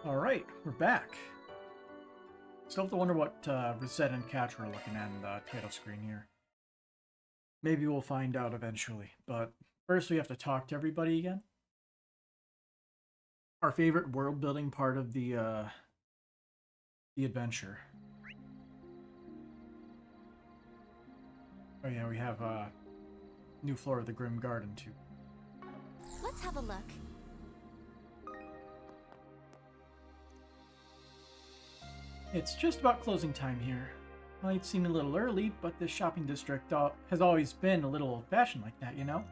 Alright, we're back. Still have to wonder what Rosette and Catra are looking at in the title screen here. Maybe we'll find out eventually, but first we have to talk to everybody again. Our favorite world-building part of the adventure. Oh yeah, we have new floor of the Grim Garden too. Let's have a look. It's just about closing time here. Might seem a little early, but this shopping district has always been a little old-fashioned like that, you know?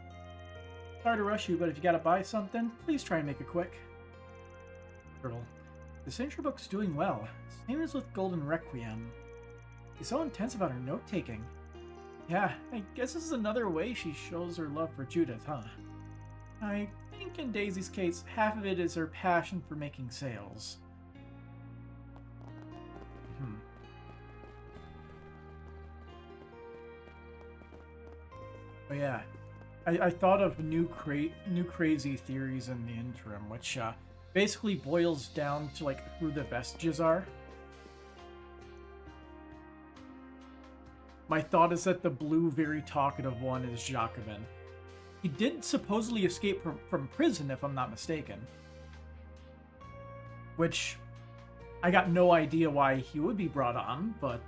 Sorry to rush you, but if you gotta buy something, please try and make it quick. Turtle. The signature book's doing well. Same as with Golden Requiem. She's so intense about her note-taking. Yeah, I guess this is another way she shows her love for Judith, huh? I think in Daisy's case, half of it is her passion for making sales. Oh yeah, I thought of new crazy theories in the interim, which basically boils down to like who the vestiges are. My thought is that the blue, very talkative one is Jacobin. He did supposedly escape from prison, if I'm not mistaken. Which, I got no idea why he would be brought on, but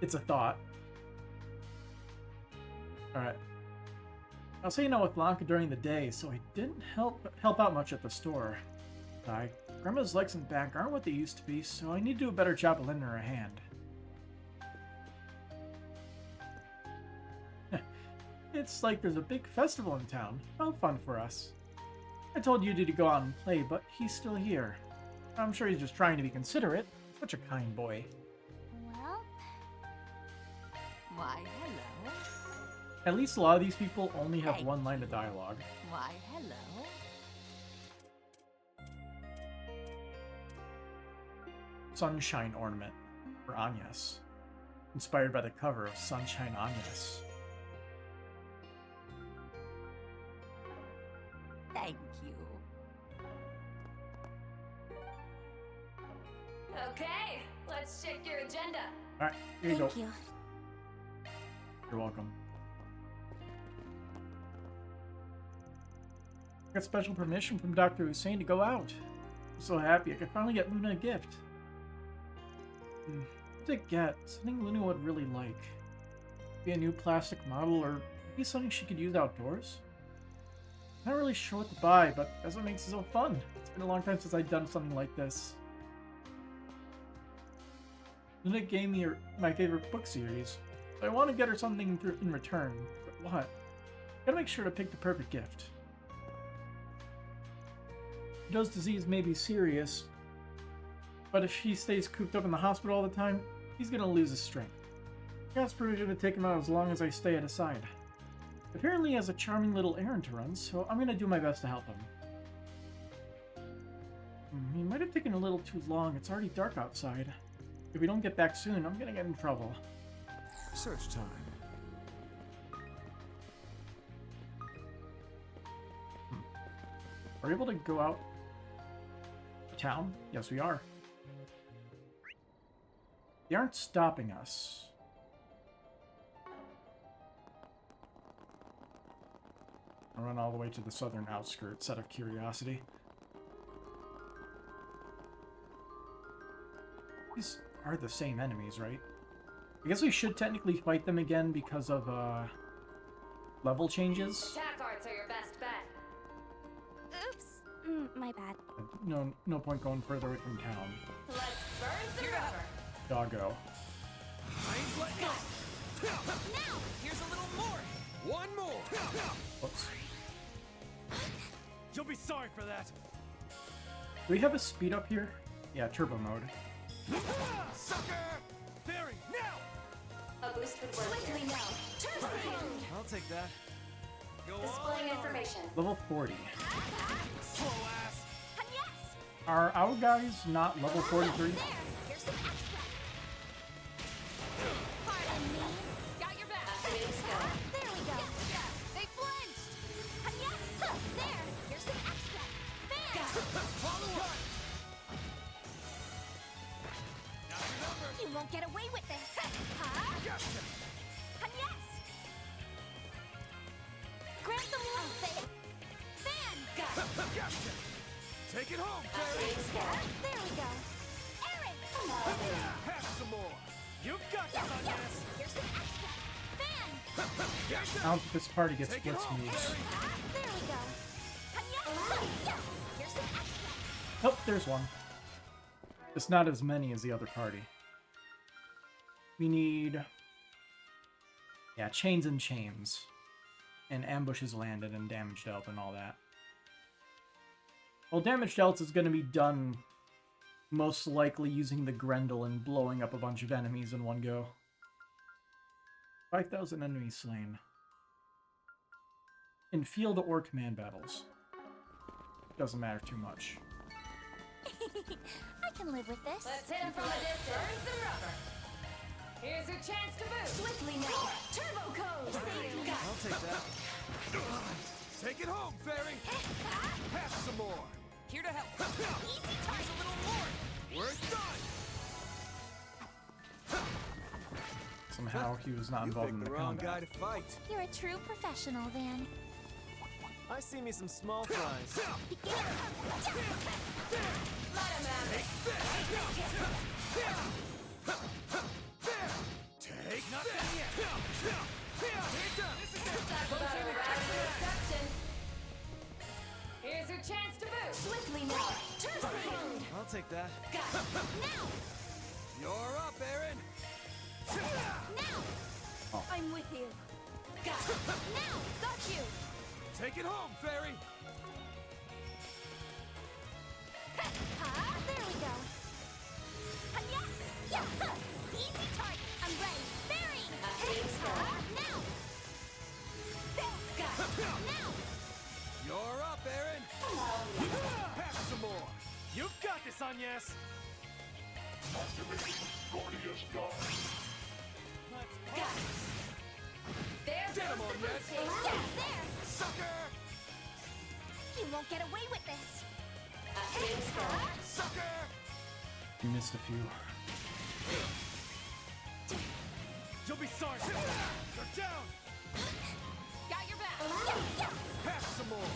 it's a thought. Alright. I was hanging out with Blanca during the day, so I didn't help out much at the store. Grandma's legs and back aren't what they used to be, so I need to do a better job of lending her a hand. It's like there's a big festival in town. How fun for us. I told Yudi to go out and play, but he's still here. I'm sure he's just trying to be considerate. Such a kind boy. Well... Why, hello. At least a lot of these people only have one line of dialogue. Why, hello. Sunshine ornament for Agnes. Inspired by the cover of Sunshine Agnes. Thank you. Okay, let's check your agenda. Alright, here you go. Thank you. You're welcome. I got special permission from Dr. Hussein to go out. I'm so happy I could finally get Luna a gift. What to get? Something Luna would really like. Be a new plastic model, or maybe something she could use outdoors? Not really sure what to buy, but that's what makes it so fun. It's been a long time since I've done something like this. Luna gave me my favorite book series, so I want to get her something in return. But what? Gotta make sure to pick the perfect gift. Joe's disease may be serious, but if he stays cooped up in the hospital all the time, he's gonna lose his strength. I asked permission to take him out as long as I stay at his side. Apparently he has a charming little errand to run, so I'm gonna do my best to help him. He might have taken a little too long. It's already dark outside. If we don't get back soon, I'm gonna get in trouble. Search time. Are we able to go out to town? Yes, we are. They aren't stopping us. I'll run all the way to the southern outskirts out of curiosity. These are the same enemies, right? I guess we should technically fight them again because of level changes. Attack arts are your best bet. Oops. My bad. No point going further away from town. Let's burn some rubber. Doggo. I ain't letting up. Now! Here's a little more. One more. Whoops. You'll be sorry for that. Do we have a speed up here? Yeah, turbo mode. Sucker! Barry, now! A boost would work Swiftly here. now! Turn around! I'll take that. Go Displaying on. information. Level 40. Slow ass. And yes! Are our guys not level 43? There! Here's some extra! Pardon me! Got your back! Activating skill. There we go! They flinched! And yes! There! Here's some extra! Bam! won't get away with this. Huh? Gotcha. And yes. Grant them one thing. Fan. Gotcha. Take it home, Fairy. There we go. Aaron. Have some more. You've got this on this. Here's some extra. Fan. I don't think this party gets Take it blitz home, moves. Fairy. There we go. And yes. Here's some extra. Oh, there's one. It's not as many as the other party. We need... yeah, chains and chains. And ambushes landed and damage dealt and all that. Well, damage dealt is going to be done most likely using the Grendel and blowing up a bunch of enemies in one go. 5,000 enemies slain. In field or command battles. Doesn't matter too much. I can live with this. Let's hit him from a distance. Burn some rubber. Here's your chance to boost. Swiftly now. Turbo code. I'll take that. Take it home, Fairy. Have some more. Here to help. Easy ties a little more. We're done. Somehow he was not You involved in picked the the wrong guy combat. to fight. You're a true professional, Van. I see me some small fries. Let him have it. Take nothing yet. This is it. Talk about a radical exception. Here's your chance to boost. Swiftly now. Turbo code. I'll take that. Now. You're up, Aaron. Now. Oh. I'm with you. Now. Got you. Take it home, Fairy. There we go. And yes. Yeah. Easy target. I'm ready. Very. Now. Now. You're up, Aaron. Have some more. You've got this, Agnes. There Get him goes on, the Ned. boosting. There. Sucker! You won't get away with this. Sucker! You missed a few. You'll be sorry. You're down. Got your back. Have some more.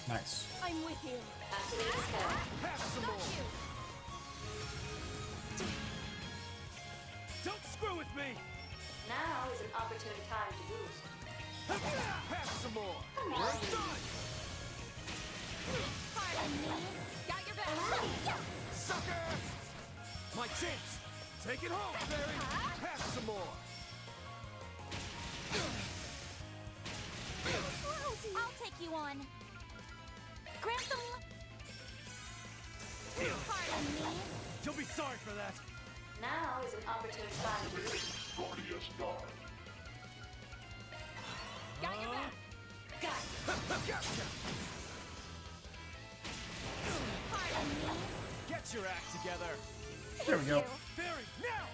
Nice. I'm with you. Have some Got more. you. Don't screw with me. Now is an opportune time to boost. Have some more. We're done. Pardon me. Got your back. Sucker! My chance. Take it home, Fairy. Have some more. I'll take you on. Grantham. Pardon me. You'll be sorry for that. Now is an opportune time to boost. Got your back. Got it. Gotcha. Pardon me. Get your act together. There we go. Fairy, now!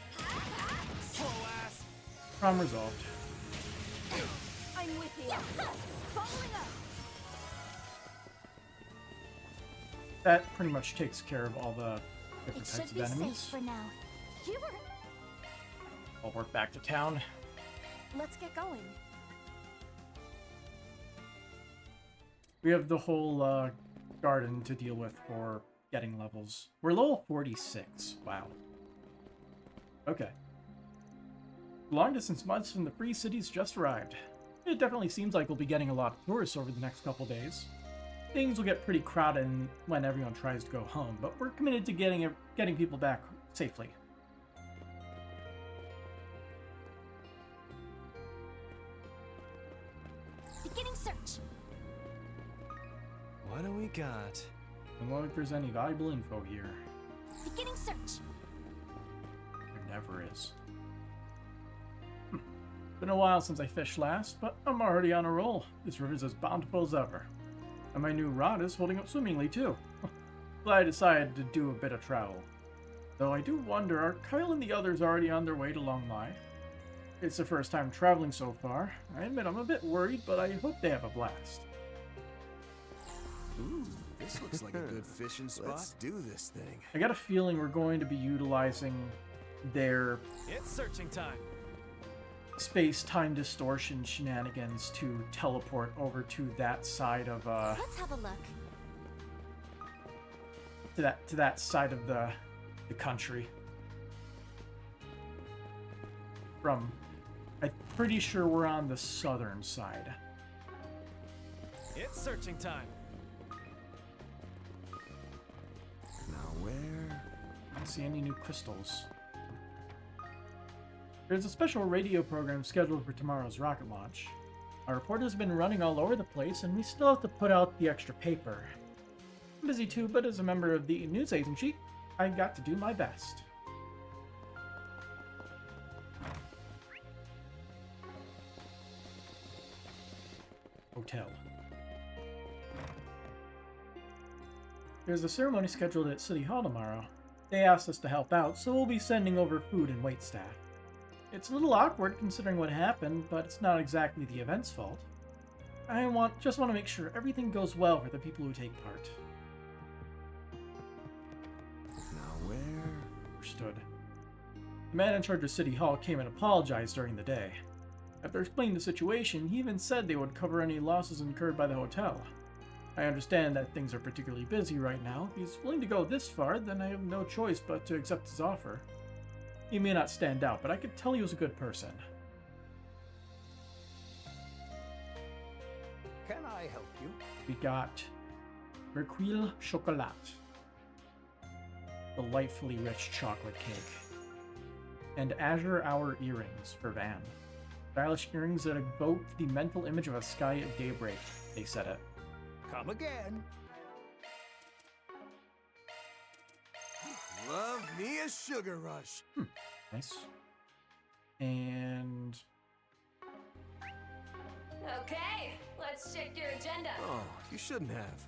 Slow ass. Problem resolved. I'm with you. Following up. That pretty much takes care of all the It different should types of be safe enemies. for now. You were. I'll work back to town. Let's get going. We have the whole garden to deal with for getting levels. We're level 46. Wow. Okay. Long distance months from the free cities just arrived. It definitely seems like we'll be getting a lot of tourists over the next couple days. Things will get pretty crowded when everyone tries to go home, but we're committed to getting people back safely. Beginning search. What do we got? Don't know if there's any valuable info here. Beginning search. There never is. Been a while since I fished last, but I'm already on a roll. This river's as bountiful as ever. And my new rod is holding up swimmingly, too. Glad I decided to do a bit of travel. Though I do wonder, are Kyle and the others already on their way to Longlai? It's the first time traveling so far. I admit I'm a bit worried, but I hope they have a blast. Ooh, This looks like a good fishing spot. Let's do this thing. I got a feeling we're going to be utilizing their It's searching time. space-time distortion shenanigans to teleport over to that side of Let's have a look. to that side of the country. I'm pretty sure we're on the southern side. It's searching time. Now where? I don't see any new crystals. There's a special radio program scheduled for tomorrow's rocket launch. Our report has been running all over the place, and we still have to put out the extra paper. I'm busy too, but as a member of the news agency, I got to do my best. Hotel. There's a ceremony scheduled at City Hall tomorrow. They asked us to help out, so we'll be sending over food and waitstaff. It's a little awkward considering what happened, but it's not exactly the event's fault. I just want to make sure everything goes well for the people who take part. Now where? Understood. The man in charge of City Hall came and apologized during the day. After explaining the situation, he even said they would cover any losses incurred by the hotel. I understand that things are particularly busy right now. If he's willing to go this far, then I have no choice but to accept his offer. He may not stand out, but I could tell he was a good person. Can I help you? We got Merquille Chocolat, delightfully rich chocolate cake, and Azure Hour earrings for Van. Stylish earrings that evoke the mental image of a sky at daybreak, they said it. Come again. Love me a sugar rush. Nice. And Okay, let's check your agenda. Oh, you shouldn't have.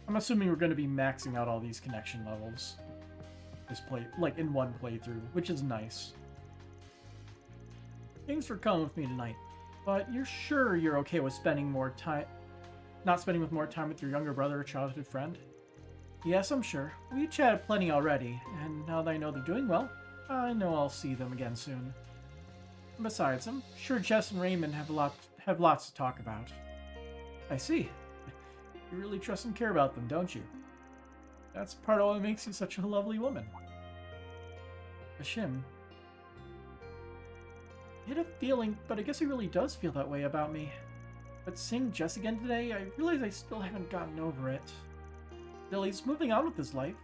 I'm assuming we're going to be maxing out all these connection levels. Like in one playthrough, which is nice. Thanks for coming with me tonight, but you're sure you're okay with not spending more time with your younger brother or childhood friend? Yes, I'm sure. We chatted plenty already, and now that I know they're doing well, I know I'll see them again soon. Besides, I'm sure Jess and Raymond have lots to talk about. I see. You really trust and care about them, don't you? That's part of what makes you such a lovely woman. Ashim. I had a feeling, but I guess he really does feel that way about me. But seeing Jess again today, I realize I still haven't gotten over it. Still, he's moving on with his life.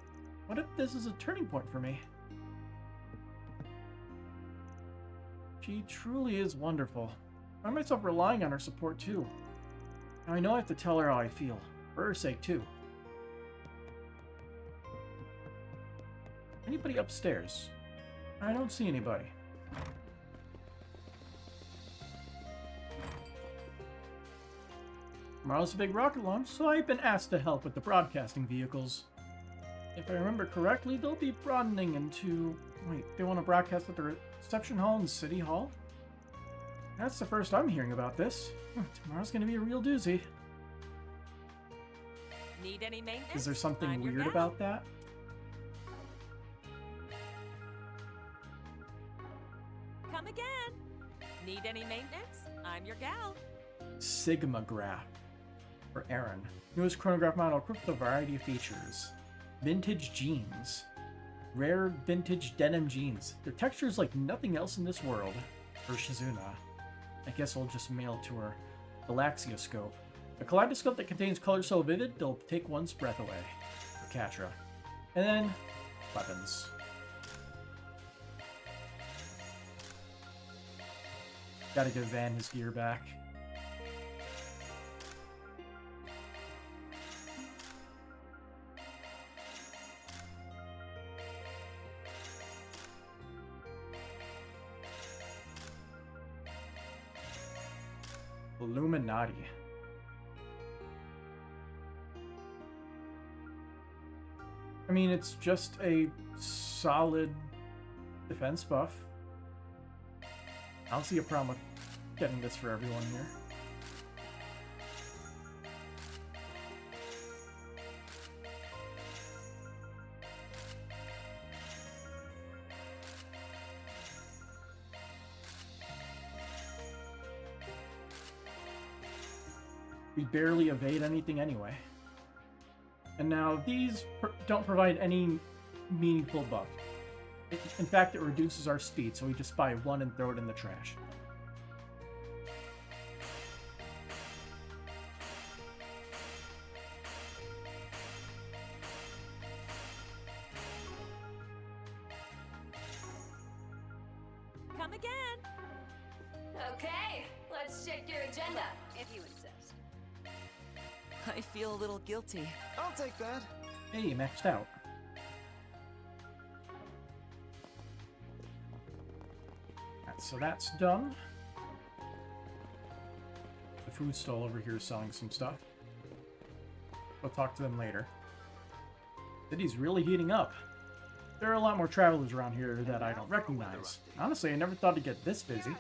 What if this is a turning point for me? She truly is wonderful. I find myself relying on her support too. Now I know I have to tell her how I feel, for her sake too. Anybody upstairs? I don't see anybody. Tomorrow's a big rocket launch, so I've been asked to help with the broadcasting vehicles. If I remember correctly, they'll be broadening into... Wait, they want to broadcast at the reception hall in City Hall? That's the first I'm hearing about this. Tomorrow's gonna be a real doozy. Need any maintenance? Is there something I'm your weird gal. about that? Come again. Need any maintenance? I'm your gal. Sigma Graph for Aaron. Newest chronograph model equipped with a variety of features. Vintage jeans. Rare vintage denim jeans. Their texture is like nothing else in this world. For Shizuna. I guess I'll just mail it to her. Galaxioscope. A kaleidoscope that contains colors so vivid they'll take one's breath away. For Katra. And then, weapons. Gotta give Van his gear back. Illuminati. I mean, it's just a solid defense buff. I don't see a problem with getting this for everyone here. We barely evade anything anyway. And now these don't provide any meaningful buff. In fact, it reduces our speed, so we just buy one and throw it in the trash. Come again. Okay, let's check your agenda, if you insist. I feel a little guilty. I'll take that. Hey, maxed out. Alright, so that's done. The food stall over here is selling some stuff. We'll talk to them later. City's really heating up. There are a lot more travelers around here that I don't recognize. Honestly, I never thought it'd get this busy.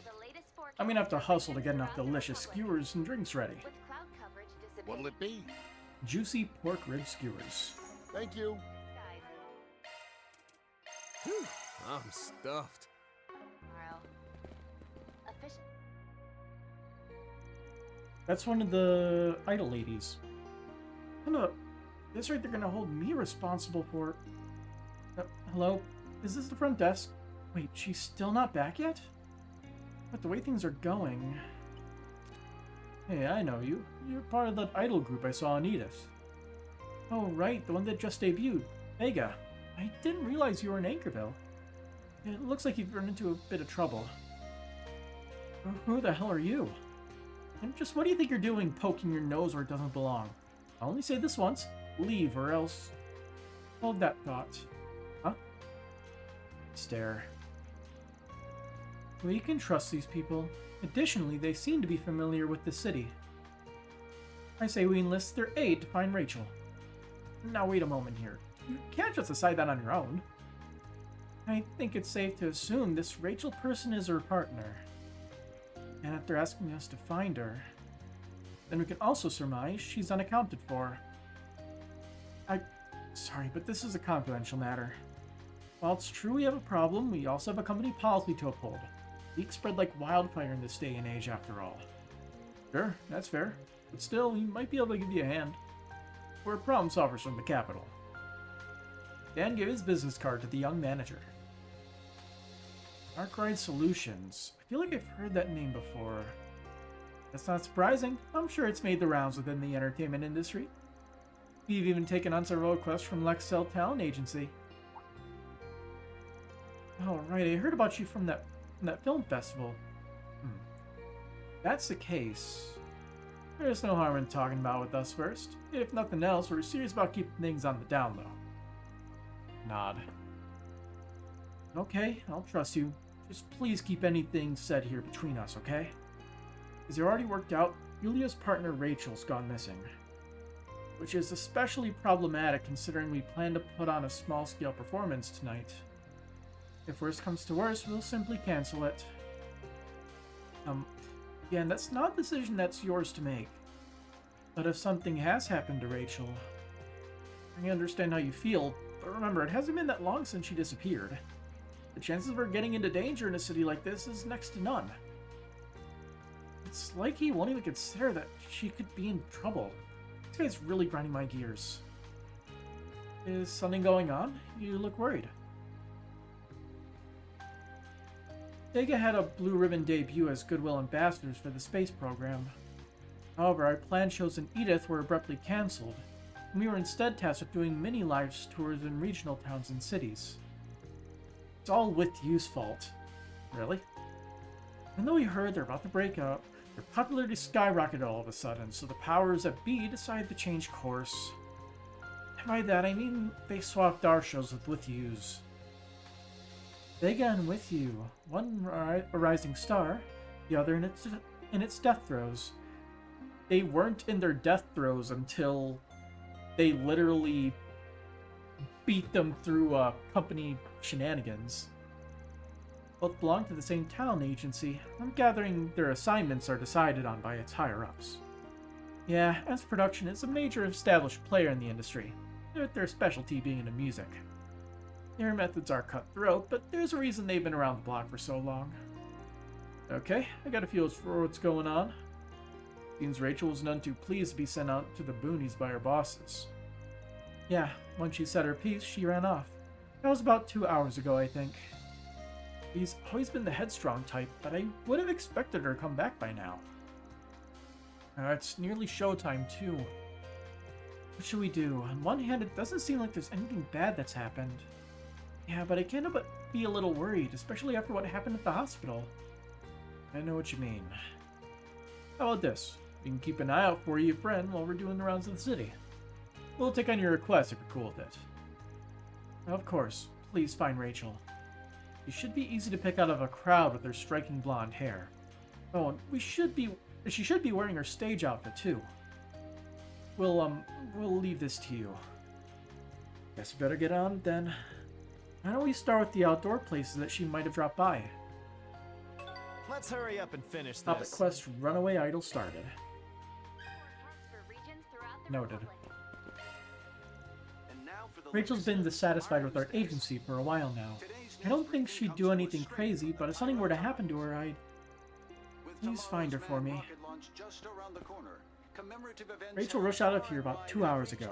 I'm gonna have to hustle to get enough delicious skewers and drinks ready. What'll it be? Juicy pork rib skewers. Thank you. Whew, I'm stuffed. That's one of the idol ladies. This right, they're gonna hold me responsible for... hello? Is this the front desk? Wait, she's still not back yet? But the way things are going... Hey, I know you. You're part of that idol group I saw in Edith. Oh, right, the one that just debuted. Vega. I didn't realize you were in Anchorville. It looks like you've run into a bit of trouble. Who the hell are you? And just what do you think you're doing poking your nose where it doesn't belong? I'll only say this once. Leave, or else... Hold that thought. Huh? Stare. We can trust these people. Additionally, they seem to be familiar with the city. I say we enlist their aid to find Rachel. Now wait a moment here. You can't just decide that on your own. I think it's safe to assume this Rachel person is her partner. And if they're asking us to find her, then we can also surmise she's unaccounted for. Sorry, but this is a confidential matter. While it's true we have a problem, we also have a company policy to uphold. Leaks spread like wildfire in this day and age, after all. Sure, that's fair. But still, we might be able to give you a hand. We're problem solvers from the capital. Dan gave his business card to the young manager. Arkwright Solutions. I feel like I've heard that name before. That's not surprising. I'm sure it's made the rounds within the entertainment industry. We've even taken on several requests from Lexel Talent Agency. Oh, right, I heard about you from that film festival. That's the case. There's no harm in talking about it with us first. If nothing else, we're serious about keeping things on the down low. Nod. Okay, I'll trust you. Just please keep anything said here between us, okay? As you already worked out, Yulia's partner Rachel's gone missing. Which is especially problematic considering we plan to put on a small-scale performance tonight. If worst comes to worst, we'll simply cancel it. Again, that's not a decision that's yours to make. But if something has happened to Rachel, I understand how you feel, but remember, it hasn't been that long since she disappeared. The chances of her getting into danger in a city like this is next to none. It's like he won't even consider that she could be in trouble. This guy's really grinding my gears. Is something going on? You look worried. Vega had a blue ribbon debut as Goodwill ambassadors for the space program. However, our planned shows in Edith were abruptly cancelled, and we were instead tasked with doing mini live tours in regional towns and cities. It's all with You's fault. Really? Even though we heard they're about to break up, their popularity skyrocketed all of a sudden, so the powers that be decided to change course. And by that I mean they swapped our shows with You's. Vega and With You, one a rising star, the other in its death throes. They weren't in their death throes until they literally beat them through company shenanigans. Both belong to the same talent agency. I'm gathering their assignments are decided on by its higher-ups. Yeah, as production is a major established player in the industry, with their specialty being in music. Their methods are cutthroat, but there's a reason they've been around the block for so long. Okay, I got a feel for what's going on. Seems Rachel was none too pleased to be sent out to the boonies by her bosses. Yeah, once she said her piece, she ran off. That was about 2 hours ago, I think. She's always been the headstrong type, but I would have expected her to come back by now. It's nearly showtime, too. What should we do? On one hand, it doesn't seem like there's anything bad that's happened. Yeah, but I can't help but be a little worried, especially after what happened at the hospital. I know what you mean. How about this? We can keep an eye out for you, friend, while we're doing the rounds of the city. We'll take on your request if you're cool with it. Of course. Please find Rachel. She should be easy to pick out of a crowd with her striking blonde hair. Oh, and she should be wearing her stage outfit, too. We'll leave this to you. Guess we better get on it then. Why don't we start with the outdoor places that she might have dropped by? Let's hurry up and finish this. Topic quest Runaway Idol started. Noted. Rachel's been dissatisfied with our agency for a while now. I don't think she'd do anything crazy, but if something were to happen to her, I'd... Please find her for me. Rachel rushed out of here about 2 hours ago.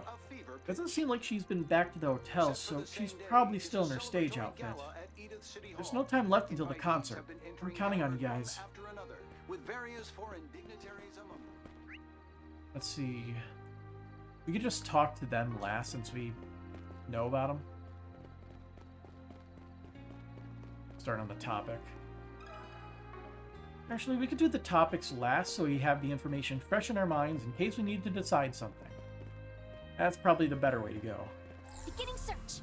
Doesn't seem like she's been back to the hotel, so she's probably still in her stage outfit. There's no time left until the concert. I'm counting on you guys. Let's see... We could just talk to them last since we know about them. Start on the topic. Actually, we could do the topics last so we have the information fresh in our minds in case we need to decide something. That's probably the better way to go. Beginning search.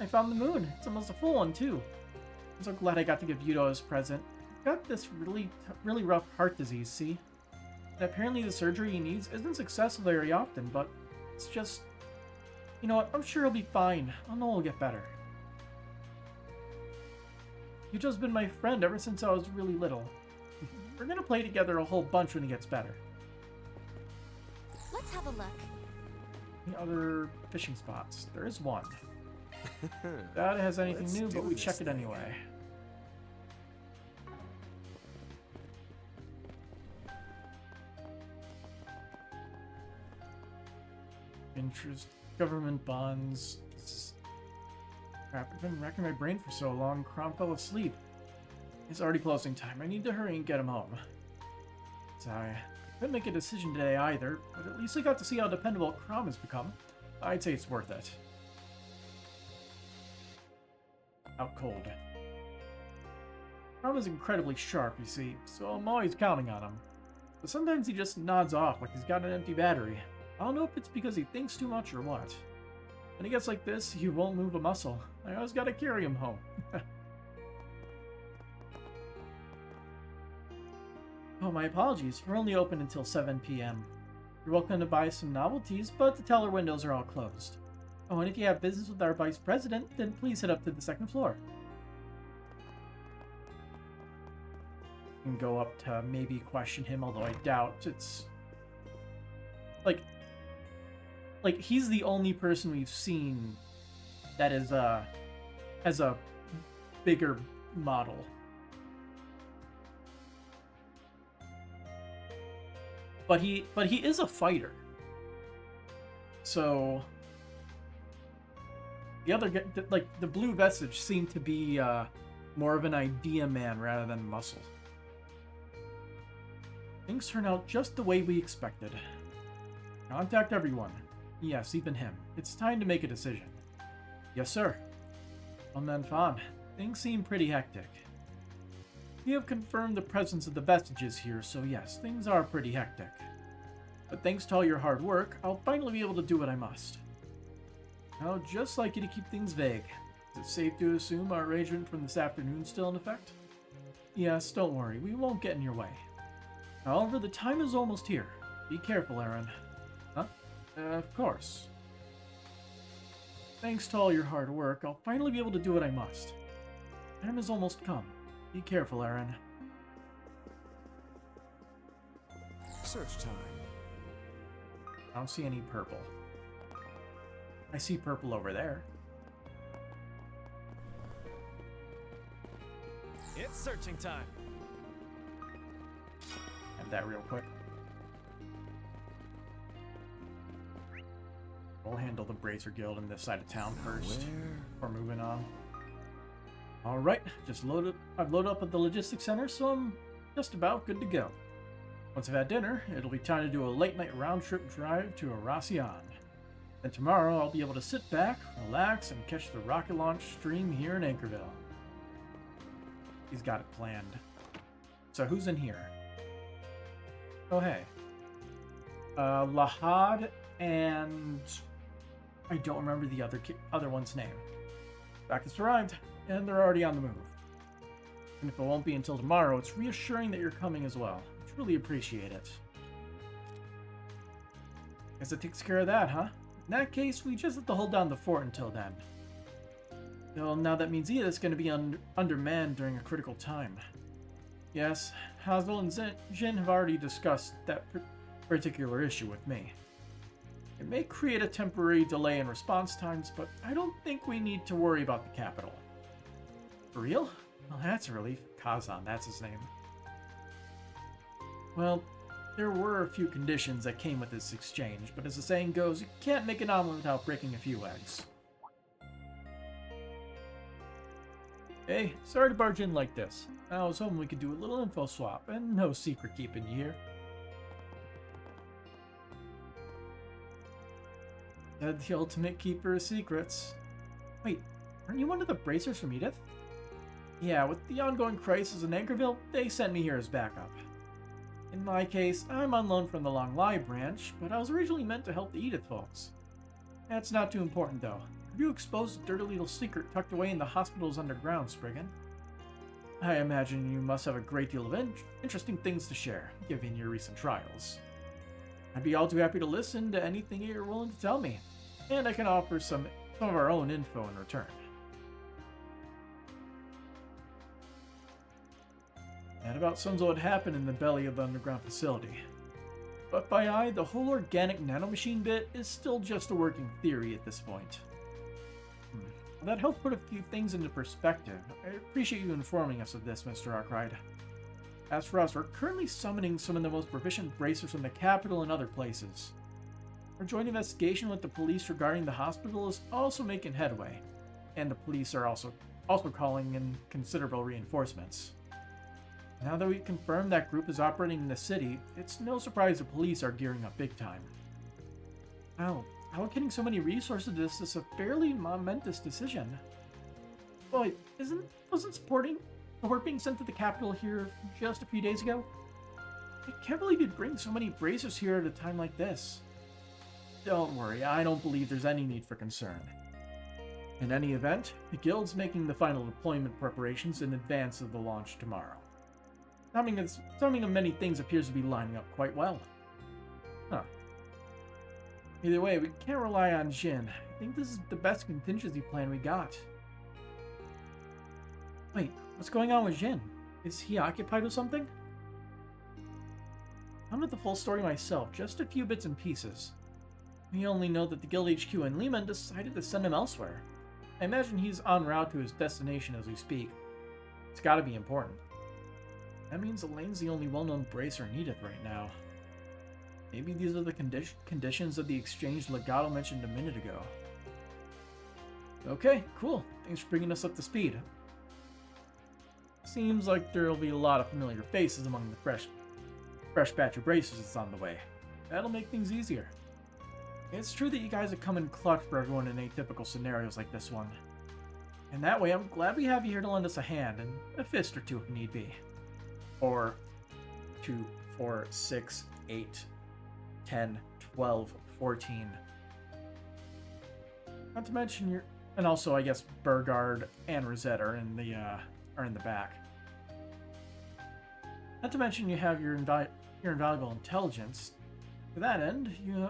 I found the moon. It's almost a full one, too. I'm so glad I got to give Yuto his present. He's got this really rough heart disease, see? And apparently the surgery he needs isn't successful very often, but it's just... You know what? I'm sure he'll be fine. I know he'll get better. Yuto's been my friend ever since I was really little. We're gonna play together a whole bunch when he gets better. Let's have a look. Any other fishing spots? There is one. That has anything new, but we check it anyway. Interest, government bonds. Crap, I've been racking my brain for so long, Crom fell asleep. It's already closing time. I need to hurry and get him home. I couldn't make a decision today either, but at least I got to see how dependable Crom has become. I'd say it's worth it. Out cold. Crom is incredibly sharp, you see, so I'm always counting on him. But sometimes he just nods off like he's got an empty battery. I don't know if it's because he thinks too much or what. When he gets like this, he won't move a muscle. I always gotta carry him home. Oh, my apologies. We're only open until 7 p.m. You're welcome to buy some novelties, but the teller windows are all closed. Oh, and if you have business with our vice president, then please head up to the second floor. You can go up to maybe question him, although I doubt it's... Like, he's the only person we've seen that is, has a bigger model. But he is a fighter. So... The other, like, the blue vestige seemed to be, more of an idea man rather than muscle. Things turn out just the way we expected. Contact everyone. Yes, even him. It's time to make a decision. Yes, sir. On then, Fawn. Things seem pretty hectic. We have confirmed the presence of the vestiges here, so yes, things are pretty hectic. But thanks to all your hard work, I'll finally be able to do what I must. I'd just like you to keep things vague. Is it safe to assume our arrangement from this afternoon is still in effect? Yes, don't worry, we won't get in your way. However, the time is almost here. Be careful, Aaron. Huh? Of course. Thanks to all your hard work, I'll finally be able to do what I must. Time has almost come. Be careful, Aaron. Search time. I don't see any purple. I see purple over there. It's searching time. Have that real quick. We'll handle the Bracer Guild in this side of town first. Where? Before moving on. Alright, I've loaded up at the logistics center, so I'm just about good to go. Once I've had dinner, it'll be time to do a late-night round-trip drive to Aracion. Then tomorrow, I'll be able to sit back, relax, and catch the rocket launch stream here in Anchorville. He's got it planned. So who's in here? Oh, hey. Lahad and... I don't remember the other one's name. Packets arrived, and they're already on the move. And if it won't be until tomorrow, it's reassuring that you're coming as well. I truly appreciate it. Guess it takes care of that, huh? In that case, we just have to hold down the fort until then. Well, now that means Edith's going to be undermanned during a critical time. Yes, Hazel and Jin have already discussed that particular issue with me. It may create a temporary delay in response times, but I don't think we need to worry about the capital. For real? Well, that's a relief. Kazan, that's his name. Well, there were a few conditions that came with this exchange, but as the saying goes, you can't make an omelet without breaking a few eggs. Hey, sorry to barge in like this. I was hoping we could do a little info swap, and no secret keeping you here. The ultimate keeper of secrets. Wait, aren't you one of the bracers from Edith? Yeah, with the ongoing crisis in Anchorville, they sent me here as backup. In my case, I'm on loan from the Long Lie branch, but I was originally meant to help the Edith folks. That's not too important, though. Have you exposed a dirty little secret tucked away in the hospital's underground, Spriggan? I imagine you must have a great deal of interesting things to share, given your recent trials. I'd be all too happy to listen to anything you're willing to tell me, and I can offer some of our own info in return. That about sums what happened in the belly of the underground facility. But by eye, the whole organic nanomachine bit is still just a working theory at this point. That helped put a few things into perspective. I appreciate you informing us of this, Mr. Arkwright. As for us, we're currently summoning some of the most proficient bracers from the capital and other places. Our joint investigation with the police regarding the hospital is also making headway, and the police are also calling in considerable reinforcements. Now that we've confirmed that group is operating in the city, it's no surprise the police are gearing up big time. Wow, allocating so many resources to this is a fairly momentous decision. Boy, wasn't support being sent to the capital here just a few days ago? I can't believe you'd bring so many bracers here at a time like this. Don't worry, I don't believe there's any need for concern. In any event, the Guild's making the final deployment preparations in advance of the launch tomorrow. Timing of many things appears to be lining up quite well. Huh. Either way, we can't rely on Jin. I think this is the best contingency plan we got. Wait, what's going on with Jin? Is he occupied with something? I'm not the full story myself, just a few bits and pieces. We only know that the Guild HQ in Lehman decided to send him elsewhere. I imagine he's en route to his destination as we speak. It's gotta be important. That means Elaine's the only well-known bracer in Edith right now. Maybe these are the conditions of the exchange Legato mentioned a minute ago. Okay, cool. Thanks for bringing us up to speed. Seems like there'll be a lot of familiar faces among the fresh batch of bracers that's on the way. That'll make things easier. It's true that you guys have come in clutch for everyone in atypical scenarios like this one. And that way, I'm glad we have you here to lend us a hand, and a fist or two if need be. Or 2, 4, 6, 8, 10, 12, 14. Not to mention and also I guess Burgard and Rosette are in the back. Not to mention you have your invaluable intelligence. To that end, you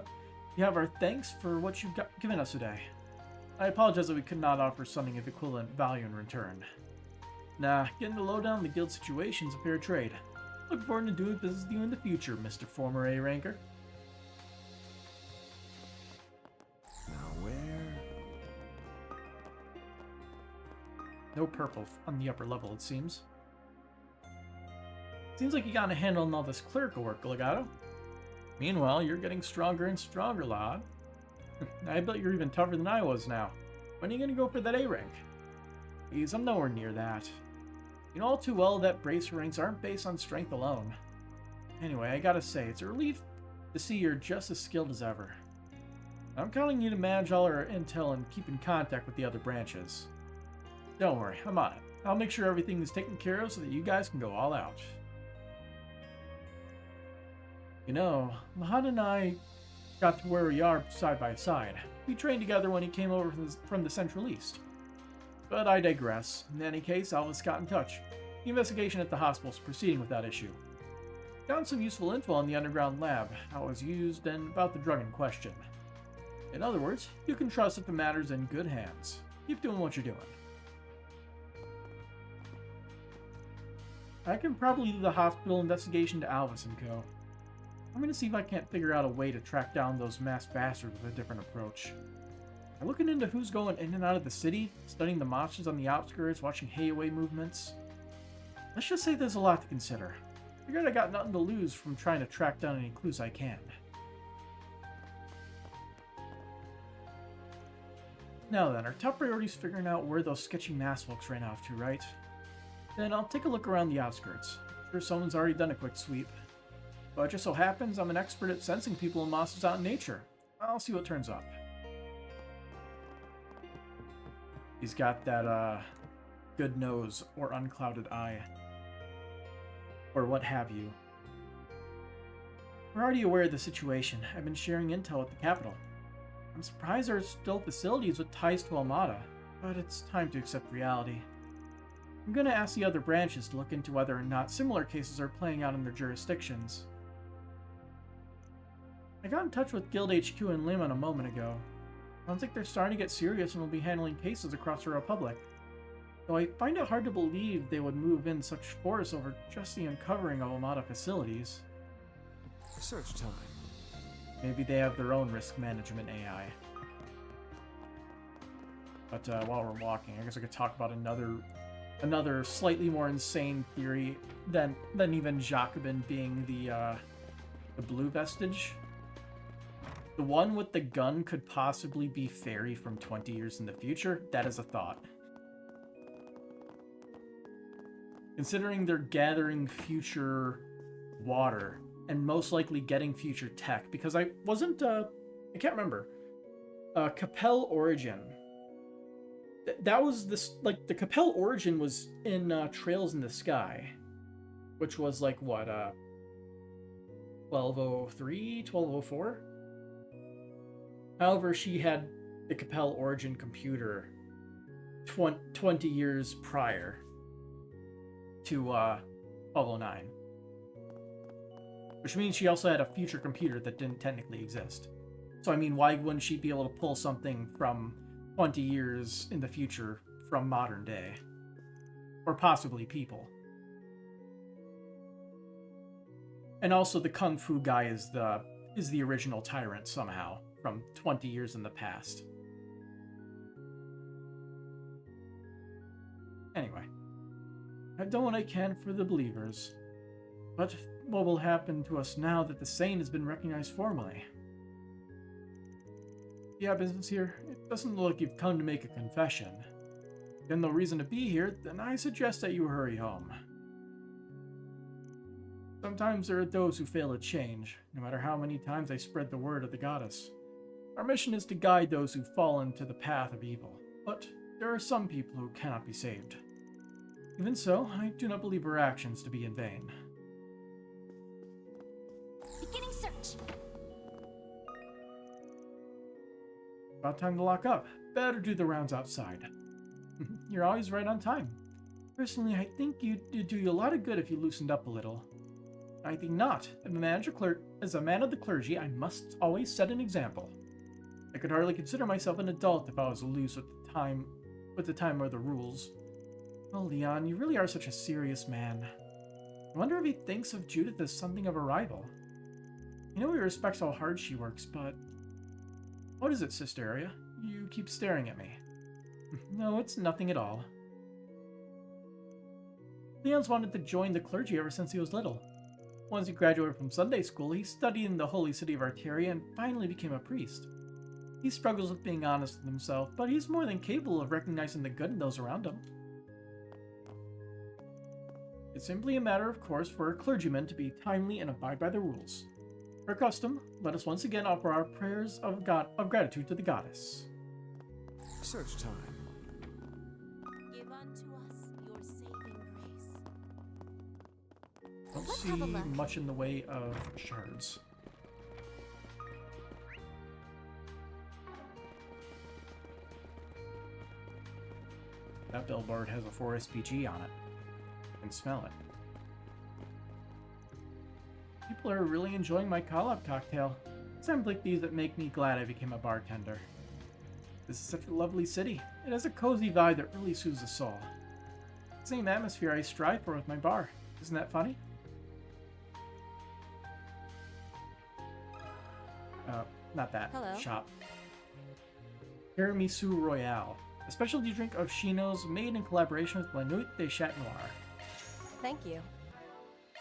have our thanks for what you've given us today. I apologize that we could not offer something of equivalent value in return. Nah, getting the lowdown on the guild situation's a fair trade. Look forward to doing business with you in the future, Mr. Former A ranker. Now where? No purple on the upper level, it seems. Seems like you got a handle on all this clerical work, Legato. Meanwhile, you're getting stronger and stronger, lad. I bet you're even tougher than I was now. When are you gonna go for that A rank? Please, I'm nowhere near that. You know all too well that bracer ranks aren't based on strength alone. Anyway, I gotta say, it's a relief to see you're just as skilled as ever. I'm counting you to manage all our intel and keep in contact with the other branches. Don't worry, I'm on it. I'll make sure everything is taken care of so that you guys can go all out. You know, Mahan and I got to where we are side by side. We trained together when he came over from the Central East. But I digress. In any case, Alvis got in touch. The investigation at the hospital is proceeding with that issue. Found some useful info on the underground lab, how it was used, and about the drug in question. In other words, you can trust that the matter's in good hands. Keep doing what you're doing. I can probably do the hospital investigation to Alvis and Co. I'm gonna see if I can't figure out a way to track down those masked bastards with a different approach. I'm looking into who's going in and out of the city, studying the monsters on the outskirts, watching hayaway movements. Let's just say there's a lot to consider. Figured I got nothing to lose from trying to track down any clues I can. Now then, our top priority is figuring out where those sketchy masked folks ran off to, right? Then I'll take a look around the outskirts. I'm sure someone's already done a quick sweep. But it just so happens I'm an expert at sensing people and monsters out in nature. I'll see what turns up. He's got that, good nose or unclouded eye. Or what have you. We're already aware of the situation. I've been sharing intel with the capital. I'm surprised there are still facilities with ties to Almada, but it's time to accept reality. I'm gonna ask the other branches to look into whether or not similar cases are playing out in their jurisdictions. I got in touch with Guild HQ in Lehman a moment ago. Sounds like they're starting to get serious and will be handling cases across the Republic. Though I find it hard to believe they would move in such force over just the uncovering of Almada facilities. Search time. Maybe they have their own risk management AI. But while we're walking, I guess I could talk about another slightly more insane theory than even Jacobin being the blue vestige. The one with the gun could possibly be Fairy from 20 years in the future. That is a thought. Considering they're gathering future water and most likely getting future tech, because I wasn't, I can't remember. Capel Origin. That was this, like, the Capel Origin was in Trails in the Sky, which was like, what, 1203, 1204? However, she had the Capel Origin computer 20 years prior to 1209. Which means she also had a future computer that didn't technically exist. So, I mean, why wouldn't she be able to pull something from 20 years in the future from modern day? Or possibly people. And also the Kung Fu guy is the original tyrant somehow, from 20 years in the past. Anyway, I've done what I can for the believers. But what will happen to us now that the Sane has been recognized formally? If you have business here, it doesn't look like you've come to make a confession. If you have no reason to be here, then I suggest that you hurry home. Sometimes there are those who fail to change, no matter how many times I spread the word of the goddess. Our mission is to guide those who fall into the path of evil, but there are some people who cannot be saved. Even so, I do not believe her actions to be in vain. Beginning search. About time to lock up. Better do the rounds outside. You're always right on time. Personally, I think you'd do you a lot of good if you loosened up a little. I think not. As a man of the clergy, I must always set an example. I could hardly consider myself an adult if I was loose with the time or the rules. Oh, Leon, you really are such a serious man. I wonder if he thinks of Judith as something of a rival. You know he respects how hard she works, but... What is it, Sister Aria? You keep staring at me. No, it's nothing at all. Leon's wanted to join the clergy ever since he was little. Once he graduated from Sunday school, he studied in the holy city of Arteria and finally became a priest. He struggles with being honest with himself, but he's more than capable of recognizing the good in those around him. It's simply a matter of course for a clergyman to be timely and abide by the rules. For custom, let us once again offer our prayers of gratitude to the goddess. Search time. Give unto us your saving grace. Don't Let's see have a look. much in the way of shards. That billboard has a 4 SPG on it. I can smell it. People are really enjoying my call-up cocktail. It's times like these that make me glad I became a bartender. This is such a lovely city. It has a cozy vibe that really soothes the soul. The same atmosphere I strive for with my bar. Isn't that funny? Not that. Hello. Shop. Tiramisu Royale. A specialty drink of Shino's made in collaboration with La Nuit de Chat Noir. Thank you.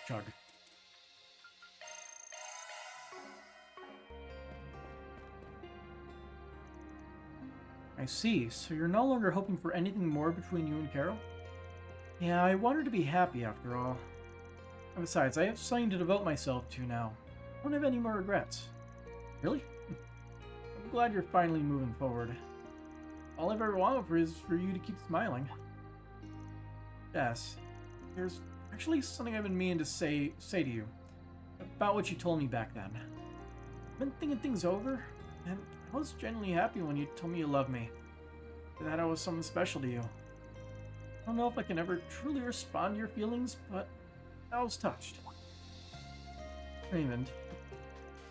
Chug. I see. So you're no longer hoping for anything more between you and Carol? Yeah, I want her to be happy after all. And besides, I have something to devote myself to now. I don't have any more regrets. Really? I'm glad you're finally moving forward. All I've ever wanted for is for you to keep smiling. Yes. There's actually something I've been meaning to say to you. About what you told me back then. I've been thinking things over, and I was genuinely happy when you told me you loved me. That I was something special to you. I don't know if I can ever truly respond to your feelings, but I was touched. Raymond,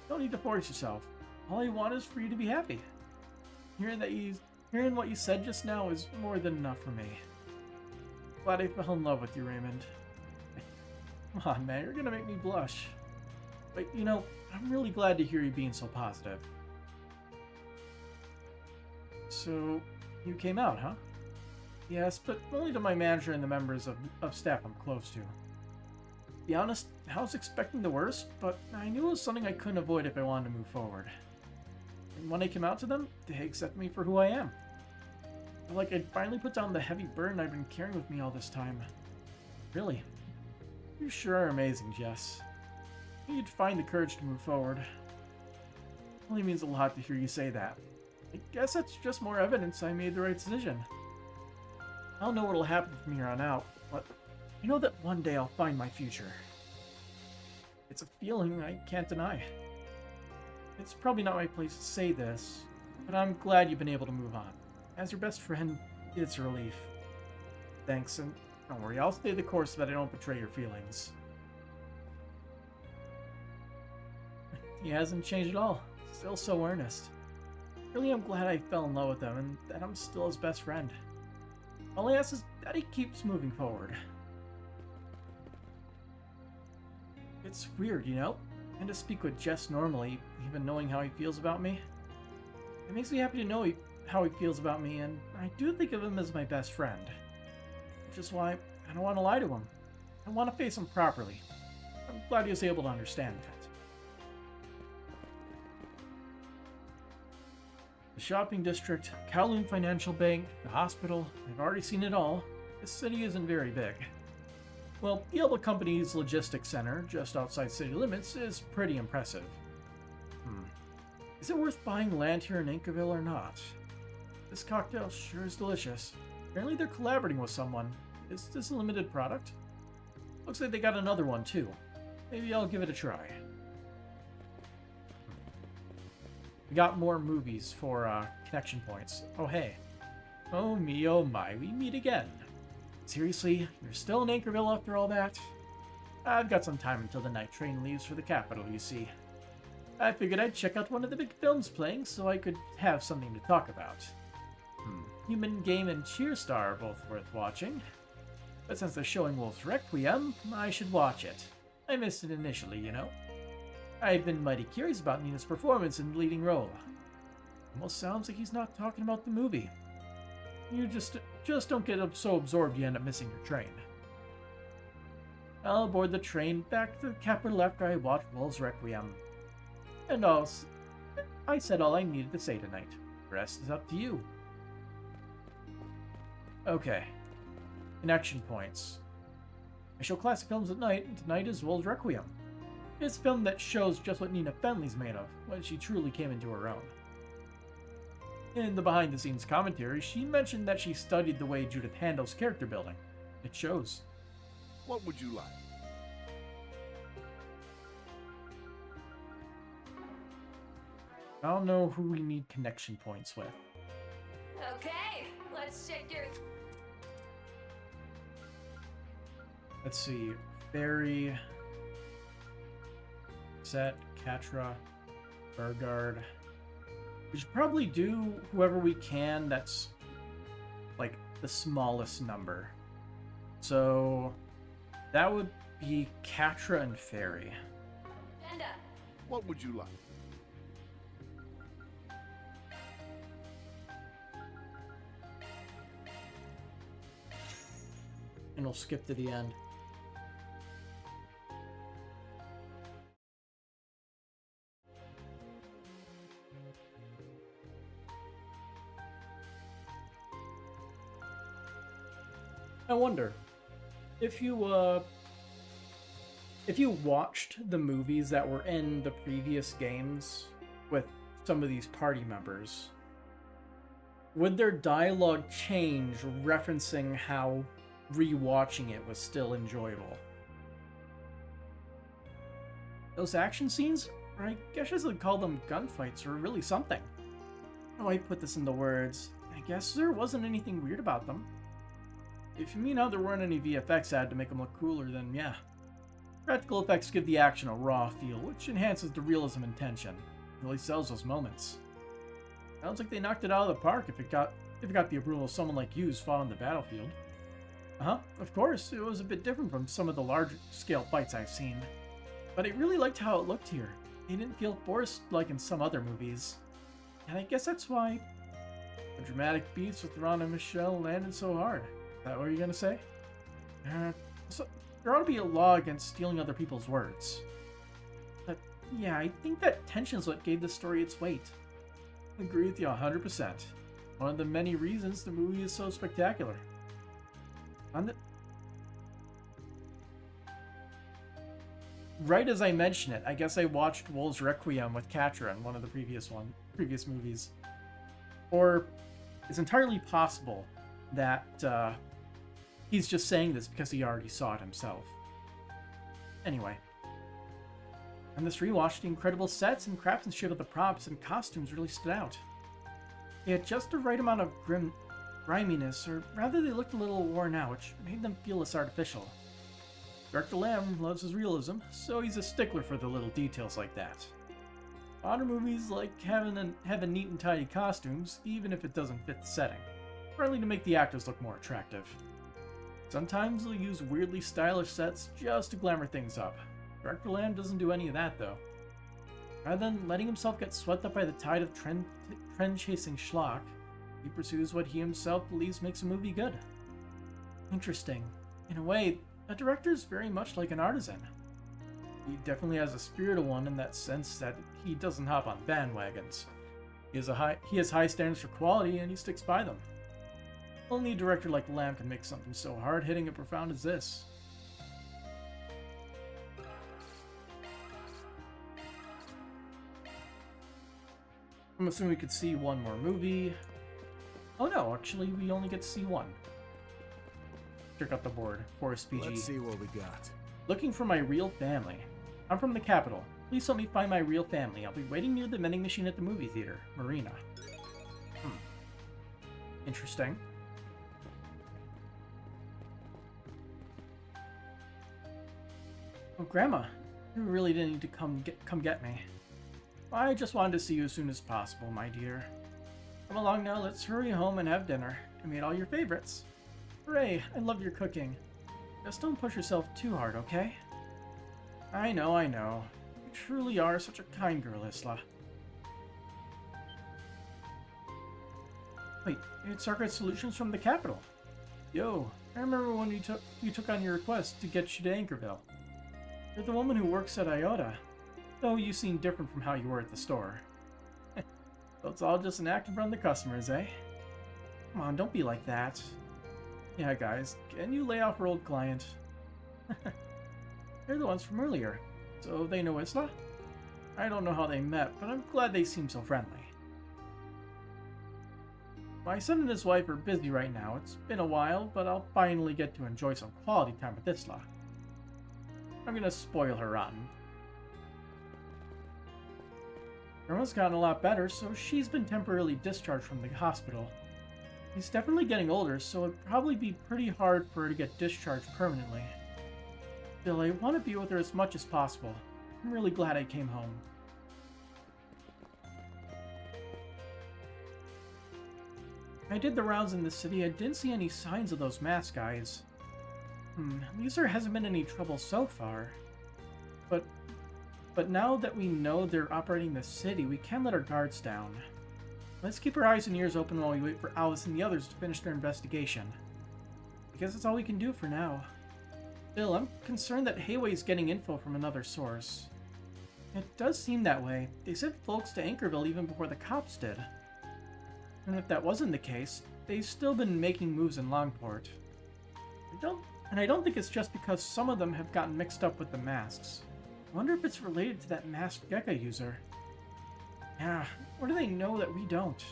don't need to force yourself. All I want is for you to be happy. Hearing what you said just now is more than enough for me. Glad I fell in love with you, Raymond. Come on, man, you're gonna make me blush. But, you know, I'm really glad to hear you being so positive. So, you came out, huh? Yes, but only to my manager and the members of staff I'm close to. To be honest, I was expecting the worst, but I knew it was something I couldn't avoid if I wanted to move forward. And when I came out to them, they accepted me for who I am. I felt like I'd finally put down the heavy burden I've been carrying with me all this time. Really. You sure are amazing, Jess. You'd find the courage to move forward. It only means a lot to hear you say that. I guess that's just more evidence I made the right decision. I don't know what'll happen from here on out, but I know that one day I'll find my future. It's a feeling I can't deny. It's probably not my place to say this, but I'm glad you've been able to move on. As your best friend, it's a relief. Thanks, and don't worry, I'll stay the course so that I don't betray your feelings. He hasn't changed at all. Still so earnest. Really, I'm glad I fell in love with him and that I'm still his best friend. All I ask is that he keeps moving forward. It's weird, you know? And to speak with Jess normally, even knowing how he feels about me. It makes me happy to know how he feels about me, and I do think of him as my best friend. Which is why I don't want to lie to him. I want to face him properly. I'm glad he was able to understand that. The shopping district, Kowloon Financial Bank, the hospital, I've already seen it all. This city isn't very big. Well, the Elba Company's logistics center, just outside city limits, is pretty impressive. Is it worth buying land here in Anchorville or not? This cocktail sure is delicious. Apparently they're collaborating with someone. Is this a limited product? Looks like they got another one too. Maybe I'll give it a try. We got more movies for connection points. Oh hey. Oh me, oh my, we meet again. Seriously, you're still in Anchorville after all that? I've got some time until the night train leaves for the capital, you see. I figured I'd check out one of the big films playing so I could have something to talk about. Human Game and Cheerstar are both worth watching. But since they're showing Wolf's Requiem, I should watch it. I missed it initially, you know. I've been mighty curious about Nina's performance in the leading role. Almost sounds like he's not talking about the movie. You just don't get so absorbed you end up missing your train. I'll board the train back to the capital after I watch Wolf's Requiem. And I said all I needed to say tonight. rest is up to you. Okay. Connection points. I show classic films at night, and tonight is Wolves Requiem. It's a film that shows just what Nina Fenley's made of, when she truly came into her own. In the behind-the-scenes commentary, she mentioned that she studied the way Judith handles character building. It shows. What would you like? I don't know who we need connection points with. Okay, let's check your. Let's see. Barry, Set, Katra, Burgard. We should probably do whoever we can that's like the smallest number. So that would be Katra and Fairy. Panda. What would you like? And we'll skip to the end. I wonder if you watched the movies that were in the previous games with some of these party members, would their dialogue change referencing how rewatching it was still enjoyable? Those action scenes, or I guess I should call them gunfights, were really something. How do I put this into words? I guess there wasn't anything weird about them. If you mean how there weren't any VFX added to make them look cooler, then yeah. Practical effects give the action a raw feel, which enhances the realism and tension. It really sells those moments. Sounds like they knocked it out of the park if it got the approval of someone like you who's fought on the battlefield. Of course, it was a bit different from some of the large-scale fights I've seen. But I really liked how it looked here. It didn't feel forced like in some other movies. And I guess that's why the dramatic beats with Ron and Michelle landed so hard. Is that what you're gonna say? So there ought to be a law against stealing other people's words. But yeah, I think that tension's what gave the story its weight. I agree with you 100%. One of the many reasons the movie is so spectacular. Right as I mention it, I guess I watched Wolves Requiem with Katra in one of the previous movies. Or it's entirely possible that he's just saying this because he already saw it himself. Anyway. On this rewatch, the incredible sets and craftsmanship of the props and costumes really stood out. They had just the right amount of griminess, or rather they looked a little worn out, which made them feel less artificial. Director Lamb loves his realism, so he's a stickler for the little details like that. Modern movies like having neat and tidy costumes, even if it doesn't fit the setting, partly to make the actors look more attractive. Sometimes they'll use weirdly stylish sets just to glamour things up. Director Lamb doesn't do any of that, though. Rather than letting himself get swept up by the tide of trend-chasing schlock, he pursues what he himself believes makes a movie good. Interesting. In a way, a director is very much like an artisan. He definitely has a spirit of one in that sense that he doesn't hop on bandwagons. He has high standards for quality, and he sticks by them. Only a director like Lamb can make something so hard-hitting and profound as this. I'm assuming we could see one more movie. Oh no, actually we only get to see one. Check out the board. Forest PG. Let's see what we got. Looking for my real family. I'm from the capital. Please help me find my real family. I'll be waiting near the vending machine at the movie theater. Marina. Interesting. Oh, Grandma. You really didn't need to come get me. I just wanted to see you as soon as possible, my dear. Come along now, let's hurry home and have dinner. I made all your favorites. Hooray, I love your cooking. Just don't push yourself too hard, okay? I know. You truly are such a kind girl, Isla. Wait, it's Arcade Solutions from the capital. Yo, I remember when you took on your request to get you to Anchorville. You're the woman who works at IOTA. Though you seem different from how you were at the store. So it's all just an act in front of the customers, eh? Come on, don't be like that. Yeah, guys, can you lay off our old client? They're the ones from earlier, so they know Isla? I don't know how they met, but I'm glad they seem so friendly. My son and his wife are busy right now. It's been a while, but I'll finally get to enjoy some quality time with Isla. I'm gonna spoil her rotten. Grandma's gotten a lot better, so she's been temporarily discharged from the hospital. He's definitely getting older, so it'd probably be pretty hard for her to get discharged permanently. Still, I want to be with her as much as possible. I'm really glad I came home. I did the rounds in the city. I didn't see any signs of those masked guys. At least there hasn't been any trouble so far. But now that we know they're operating the city, we can't let our guards down. Let's keep our eyes and ears open while we wait for Alice and the others to finish their investigation. I guess that's all we can do for now. Still, I'm concerned that Hayway's getting info from another source. It does seem that way. They sent folks to Anchorville even before the cops did. And if that wasn't the case, they've still been making moves in Longport. I don't think it's just because some of them have gotten mixed up with the masks. I wonder if it's related to that masked Gecko user. Yeah, or do they know that we don't?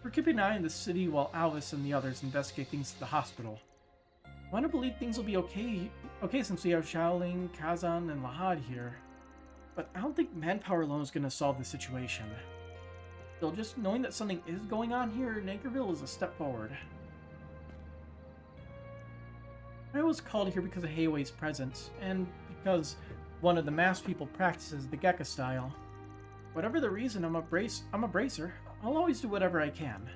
We're keeping an eye on the city while Alice and the others investigate things at the hospital. I want to believe things will be okay since we have Shaoling, Kazan, and Lahad here. But I don't think manpower alone is going to solve the situation. Still, just knowing that something is going on here in Anchorville is a step forward. I was called here because of Hayway's presence, and because one of the masked people practices the Gecko style. Whatever the reason, I'm a bracer. I'll always do whatever I can.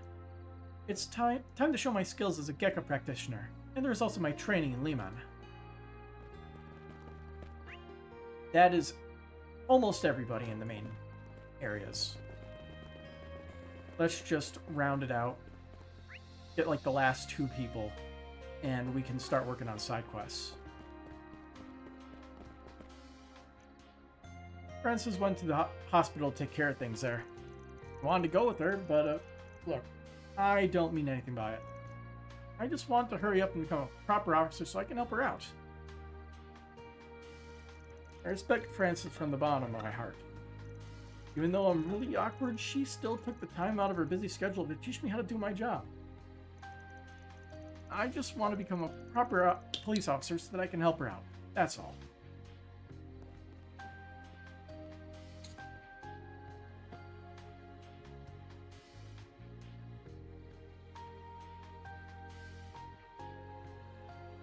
It's time to show my skills as a Gecko practitioner, and the results of my training in Lehman. That is almost everybody in the main areas. Let's just round it out. Get like the last 2 people, and we can start working on side quests. Frances went to the hospital to take care of things there. I wanted to go with her, but look, I don't mean anything by it. I just want to hurry up and become a proper officer so I can help her out. I respect Frances from the bottom of my heart. Even though I'm really awkward, she still took the time out of her busy schedule to teach me how to do my job. I just want to become a proper police officer so that I can help her out. That's all.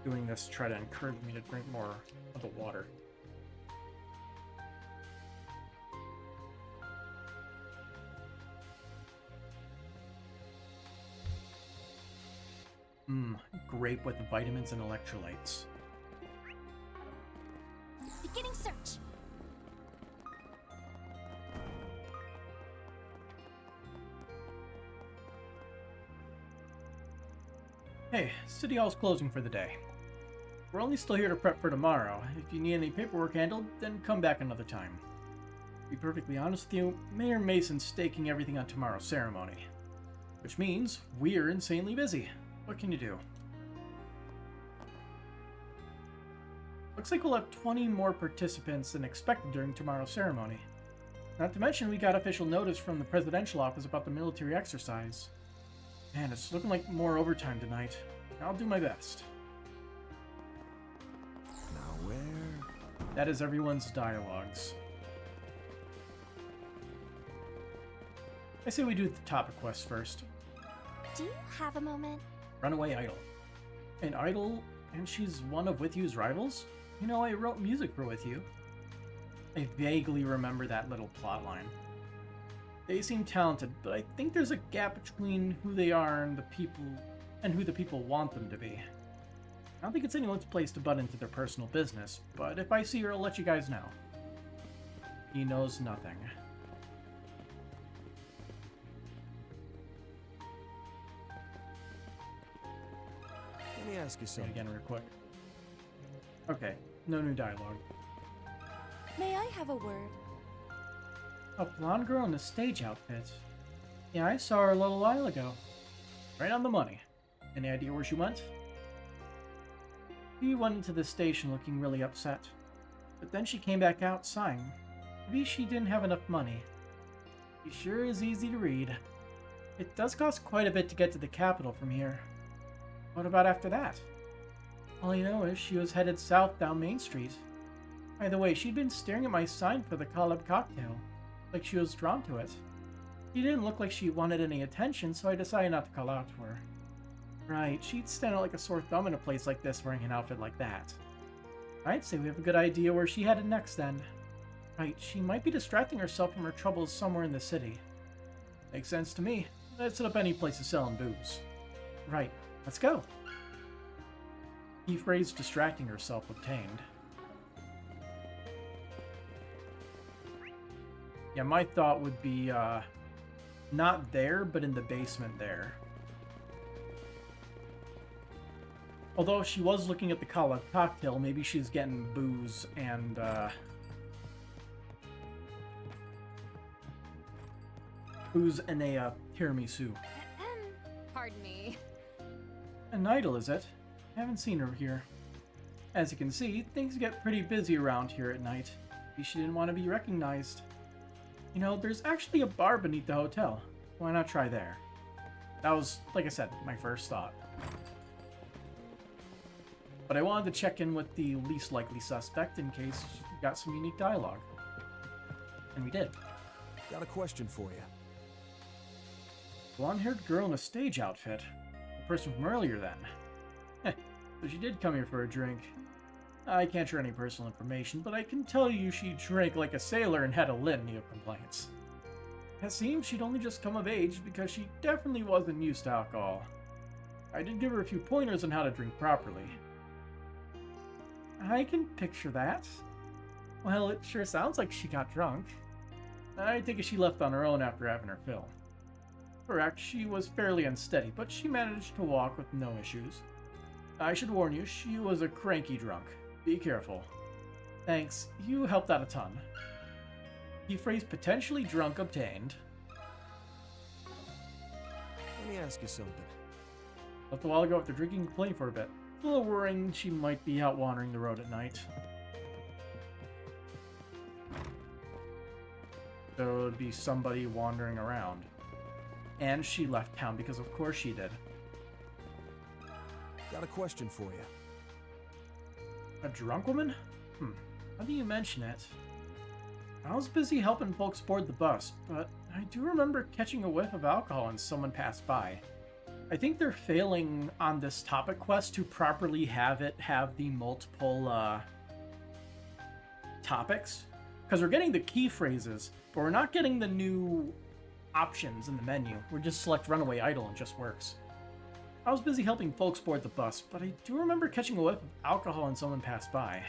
Doing this to try to encourage me to drink more of the water. Grape with vitamins and electrolytes. Beginning search. Hey, City Hall's closing for the day. We're only still here to prep for tomorrow. If you need any paperwork handled, then come back another time. To be perfectly honest with you, Mayor Mason's staking everything on tomorrow's ceremony. Which means we're insanely busy. What can you do? Looks like we'll have 20 more participants than expected during tomorrow's ceremony. Not to mention we got official notice from the presidential office about the military exercise. Man, it's looking like more overtime tonight. I'll do my best. Now where? That is everyone's dialogues. I say we do the topic quest first. Do you have a moment? Runaway Idol. An idol, and she's one of With You's rivals? You know, I wrote music for With You. I vaguely remember that little plotline. They seem talented, but I think there's a gap between who they are and who the people want them to be. I don't think it's anyone's place to butt into their personal business, but if I see her, I'll let you guys know. He knows nothing. Let me ask you Say it something. again real quick. Okay, no new dialogue. May I have a word? A blonde girl in a stage outfit. Yeah, I saw her a little while ago. Right on the money. Any idea where she went? She went into the station looking really upset. But then she came back out sighing. Maybe she didn't have enough money. She sure is easy to read. It does cost quite a bit to get to the capital from here. What about after that? All I know is she was headed south down Main Street. By the way, she'd been staring at my sign for the Caleb cocktail, like she was drawn to it. She didn't look like she wanted any attention, so I decided not to call out to her. Right, she'd stand out like a sore thumb in a place like this wearing an outfit like that. I'd say we have a good idea where she headed next then. Right, she might be distracting herself from her troubles somewhere in the city. Makes sense to me. Let's set up any place to sell booze. Right, let's go. Key phrase distracting herself obtained. Yeah, my thought would be, not there, but in the basement there. Although if she was looking at the cocktail, maybe she's getting booze and, booze and a tiramisu. Pardon me. An idol, is it? I haven't seen her here. As you can see, things get pretty busy around here at night. Maybe she didn't want to be recognized. You know, there's actually a bar beneath the hotel. Why not try there? That was, like I said, my first thought. But I wanted to check in with the least likely suspect in case we got some unique dialogue. And we did. Got a question for you. Blonde-haired girl in a stage outfit. The person from earlier then. So she did come here for a drink. I can't share any personal information, but I can tell you she drank like a sailor and had a litany of complaints. It seems she'd only just come of age because she definitely wasn't used to alcohol. I did give her a few pointers on how to drink properly. I can picture that. Well, it sure sounds like she got drunk. I think she left on her own after having her fill. Correct, she was fairly unsteady, but she managed to walk with no issues. I should warn you, she was a cranky drunk. Be careful. Thanks, you helped out a ton. The phrase potentially drunk obtained. Let me ask you something. Left a while ago after drinking and playing for a bit. A little worrying she might be out wandering the road at night. There would be somebody wandering around. And she left town because of course she did. Got a question for you. A drunk woman? How do you mention it? I was busy helping folks board the bus, but I do remember catching a whiff of alcohol when someone passed by. I think they're failing on this topic quest to properly have the multiple, topics. Because we're getting the key phrases, but we're not getting the new options in the menu. We're just select runaway idle and it just works. I was busy helping folks board the bus, but I do remember catching a whiff of alcohol when someone passed by.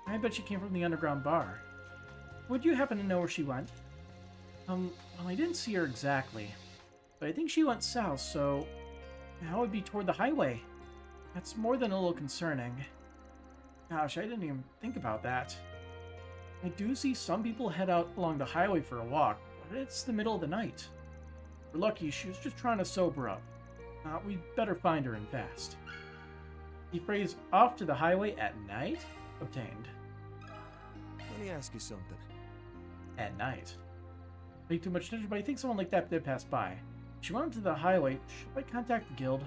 I bet she came from the underground bar. Would you happen to know where she went? Well, I didn't see her exactly, but I think she went south, so that would be toward the highway. That's more than a little concerning. Gosh, I didn't even think about that. I do see some people head out along the highway for a walk, but it's the middle of the night. We're lucky she was just trying to sober up. We'd better find her and fast. The phrase off to the highway at night obtained. Let me ask you something. At night. Pay too much attention, but I think someone like that did pass by. She went onto the highway. Should I contact the guild?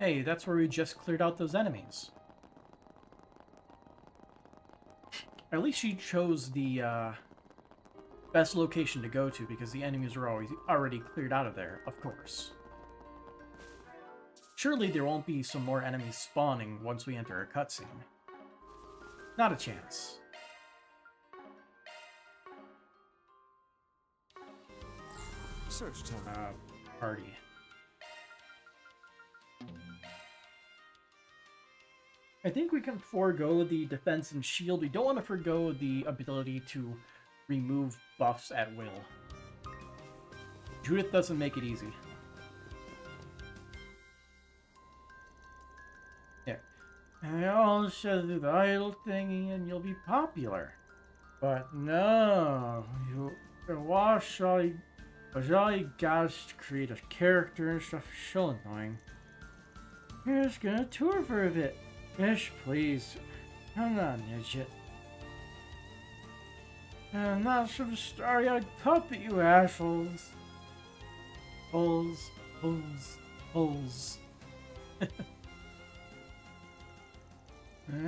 Hey, that's where we just cleared out those enemies. At least she chose the best location to go to because the enemies were already cleared out of there, of course. Surely there won't be some more enemies spawning once we enter a cutscene. Not a chance. Search time. Party. I think we can forego the defense and shield. We don't want to forego the ability to remove buffs at will. Judith doesn't make it easy. Yeah. And they all should do the idol thingy and you'll be popular. But no, you wash all you guys to create a character and stuff is so annoying. You're just gonna tour for a bit. Ish, please. Come on, idiot. And not some starry-eyed puppet, you assholes. Holes.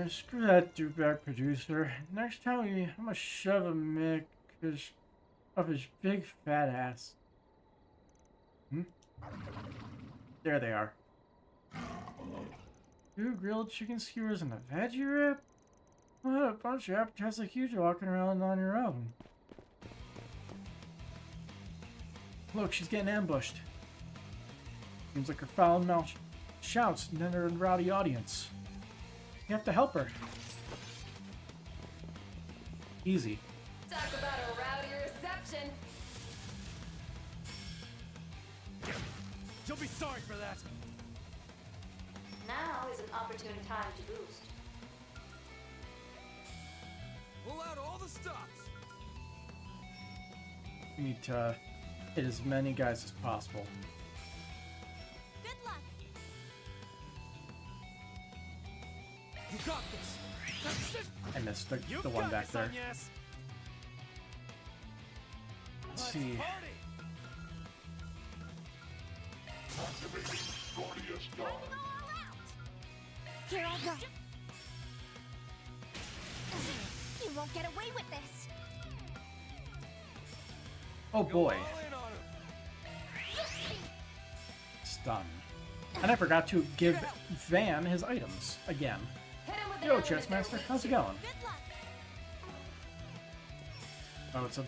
Screw that douchebag producer. Next time I'm gonna shove a mick up his big fat ass. There they are. 2 grilled chicken skewers and a veggie wrap? What a bunch of appetizers like you walking around on your own. Look, she's getting ambushed. Seems like her foul mouth shouts and then her rowdy audience. You have to help her. Easy. Talk about a rowdy reception. You'll be sorry for that. Now is an opportune time to boost. Pull out all the stops. You need to hit as many guys as possible. Good luck. You got this. That's it. I missed the You one got back this, there. Agnes. Let's Let's see. party. Go all out. Here I go. You won't get away with this. Oh Go boy, all in on him. stun. And I forgot to give Van his items again. Hit him with Yo, an Chessmaster, element how's it going? Good luck. Oh, it's a.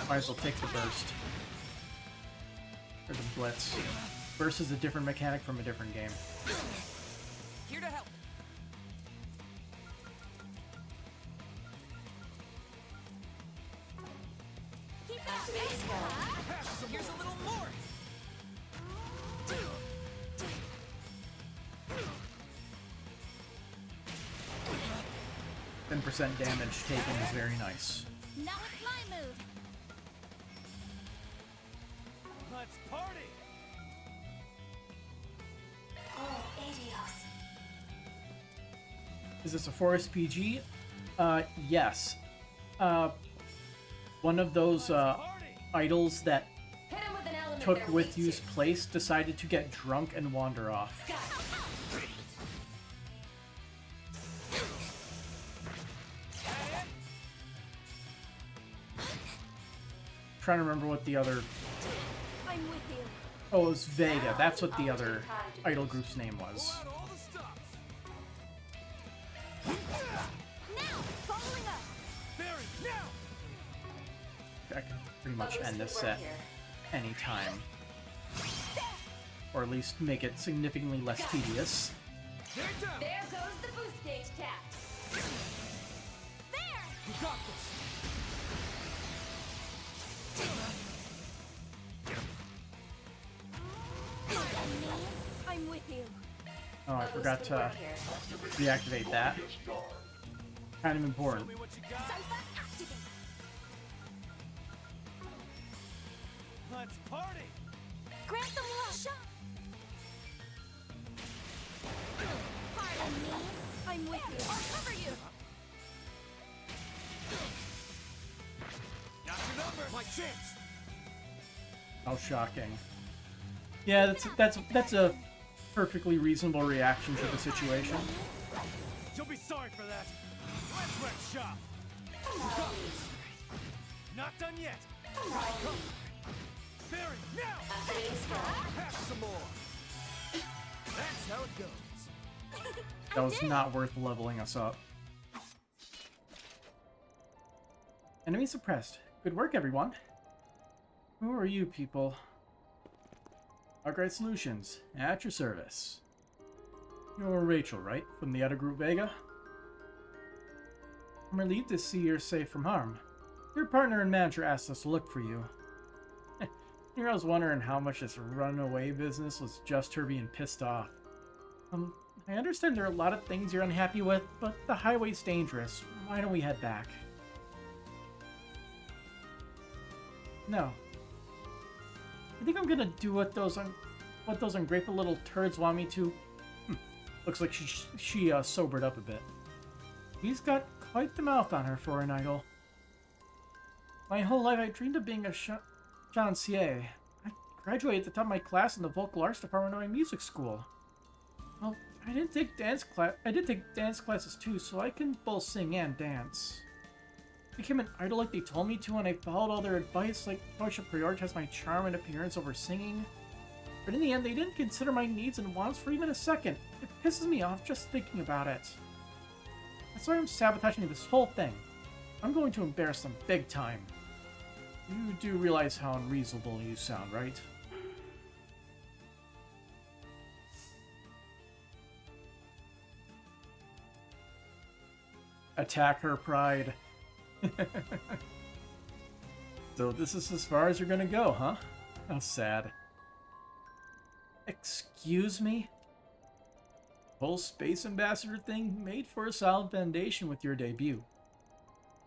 Might as well take the burst. Or the blitz. Burst is a different mechanic from a different game. Here to help. Keep it up. Here's a little more. 10% damage taken is very nice. Now it's my move. Let's party. Oh, adios. Is this a Forest PG? Yes. One of those Party. idols that Hit him with an element took they're with weak you's to. place decided to get drunk and wander off. Got it. Trying to remember what the other. I'm with you. Oh, it was Vega. That's what the other idol group's name Pull was. out all the stops. Now, following up. Barry, now. I can pretty much end this set any time, or at least make it significantly less tedious. Get down. There goes the boost gauge tap. There. You got this. I'm with you. Oh, I forgot to reactivate that. Kind of important. Show me what you got. Cypher activate. Let's party. Grant them rush up. Pardon me. I'm with you. I'll cover you. Got your number. My chance. How shocking. Yeah, that's a perfectly reasonable reaction to the situation. You'll be sorry for that. Let's wreck shop. You got this. Not done yet. Come. Barry, now. Have some more. That's how it goes. That was not worth leveling us up. Enemy suppressed. Good work, everyone. Who are you people? Arkwright Solutions, at your service. You're Rachel, right? From the other group Vega? I'm relieved to see you're safe from harm. Your partner and manager asked us to look for you. I was wondering how much this runaway business was just her being pissed off. I understand there are a lot of things you're unhappy with, but the highway's dangerous. Why don't we head back? No. I think I'm gonna do what those ungrateful little turds want me to. Looks like she sobered up a bit. He's got quite the mouth on her for an idol. My whole life I dreamed of being a chancelier. I graduated at the top of my class in the vocal arts department of my music school. Well, I did take dance classes too, so I can both sing and dance. I became an idol like they told me to, and I followed all their advice, like how I should prioritize my charm and appearance over singing. But in the end, they didn't consider my needs and wants for even a second. It pisses me off just thinking about it. That's why I'm sabotaging this whole thing. I'm going to embarrass them big time. You do realize how unreasonable you sound, right? Attack her pride. So this is as far as you're gonna go, huh? How sad. Excuse me? Whole space ambassador thing made for a solid foundation with your debut.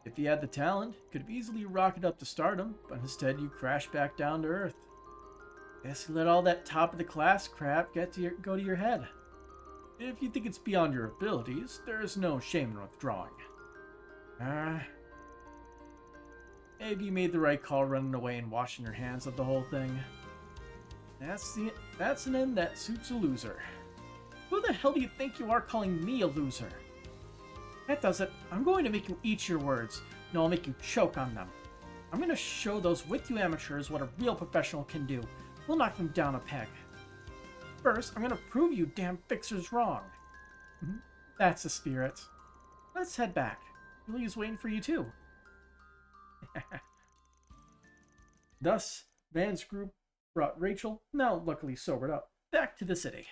If you had the talent, could have easily rocketed up to stardom, but instead you crashed back down to earth. Guess you let all that top of the class crap go to your head. If you think it's beyond your abilities, there is no shame in withdrawing. Maybe you made the right call running away and washing your hands of the whole thing. That's an end that suits a loser. Who the hell do you think you are calling me a loser? That does it. I'm going to make you eat your words. No, I'll make you choke on them. I'm going to show those with you amateurs what a real professional can do. We'll knock them down a peg. First, I'm going to prove you damn fixers wrong. That's the spirit. Let's head back. Lily's waiting for you too. Thus, Van's group brought Rachel, now luckily sobered up, back to the city.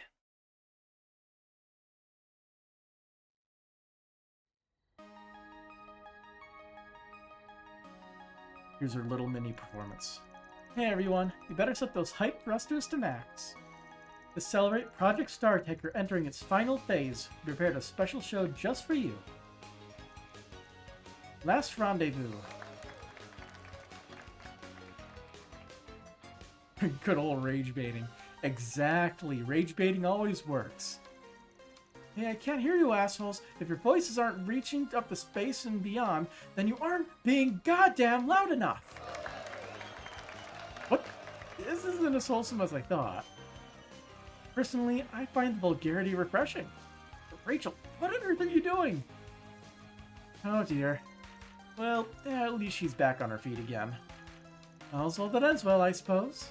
Here's her little mini performance. Hey everyone, you better set those hype thrusters to max. To celebrate Project Startaker entering its final phase, we prepared a special show just for you. Last rendezvous. Good old rage baiting. Exactly, rage baiting always works. Hey, I can't hear you assholes. If your voices aren't reaching up to space and beyond, then you aren't being goddamn loud enough. What? This isn't as wholesome as I thought. Personally, I find the vulgarity refreshing. Rachel, what on earth are you doing? Oh dear. Well, at least she's back on her feet again. All's well that ends well, I suppose.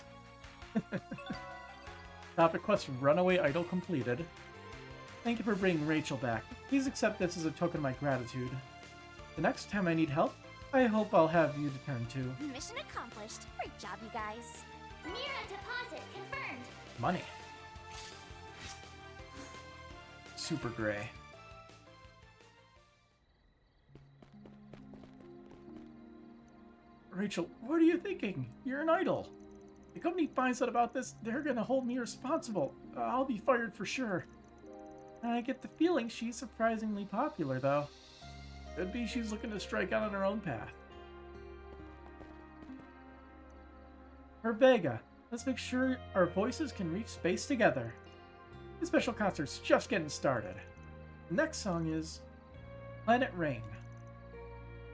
Topic quest Runaway Idol completed. Thank you for bringing Rachel back. Please accept this as a token of my gratitude. The next time I need help, I hope I'll have you to turn to. Mission accomplished. Great job, you guys. Mira deposit confirmed. Money. Super gray. Rachel, what are you thinking? You're an idol. The company finds out about this, they're gonna hold me responsible. I'll be fired for sure. I get the feeling she's surprisingly popular, though. Could be she's looking to strike out on her own path. For Vega, let's make sure our voices can reach space together. The special concert's just getting started. The next song is Planet Rain.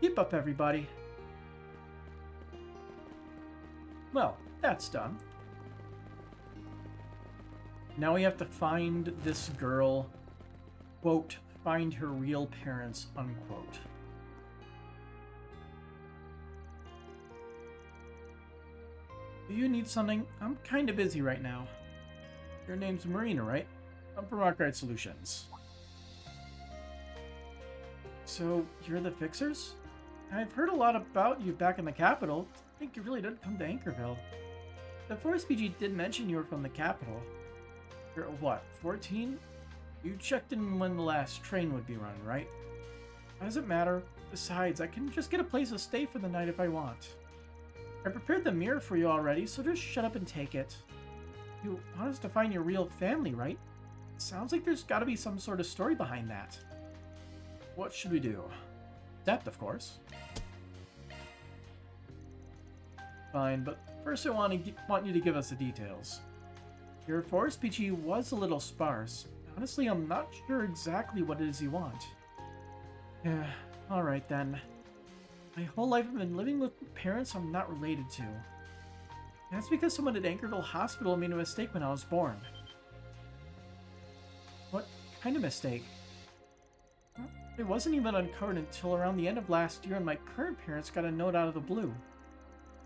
Keep up, everybody. Well, that's done. Now we have to find this girl, quote, find her real parents, unquote. Do you need something? I'm kinda busy right now. Your name's Marina, right? I'm from Arcade Solutions. So, you're the Fixers? I've heard a lot about you back in the capital. I think you really did come to Anchorville. The Forest PG did mention you were from the capital. You're, what, 14? You checked in when the last train would be run, right? How does it matter? Besides, I can just get a place to stay for the night if I want. I prepared the mirror for you already, so just shut up and take it. You want us to find your real family, right? Sounds like there's gotta be some sort of story behind that. What should we do? Accept, of course. Fine, but first I want you to give us the details. Your forest PG was a little sparse. Honestly, I'm not sure exactly what it is you want. Yeah, alright then. My whole life I've been living with parents I'm not related to. That's because someone at Anchorville Hospital made a mistake when I was born. What kind of mistake? It wasn't even uncovered until around the end of last year, and my current parents got a note out of the blue.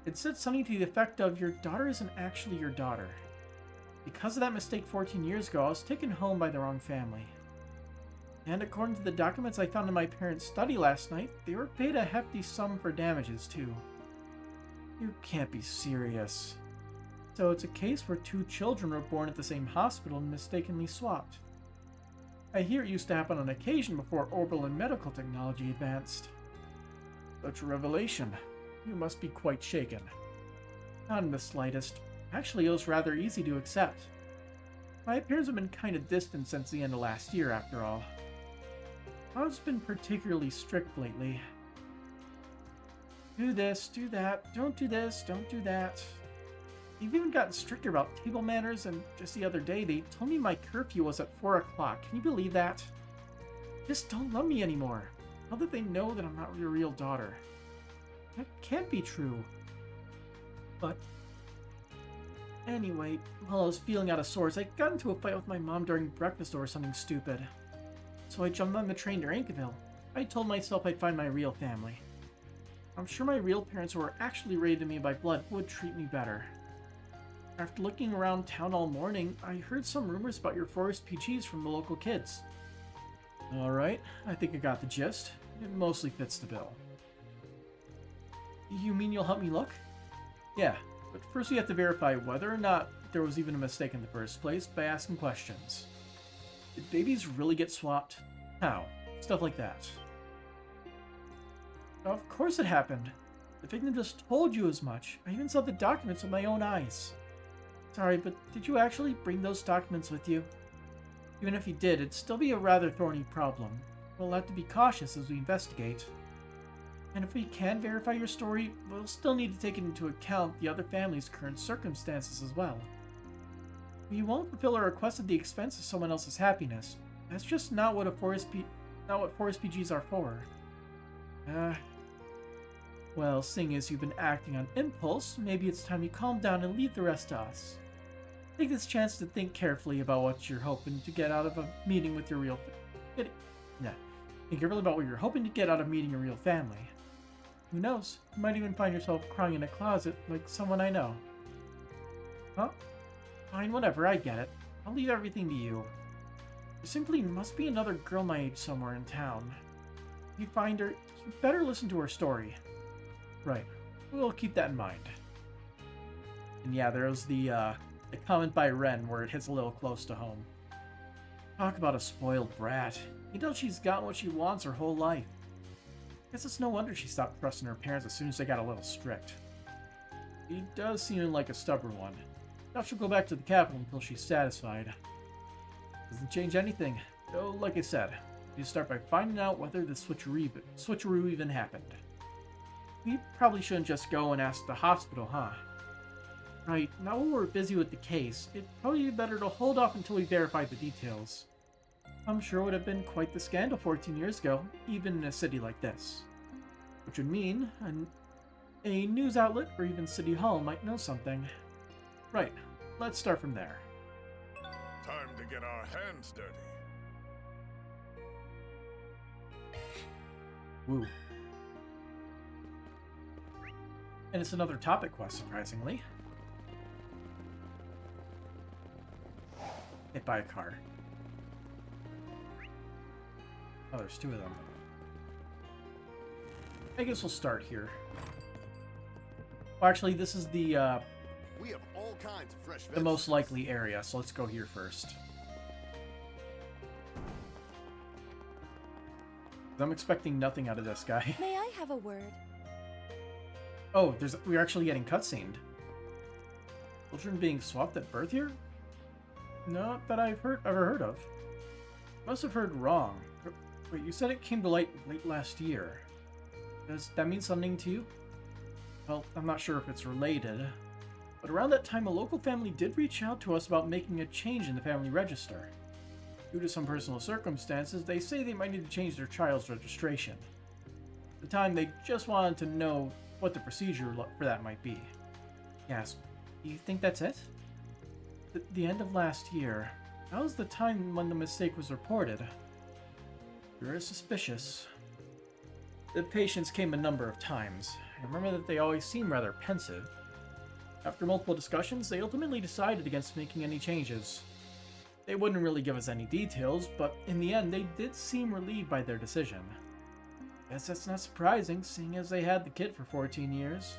It said something to the effect of, "Your daughter isn't actually your daughter." Because of that mistake 14 years ago, I was taken home by the wrong family. And according to the documents I found in my parents' study last night, they were paid a hefty sum for damages, too. You can't be serious. So it's a case where two children were born at the same hospital and mistakenly swapped. I hear it used to happen on occasion before orbital and medical technology advanced. Such a revelation. You must be quite shaken. Not in the slightest. Actually, it was rather easy to accept. My parents have been kind of distant since the end of last year, after all. I've been particularly strict lately. Do this, do that, don't do this, don't do that. They've even gotten stricter about table manners, and just the other day they told me my curfew was at 4 o'clock. Can you believe that? Just don't love me anymore. Now that they know that I'm not your real daughter. That can't be true. But anyway, while I was feeling out of sorts, I got into a fight with my mom during breakfast over something stupid. So I jumped on the train to Anchorville. I told myself I'd find my real family. I'm sure my real parents who were actually related to me by blood would treat me better. After looking around town all morning, I heard some rumors about your forest PGs from the local kids. Alright, I think I got the gist. It mostly fits the bill. You mean you'll help me look? Yeah, but first we have to verify whether or not there was even a mistake in the first place by asking questions. Did babies really get swapped? How? Stuff like that. Of course it happened. The victim just told you as much. I even saw the documents with my own eyes. Sorry, but did you actually bring those documents with you? Even if you did, it'd still be a rather thorny problem. We'll have to be cautious as we investigate. And if we can verify your story, we'll still need to take into account the other family's current circumstances as well. We won't fulfill a request at the expense of someone else's happiness. That's just not what forest PGs are for. Well, seeing as you've been acting on impulse, maybe it's time you calm down and leave the rest to us. Take this chance to think carefully about what you're hoping to get out of a meeting with your real... Think carefully about what you're hoping to get out of meeting your real family. Who knows? You might even find yourself crying in a closet like someone I know. Huh? Fine, whatever, I get it. I'll leave everything to you. There simply must be another girl my age somewhere in town. If you find her, you better listen to her story. Right. We'll keep that in mind. And yeah, there's the comment by Ren where it hits a little close to home. Talk about a spoiled brat. You know she's gotten what she wants her whole life. Guess it's no wonder she stopped trusting her parents as soon as they got a little strict. He does seem like a stubborn one. Doubt she'll go back to the capital until she's satisfied. Doesn't change anything. Though, like I said, you start by finding out whether the switcheroo even happened. We probably shouldn't just go and ask the hospital, huh? Right, now while we're busy with the case, it'd probably be better to hold off until we verify the details. I'm sure it would have been quite the scandal 14 years ago, even in a city like this. Which would mean a news outlet or even City Hall might know something. Right, let's start from there. Time to get our hands dirty. Woo. And it's another topic quest, surprisingly. Hit by a car. Oh, there's two of them. I guess we'll start here. Well, actually, this is the We have all kinds of fresh the most likely area, so let's go here first. I'm expecting nothing out of this guy. May I have a word? Oh, we're actually getting cutscened. Children being swapped at birth here? Not that I've ever heard of. Must have heard wrong. Wait, you said it came to light late last year. Does that mean something to you? Well, I'm not sure if it's related, but around that time a local family did reach out to us about making a change in the family register. Due to some personal circumstances, they say they might need to change their child's registration. At the time, they just wanted to know what the procedure for that might be. Yes, do you think that's it? The end of last year. That was the time when the mistake was reported. Very suspicious. The patients came a number of times. I remember that they always seemed rather pensive. After multiple discussions, they ultimately decided against making any changes. They wouldn't really give us any details, but in the end, they did seem relieved by their decision. Guess that's not surprising, seeing as they had the kid for 14 years.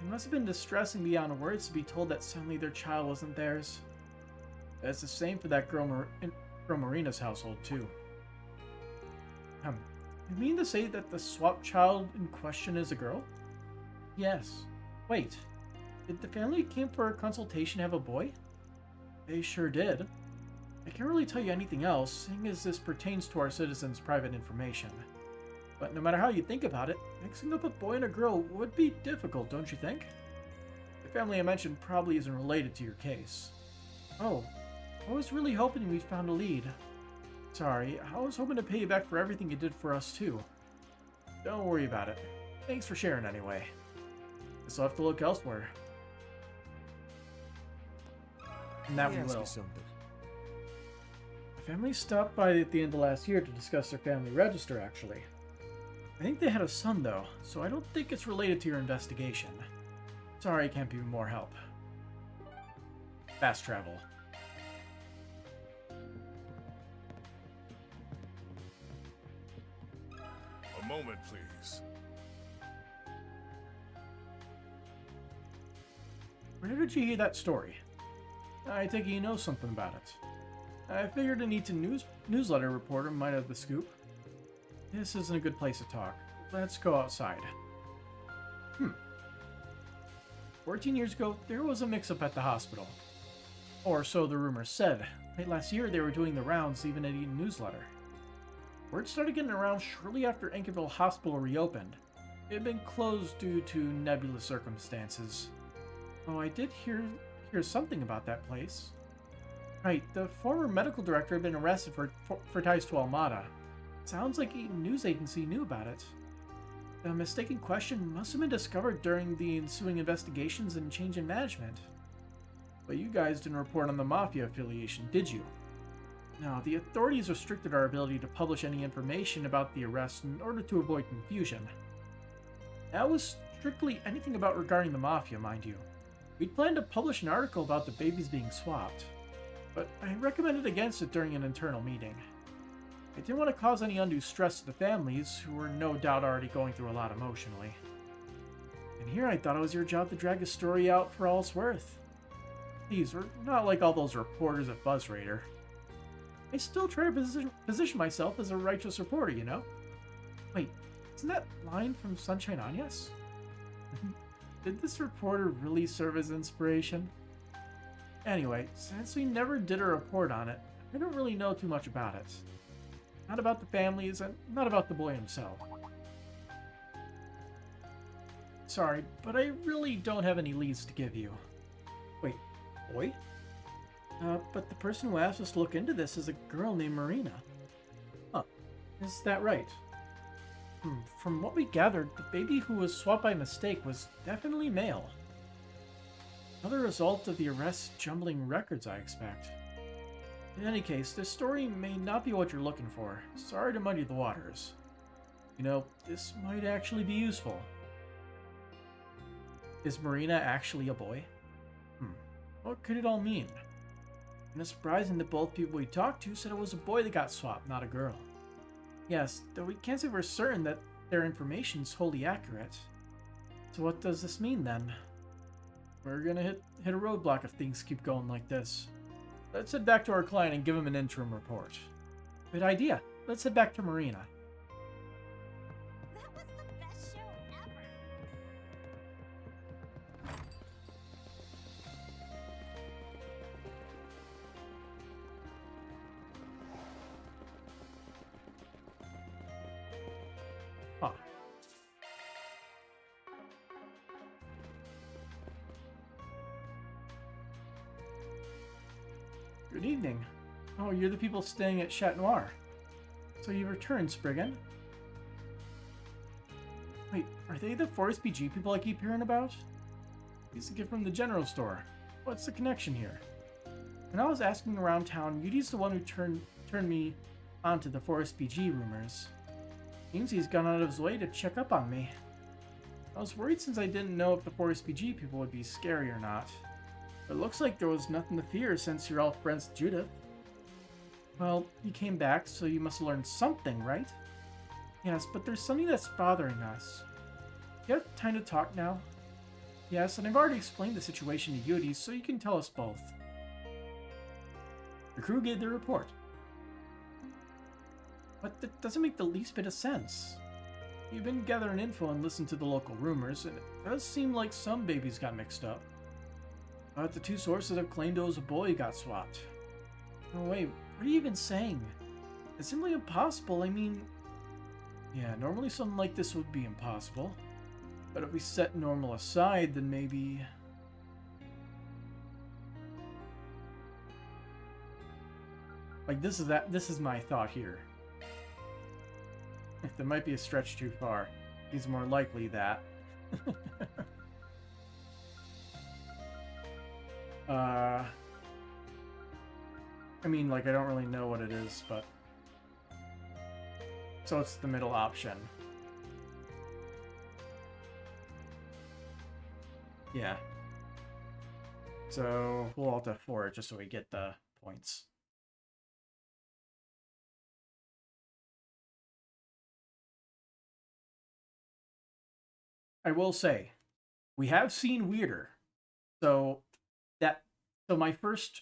It must have been distressing beyond words to be told that suddenly their child wasn't theirs. That's the same for that girl Marina's household, too. You mean to say that the swap child in question is a girl? Yes. Wait, did the family who came for a consultation have a boy? They sure did. I can't really tell you anything else, seeing as this pertains to our citizens' private information. But no matter how you think about it, mixing up a boy and a girl would be difficult, don't you think? The family I mentioned probably isn't related to your case. Oh, I was really hoping we found a lead. Sorry, I was hoping to pay you back for everything you did for us too. Don't worry about it. Thanks for sharing anyway. Guess I'll have to look elsewhere. And that Let me we ask will. you something. The family stopped by at the end of last year to discuss their family register, actually. I think they had a son, though, so I don't think it's related to your investigation. Sorry I can't be more help. Fast travel. A moment, please. Where did you hear that story? I think you know something about it. I figured a newsletter reporter might have the scoop. This isn't a good place to talk. Let's go outside. 14 years ago, there was a mix-up at the hospital. Or so the rumors said. Late last year, they were doing the rounds, even in a newsletter. Word started getting around shortly after Anchorville Hospital reopened. It had been closed due to nebulous circumstances. Oh, I did hear something about that place. Right, the former medical director had been arrested for ties to Almada. Sounds like a news agency knew about it. The mistake in question must have been discovered during the ensuing investigations and change in management. But you guys didn't report on the Mafia affiliation, did you? No, the authorities restricted our ability to publish any information about the arrest in order to avoid confusion. That was strictly anything regarding the Mafia, mind you. We'd planned to publish an article about the babies being swapped, but I recommended against it during an internal meeting. I didn't want to cause any undue stress to the families, who were no doubt already going through a lot emotionally. And here I thought it was your job to drag a story out for all it's worth. Please, we're not like all those reporters at BuzzRaider. I still try to position myself as a righteous reporter, you know? Wait, isn't that line from Sunshine Anyas? Did this reporter really serve as inspiration? Anyway, since we never did a report on it, I don't really know too much about it. Not about the families, and not about the boy himself. Sorry, but I really don't have any leads to give you. Wait, boy? But the person who asked us to look into this is a girl named Marina. Huh, is that right? From what we gathered, the baby who was swapped by mistake was definitely male. Another result of the arrest jumbling records, I expect. In any case, this story may not be what you're looking for. Sorry to muddy the waters. You know, this might actually be useful. Is Marina actually a boy? What could it all mean? And it's surprising that both people we talked to said it was a boy that got swapped, not a girl. Yes, though we can't say for certain that their information is wholly accurate. So what does this mean then? We're gonna hit a roadblock if things keep going like this. Let's head back to our client and give him an interim report. Good idea. Let's head back to Marina. That was the best show ever. Good evening. Oh, you're the people staying at Chat Noir. So you returned, Spriggan. Wait, are they the Forest BG people I keep hearing about? He's a gift from the general store. What's the connection here? When I was asking around town, Yudi's the one who turned me onto the Forest BG rumors. Seems he's gone out of his way to check up on me. I was worried since I didn't know if the Forest BG people would be scary or not. But it looks like there was nothing to fear since you're all friends with Judith. Well, you came back, so you must have learned something, right? Yes, but there's something that's bothering us. You have time to talk now? Yes, and I've already explained the situation to Yudi, so you can tell us both. The crew gave their report. But that doesn't make the least bit of sense. You've been gathering info and listened to the local rumors, and it does seem like some babies got mixed up. But the two sources have claimed it was a boy who got swapped. No, wait, what are you even saying? It's simply impossible, I mean... Yeah, normally something like this would be impossible. But if we set normal aside, then maybe... Like, this is my thought here. There might be a stretch too far. It's more likely that. I mean, like, I don't really know what it is, but... So it's the middle option. Yeah. So we'll alt F4 just so we get the points. I will say, we have seen weirder. So my first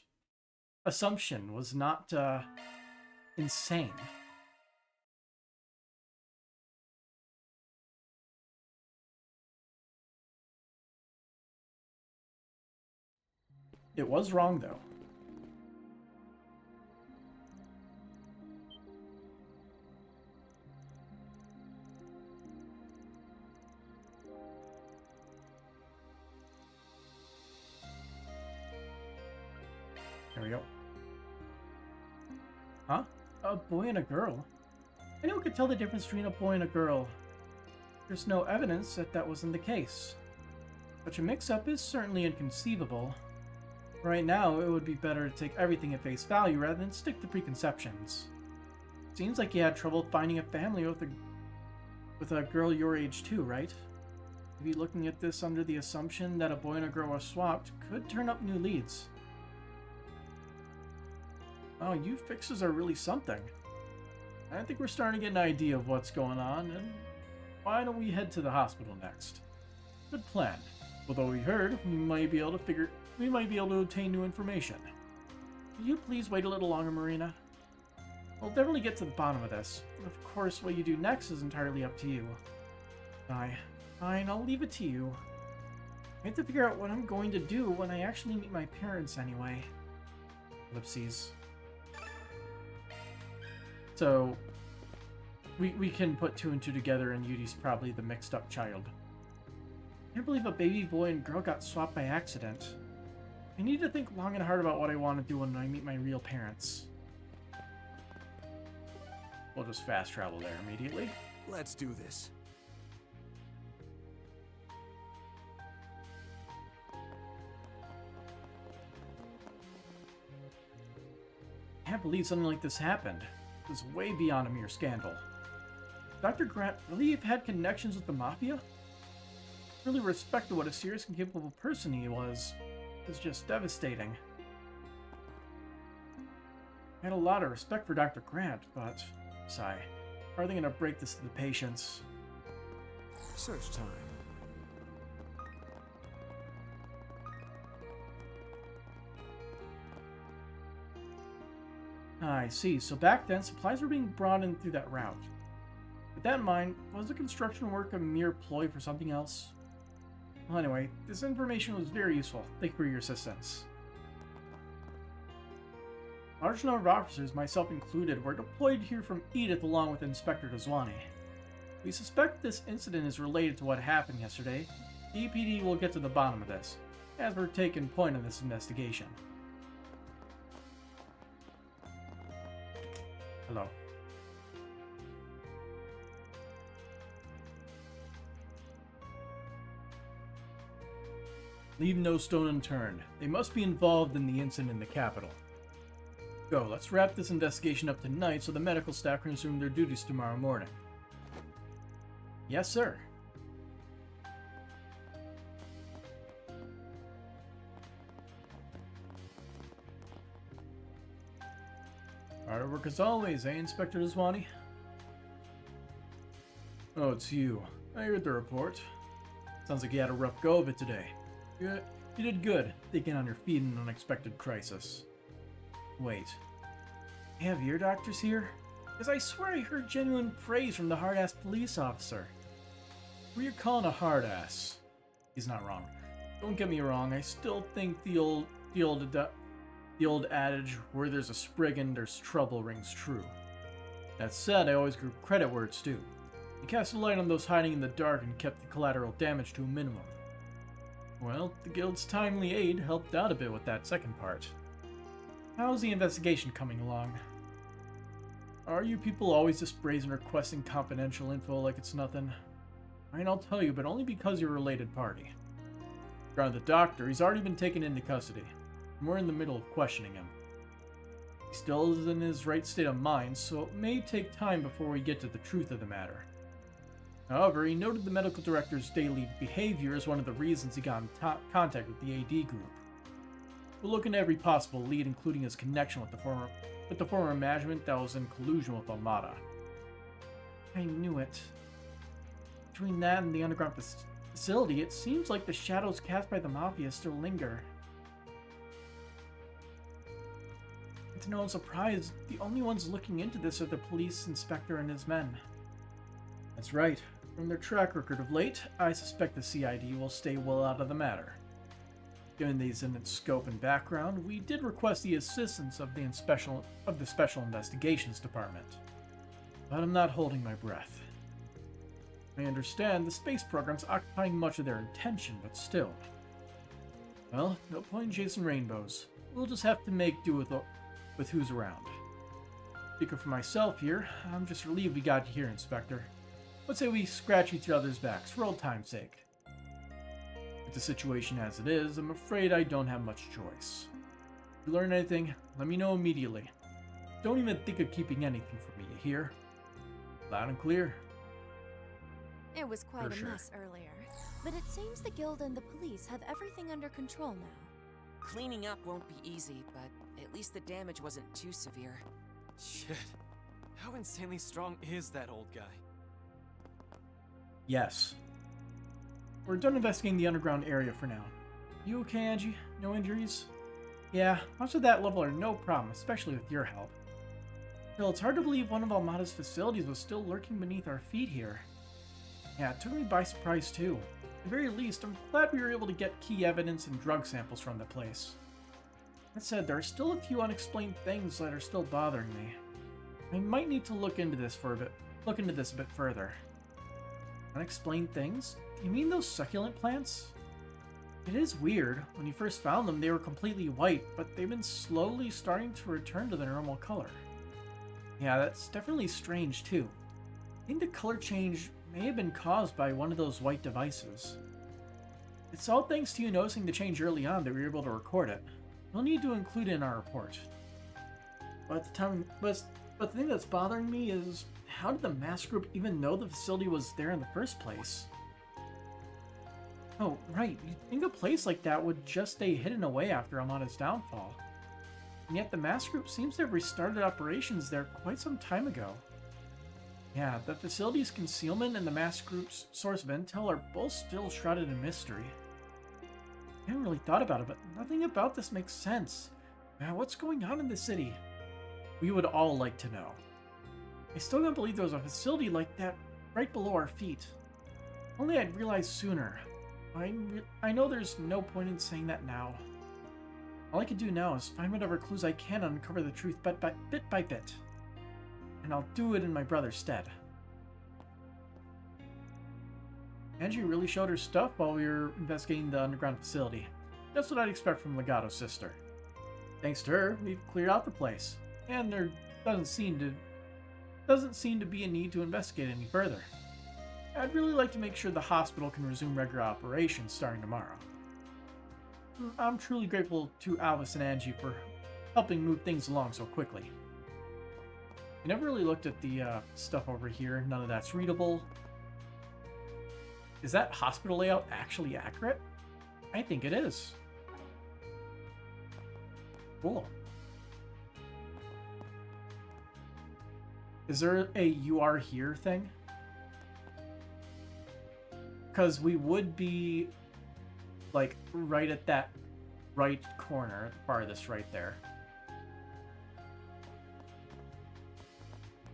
assumption was not insane. It was wrong, though. There we go. Huh? A boy and a girl? Anyone could tell the difference between a boy and a girl. There's no evidence that that wasn't the case. Such a mix-up is certainly inconceivable. Right now, it would be better to take everything at face value rather than stick to preconceptions. Seems like you had trouble finding a family with a girl your age too, right? Maybe looking at this under the assumption that a boy and a girl were swapped could turn up new leads. Oh, you fixers are really something. I think we're starting to get an idea of what's going on, and why don't we head to the hospital next? Good plan. Although we heard, we might be able to obtain new information. Will you please wait a little longer, Marina? We'll definitely get to the bottom of this. Of course, what you do next is entirely up to you. Fine, I'll leave it to you. I have to figure out what I'm going to do when I actually meet my parents anyway. Ellipses. So, we can put two and two together, and Yudi's probably the mixed-up child. I can't believe a baby boy and girl got swapped by accident. I need to think long and hard about what I want to do when I meet my real parents. We'll just fast travel there immediately. Let's do this. I can't believe something like this happened. It was way beyond a mere scandal. Dr. Grant really had connections with the Mafia? Really respected what a serious and capable person he was. It was just devastating. I had a lot of respect for Dr. Grant, but... Sigh. How are they going to break this to the patients? Search time. I see. So back then, supplies were being brought in through that route. With that in mind, was the construction work a mere ploy for something else? Well, anyway, this information was very useful. Thank you for your assistance. A large number of officers, myself included, were deployed here from Edith along with Inspector Dazwani. We suspect this incident is related to what happened yesterday. The EPD will get to the bottom of this, as we're taking point in this investigation. Hello. Leave no stone unturned. They must be involved in the incident in the capital. Go, let's wrap this investigation up tonight so the medical staff can resume their duties tomorrow morning. Yes, sir. Hard work as always, eh, Inspector Deswani? Oh, it's you. I heard the report. Sounds like you had a rough go of it today. You did good, thinking on your feet in an unexpected crisis. Wait. You have ear doctors here? Because I swear I heard genuine praise from the hard-ass police officer. Who you're calling a hard-ass? He's not wrong. Don't get me wrong, I still think the old adage, where there's a spriggan, there's trouble, rings true. That said, I always give credit where it's due. He cast a light on those hiding in the dark and kept the collateral damage to a minimum. Well, the guild's timely aid helped out a bit with that second part. How's the investigation coming along? Are you people always just brazen requesting confidential info like it's nothing? I mean, I'll tell you, but only because you're a related party. Regarding the doctor, he's already been taken into custody. We're in the middle of questioning him. He still is in his right state of mind, so it may take time before we get to the truth of the matter. However, he noted the medical director's daily behavior as one of the reasons he got in contact with the AD group. We'll look into every possible lead, including his connection with the former management that was in collusion with Armada. I knew it. Between that and the underground facility, it seems like the shadows cast by the Mafia still linger. To no one's surprise, the only ones looking into this are the police inspector and his men. That's right. From their track record of late, I suspect the CID will stay well out of the matter. Given the incident's scope and background, we did request the assistance of the Special Investigations Department. But I'm not holding my breath. I understand the space program's occupying much of their attention, but still. Well, no point in chasing rainbows. We'll just have to make do with who's around. Speaking for myself here, I'm just relieved we got you here, Inspector. Let's say we scratch each other's backs for old time's sake. With the situation as it is, I'm afraid I don't have much choice. If you learn anything, let me know immediately. Don't even think of keeping anything from me, you hear? Loud and clear. It was quite For a sure. mess earlier, but it seems the guild and the police have everything under control now. Cleaning up won't be easy, but at least the damage wasn't too severe. Shit. How insanely strong is that old guy? Yes. We're done investigating the underground area for now. You okay, Angie? No injuries? Yeah, most of that level are no problem, especially with your help. Still, it's hard to believe one of Almada's facilities was still lurking beneath our feet here. Yeah, it took me by surprise too. At the very least, I'm glad we were able to get key evidence and drug samples from the place. That said, there are still a few unexplained things that are still bothering me. I might need to look into this a bit further. Unexplained things? You mean those succulent plants? It is weird. When you first found them, they were completely white, but they've been slowly starting to return to their normal color. Yeah, that's definitely strange too. I think the color change may have been caused by one of those white devices. It's all thanks to you noticing the change early on that we were able to record it. We'll need to include it in our report. But the thing that's bothering me is, how did the mask group even know the facility was there in the first place? Oh, right, you'd think a place like that would just stay hidden away after Amada's downfall. And yet the mask group seems to have restarted operations there quite some time ago. Yeah, the facility's concealment and the mask group's source of intel are both still shrouded in mystery. I haven't really thought about it, but nothing about this makes sense. Man, what's going on in the city? We would all like to know. I still don't believe there was a facility like that right below our feet. Only I'd realized sooner. I know there's no point in saying that now. All I can do now is find whatever clues I can and uncover the truth bit by bit. And I'll do it in my brother's stead. Angie really showed her stuff while we were investigating the underground facility. That's what I'd expect from Legato's sister. Thanks to her, we've cleared out the place. And there doesn't seem to doesn't seem to be a need to investigate any further. I'd really like to make sure the hospital can resume regular operations starting tomorrow. I'm truly grateful to Alice and Angie for helping move things along so quickly. I never really looked at the stuff over here. None of that's readable. Is that hospital layout actually accurate? I think it is. Cool. Is there a "you are here" thing? Because we would be, like, right at that right corner, the farthest right there.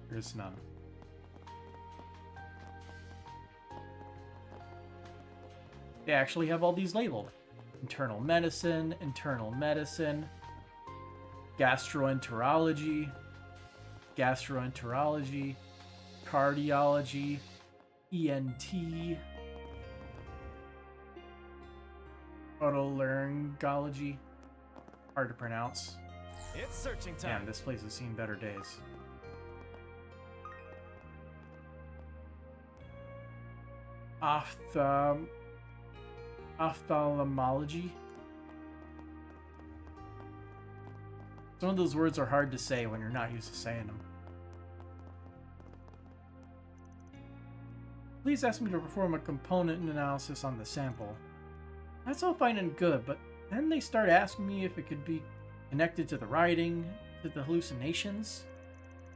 There's none. They actually have all these labeled. Internal medicine, gastroenterology, cardiology, ENT, otolaryngology. Hard to pronounce. It's searching time. Damn, this place has seen better days. Ophthalmology. Some of those words are hard to say when you're not used to saying them. Please ask me to perform a component analysis on the sample. That's all fine and good, but then they start asking me if it could be connected to the writing, to the hallucinations.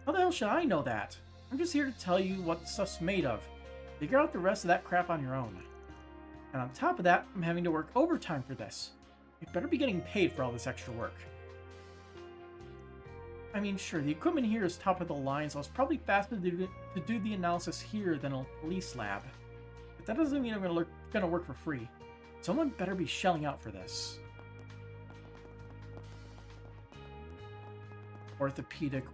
How the hell should I know that? I'm just here to tell you what the stuff's made of. Figure out the rest of that crap on your own. And on top of that, I'm having to work overtime for this. You better be getting paid for all this extra work. I mean, sure, the equipment here is top of the line, so it's probably faster to do the analysis here than a police lab. But that doesn't mean I'm gonna work for free. Someone better be shelling out for this. Orthopedic.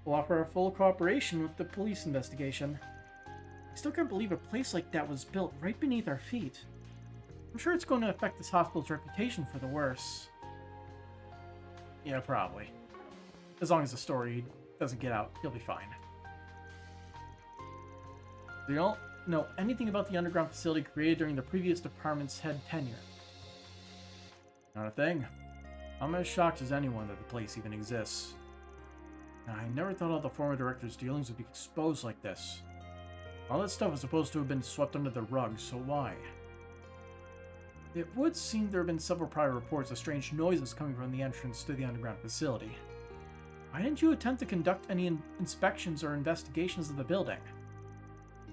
We'll offer our full cooperation with the police investigation. I still can't believe a place like that was built right beneath our feet. I'm sure it's going to affect this hospital's reputation for the worse. Yeah, probably. As long as the story doesn't get out, he'll be fine. We don't know anything about the underground facility created during the previous department's head tenure. Not a thing. I'm as shocked as anyone that the place even exists. I never thought all the former director's dealings would be exposed like this. All that stuff was supposed to have been swept under the rug, so why? It would seem there have been several prior reports of strange noises coming from the entrance to the underground facility. Why didn't you attempt to conduct any inspections or investigations of the building?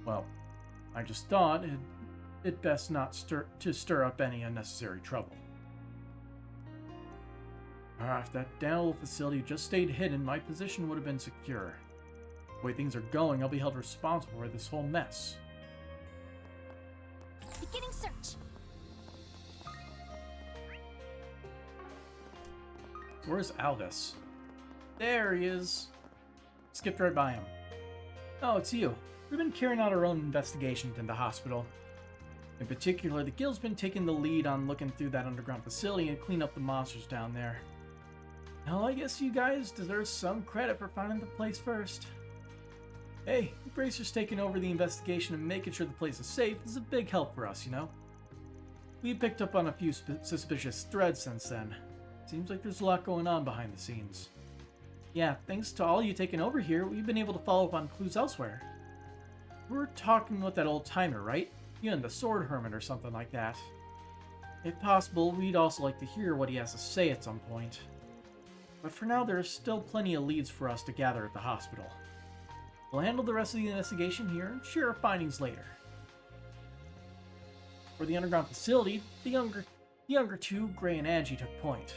Well, I just thought it best not stir up any unnecessary trouble. If that dental facility just stayed hidden, my position would have been secure. The way things are going, I'll be held responsible for this whole mess. Beginning search. Where's Aldous? There he is. Skipped right by him. Oh, it's you. We've been carrying out our own investigation in the hospital. In particular, the Guild's been taking the lead on looking through that underground facility and clean up the monsters down there. Well, I guess you guys deserve some credit for finding the place first. Hey, Bracer's taking over the investigation and making sure the place is safe is a big help for us, you know? We picked up on a few suspicious threads since then. Seems like there's a lot going on behind the scenes. Yeah, thanks to all you taking over here, we've been able to follow up on clues elsewhere. We're talking with that old timer, right? You and the Sword Hermit or something like that. If possible, we'd also like to hear what he has to say at some point. But for now, there are still plenty of leads for us to gather at the hospital. We'll handle the rest of the investigation here and share our findings later. For the underground facility, the younger two, Gray and Angie, took point.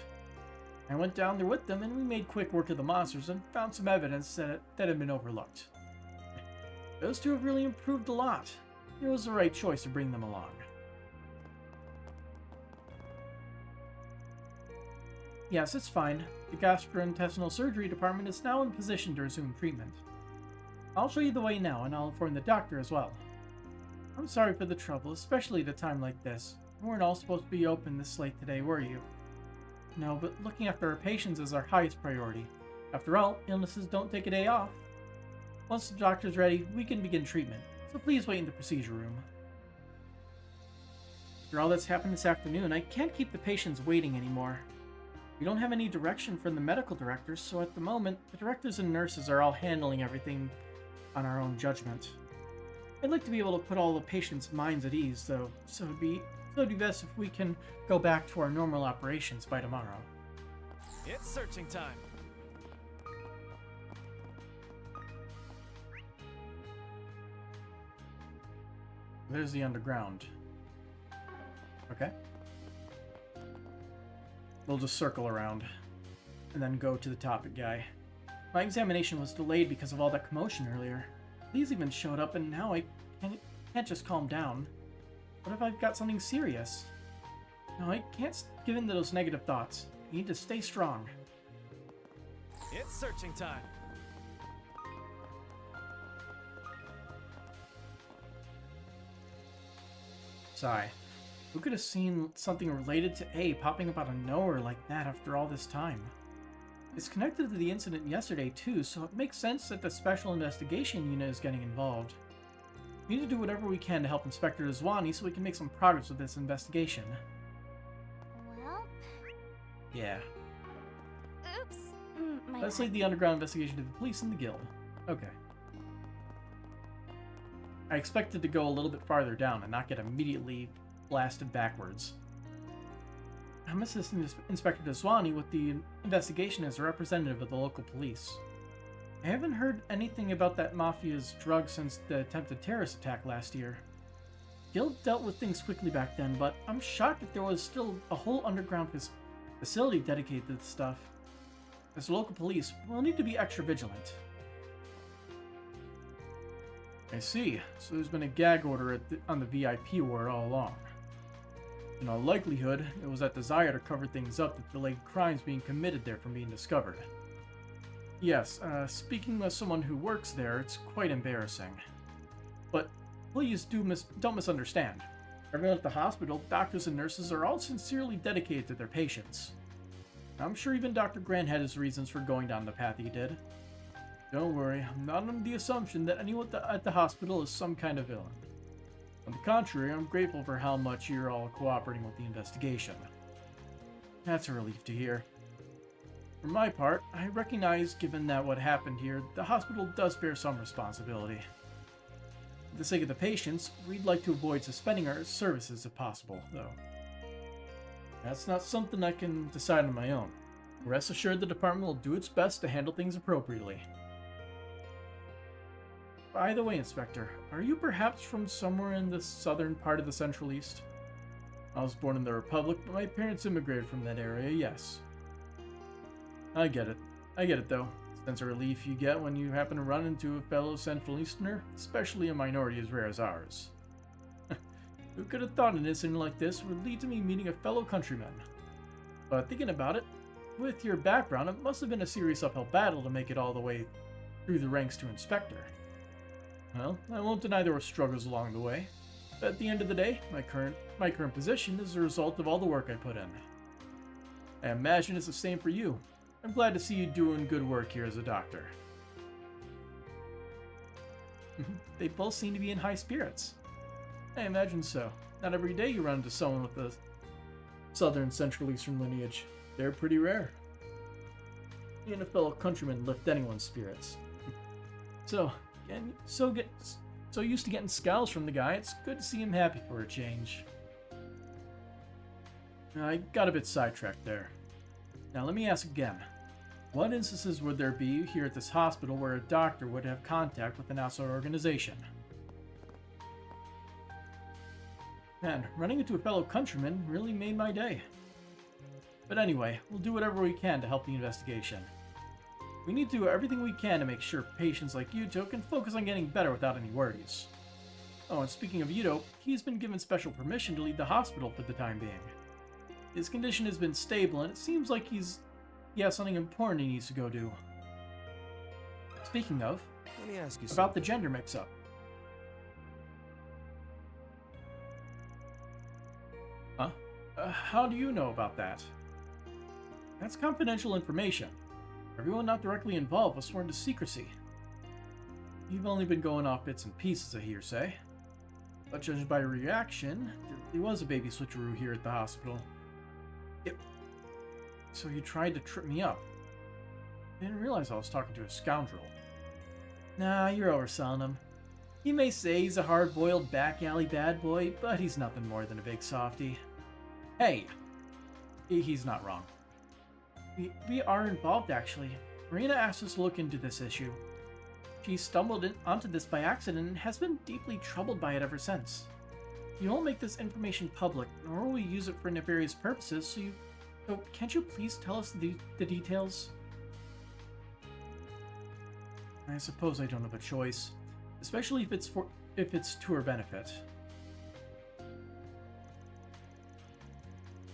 I went down there with them and we made quick work of the monsters and found some evidence that had been overlooked. Those two have really improved a lot. It was the right choice to bring them along. Yes, it's fine. The gastrointestinal surgery department is now in position to resume treatment. I'll show you the way now, and I'll inform the doctor as well. I'm sorry for the trouble, especially at a time like this. You weren't all supposed to be open this late today, were you? No, but looking after our patients is our highest priority. After all, illnesses don't take a day off. Once the doctor's ready, we can begin treatment, so please wait in the procedure room. After all that's happened this afternoon, I can't keep the patients waiting anymore. We don't have any direction from the medical directors, so at the moment, the directors and nurses are all handling everything on our own judgment. I'd like to be able to put all the patients' minds at ease, though, so it'd be best if we can go back to our normal operations by tomorrow. It's searching time. There's the underground. Okay. We'll just circle around and then go to the topic guy. My examination was delayed because of all that commotion earlier. Police even showed up and now I can't just calm down. What if I've got something serious? No, I can't give in to those negative thoughts. I need to stay strong. It's searching time. Sigh. Who could have seen something related to A popping up out of nowhere like that after all this time? It's connected to the incident yesterday too, so it makes sense that the Special Investigation Unit is getting involved. We need to do whatever we can to help Inspector Zwani so we can make some progress with this investigation. Well, Yeah. oops. My Let's bad. leave the underground investigation to the police and the guild. Okay. I expected to go a little bit farther down and not get immediately blasted backwards. I'm assisting Inspector Deswani with the investigation as a representative of the local police. I haven't heard anything about that mafia's drug since the attempted terrorist attack last year. Guild dealt with things quickly back then, but I'm shocked that there was still a whole underground facility dedicated to this stuff. As local police, we'll need to be extra vigilant. I see. So there's been a gag order on the VIP ward all along. In all likelihood, it was that desire to cover things up that delayed crimes being committed there from being discovered. Yes, speaking as someone who works there, it's quite embarrassing. But please don't misunderstand. Everyone at the hospital, doctors and nurses are all sincerely dedicated to their patients. I'm sure even Dr. Grant had his reasons for going down the path he did. Don't worry, I'm not under the assumption that anyone at the hospital is some kind of villain. On the contrary, I'm grateful for how much you're all cooperating with the investigation. That's a relief to hear. For my part, I recognize, given that what happened here, the hospital does bear some responsibility. For the sake of the patients, we'd like to avoid suspending our services if possible, though. That's not something I can decide on my own. Rest assured the department will do its best to handle things appropriately. By the way, Inspector, are you perhaps from somewhere in the southern part of the Central East? I was born in the Republic, but my parents immigrated from that area, yes. I get it though. Sense of relief you get when you happen to run into a fellow Central Easterner, especially a minority as rare as ours. Who could have thought an incident like this would lead to me meeting a fellow countryman? But thinking about it, with your background, it must have been a serious uphill battle to make it all the way through the ranks to Inspector. Well, I won't deny there were struggles along the way, but at the end of the day, my current position is a result of all the work I put in. I imagine it's the same for you. I'm glad to see you doing good work here as a doctor. They both seem to be in high spirits. I imagine so. Not every day you run into someone with a southern Central Eastern lineage. They're pretty rare. Me and a fellow countryman lift anyone's spirits. So used to getting scowls from the guy, it's good to see him happy for a change. I got a bit sidetracked there. Now let me ask again. What instances would there be here at this hospital where a doctor would have contact with an outside organization? Man, running into a fellow countryman really made my day. But anyway, we'll do whatever we can to help the investigation. We need to do everything we can to make sure patients like Yuto can focus on getting better without any worries. Oh, and speaking of Yuto, he's been given special permission to leave the hospital for the time being. His condition has been stable, and it seems like he has something important he needs to go do. Speaking of, Let me ask you about the gender mix-up. How do you know about that? That's confidential information. Everyone not directly involved was sworn to secrecy. You've only been going off bits and pieces of hearsay. But judging by your reaction, there was a baby switcheroo here at the hospital. Yep. So you tried to trip me up. I didn't realize I was talking to a scoundrel. Nah, you're overselling him. He may say he's a hard-boiled back alley bad boy, but he's nothing more than a big softy. Hey! He's not wrong. We are involved, actually. Marina asked us to look into this issue. She stumbled onto this by accident and has been deeply troubled by it ever since. You won't make this information public, nor will we use it for nefarious purposes, so can't you please tell us the details? I suppose I don't have a choice, especially if it's to her benefit.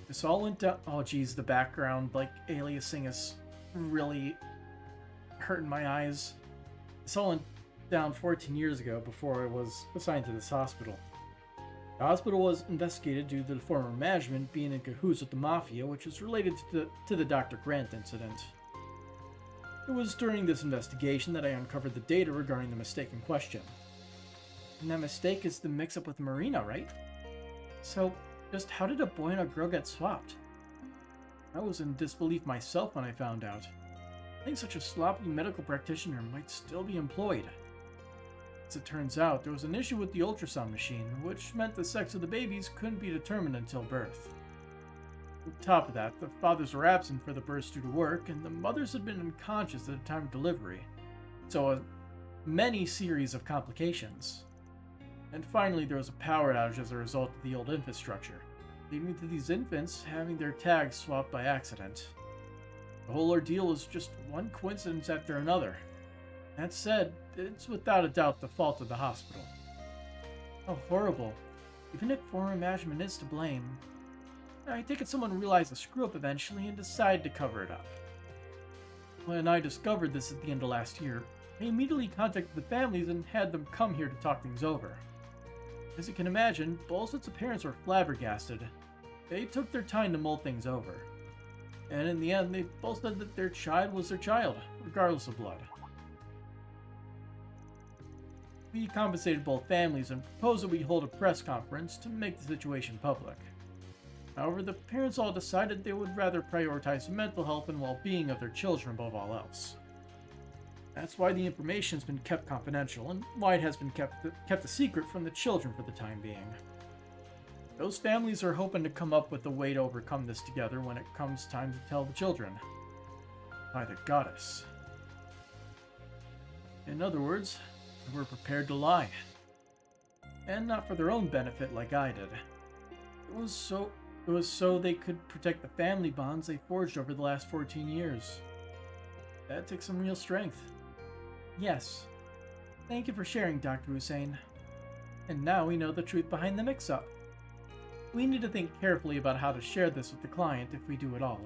This all went down. Oh, geez, the background, like, aliasing is really hurting my eyes. This all went down 14 years ago before I was assigned to this hospital. The hospital was investigated due to the former management being in cahoots with the Mafia, which is related to the Dr. Grant incident. It was during this investigation that I uncovered the data regarding the mistake in question. And that mistake is the mix-up with Marina, right? So, just how did a boy and a girl get swapped? I was in disbelief myself when I found out. I think such a sloppy medical practitioner might still be employed. As it turns out, there was an issue with the ultrasound machine, which meant the sex of the babies couldn't be determined until birth. On top of that, the fathers were absent for the births due to work, and the mothers had been unconscious at the time of delivery, so a many series of complications. And finally, there was a power outage as a result of the old infrastructure, leading to these infants having their tags swapped by accident. The whole ordeal was just one coincidence after another. That said, it's without a doubt the fault of the hospital. How horrible. Even if former management is to blame, I take it someone realized the screw-up eventually and decided to cover it up. When I discovered this at the end of last year, I immediately contacted the families and had them come here to talk things over. As you can imagine, both sets of parents were flabbergasted. They took their time to mull things over. And in the end, they both said that their child was their child, regardless of blood. We compensated both families and proposed that we hold a press conference to make the situation public. However, the parents all decided they would rather prioritize the mental health and well-being of their children above all else. That's why the information has been kept confidential, and why it has been kept a secret from the children for the time being. Those families are hoping to come up with a way to overcome this together when it comes time to tell the children. By the goddess. In other words, they were prepared to lie. And not for their own benefit like I did. It was so they could protect the family bonds they forged over the last 14 years. That takes some real strength. Yes. Thank you for sharing, Dr. Hussein. And now we know the truth behind the mix-up. We need to think carefully about how to share this with the client if we do at all.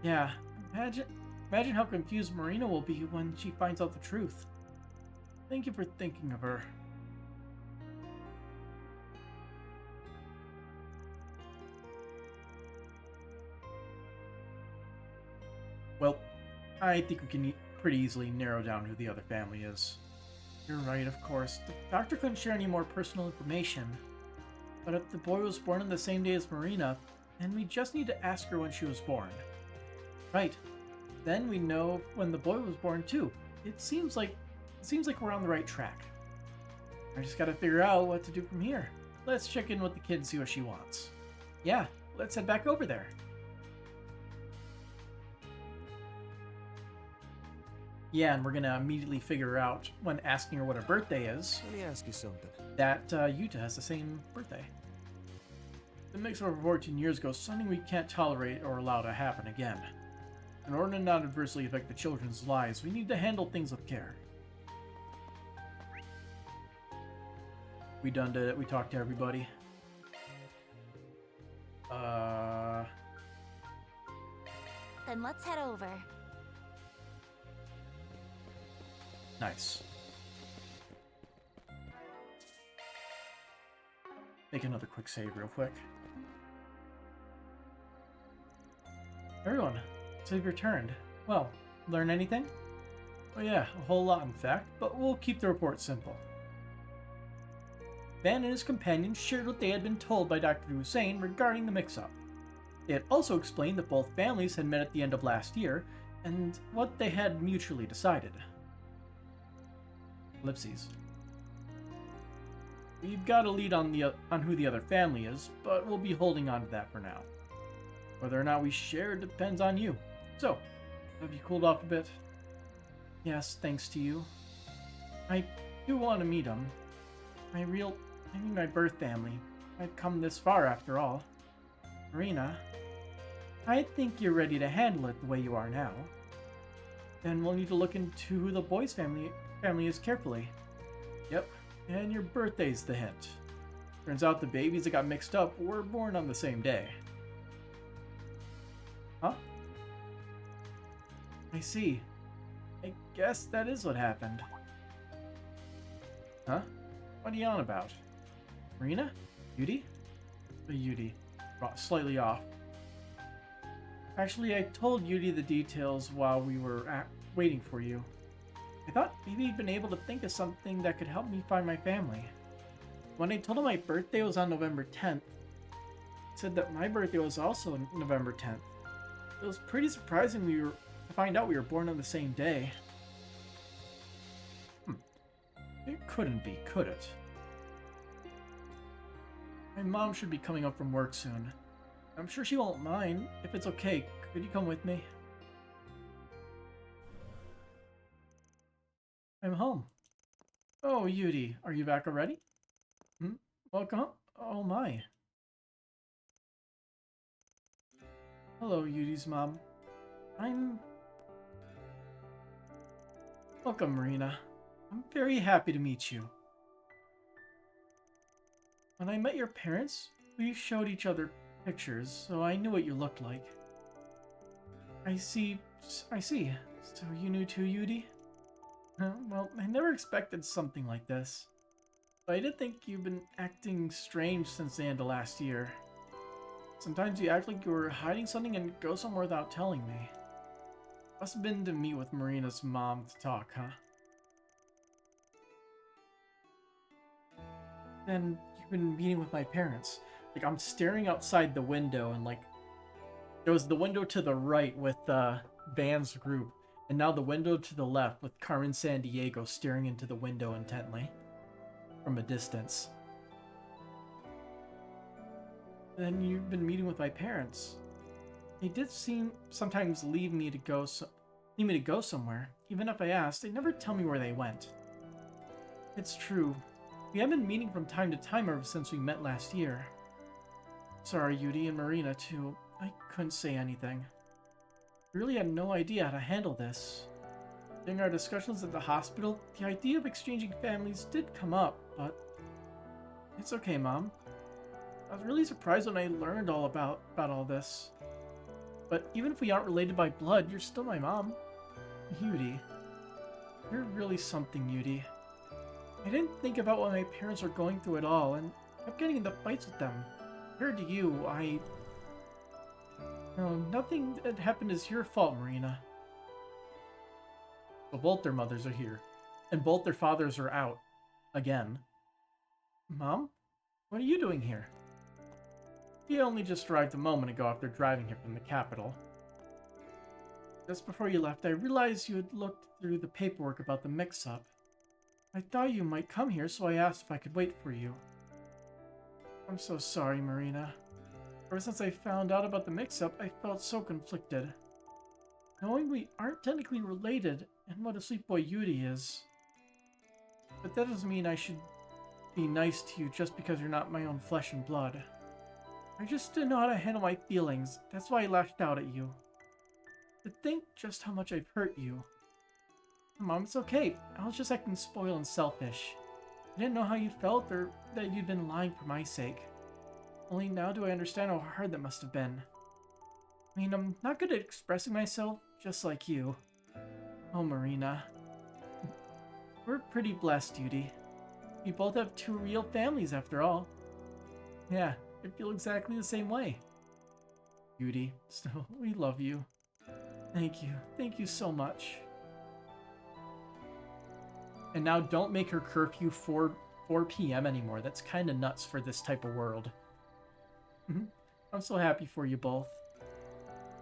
Yeah, imagine how confused Marina will be when she finds out the truth. Thank you for thinking of her. Well, I think we can pretty easily narrow down who the other family is. You're right, of course. The doctor couldn't share any more personal information. But if the boy was born on the same day as Marina, then we just need to ask her when she was born. Right. Then we know when the boy was born too. It seems like we're on the right track. I just gotta figure out what to do from here. Let's check in with the kid and see what she wants. Yeah, let's head back over there. Yeah, and we're gonna immediately figure out, when asking her what her birthday is, Let me ask you something. that Yuta has the same birthday. The mix over 14 years ago is something we can't tolerate or allow to happen again. In order to not adversely affect the children's lives, we need to handle things with care. We talked to everybody. Then let's head over. Nice. Make another quick save real quick. Everyone, so you've returned. Well, learn anything? Oh yeah, a whole lot in fact, but we'll keep the report simple. Van and his companions shared what they had been told by Dr. Hussein regarding the mix-up. They had also explained that both families had met at the end of last year, and what they had mutually decided. Ellipses. We've got a lead on who the other family is, but we'll be holding on to that for now. Whether or not we share depends on you. So, have you cooled off a bit? Yes, thanks to you. I do want to meet them. My birth family. I've come this far after all. Marina, I think you're ready to handle it the way you are now. Then we'll need to look into who the boy's family is carefully. Yep, and your birthday's the hint. Turns out the babies that got mixed up were born on the same day. Huh? I see. I guess that is what happened. Huh? What are you on about? Marina? Yudi? Yudi. Slightly off. Actually, I told Yudi the details while we were waiting for you. I thought maybe he'd been able to think of something that could help me find my family. When I told him my birthday was on November 10th, he said that my birthday was also on November 10th. It was pretty surprising to find out we were born on the same day. It couldn't be, could it? My mom should be coming up from work soon. I'm sure she won't mind. If it's okay, could you come with me? I'm home. Oh, Yudi, are you back already? Welcome home. Oh my. Hello, Yudi's mom. Welcome, Marina. I'm very happy to meet you. When I met your parents, we showed each other pictures, so I knew what you looked like. I see. So you knew too, Yudi? Well, I never expected something like this. But I did think you've been acting strange since the end of last year. Sometimes you act like you were hiding something and go somewhere without telling me. Must have been to meet with Marina's mom to talk, huh? Then you've been meeting with my parents. Like, I'm staring outside the window, and like, there was the window to the right with Van's group, and now the window to the left with Carmen Sandiego staring into the window intently from a distance. Then you've been meeting with my parents. They did sometimes leave me to go somewhere. Even if I asked, they never tell me where they went. It's true. We have been meeting from time to time ever since we met last year. Sorry, Yudi and Marina, too. I couldn't say anything. I really had no idea how to handle this. During our discussions at the hospital, the idea of exchanging families did come up, but it's okay, Mom. I was really surprised when I learned all about all this. But even if we aren't related by blood, you're still my mom. Yudi. You're really something, Yudi. I didn't think about what my parents were going through at all, and kept getting into fights with them. Compared to you, No, nothing that happened is your fault, Marina. Well, both their mothers are here, and both their fathers are out. Again. Mom? What are you doing here? We only just arrived a moment ago after driving here from the capital. Just before you left, I realized you had looked through the paperwork about the mix-up. I thought you might come here, so I asked if I could wait for you. I'm so sorry, Marina. Ever since I found out about the mix-up, I felt so conflicted. Knowing we aren't technically related, and what a sweet boy Yudi is. But that doesn't mean I should be nice to you just because you're not my own flesh and blood. I just didn't know how to handle my feelings, that's why I lashed out at you. To think just how much I've hurt you. Mom, it's okay. I was just acting spoiled and selfish. I didn't know how you felt or that you'd been lying for my sake. Only now do I understand how hard that must have been. I mean, I'm not good at expressing myself, just like you. Oh, Marina. We're pretty blessed, Yudi. We both have two real families, after all. Yeah, I feel exactly the same way. Beauty, still, we love you. Thank you. Thank you so much. And now don't make her curfew 4 p.m. anymore. That's kind of nuts for this type of world. I'm so happy for you both.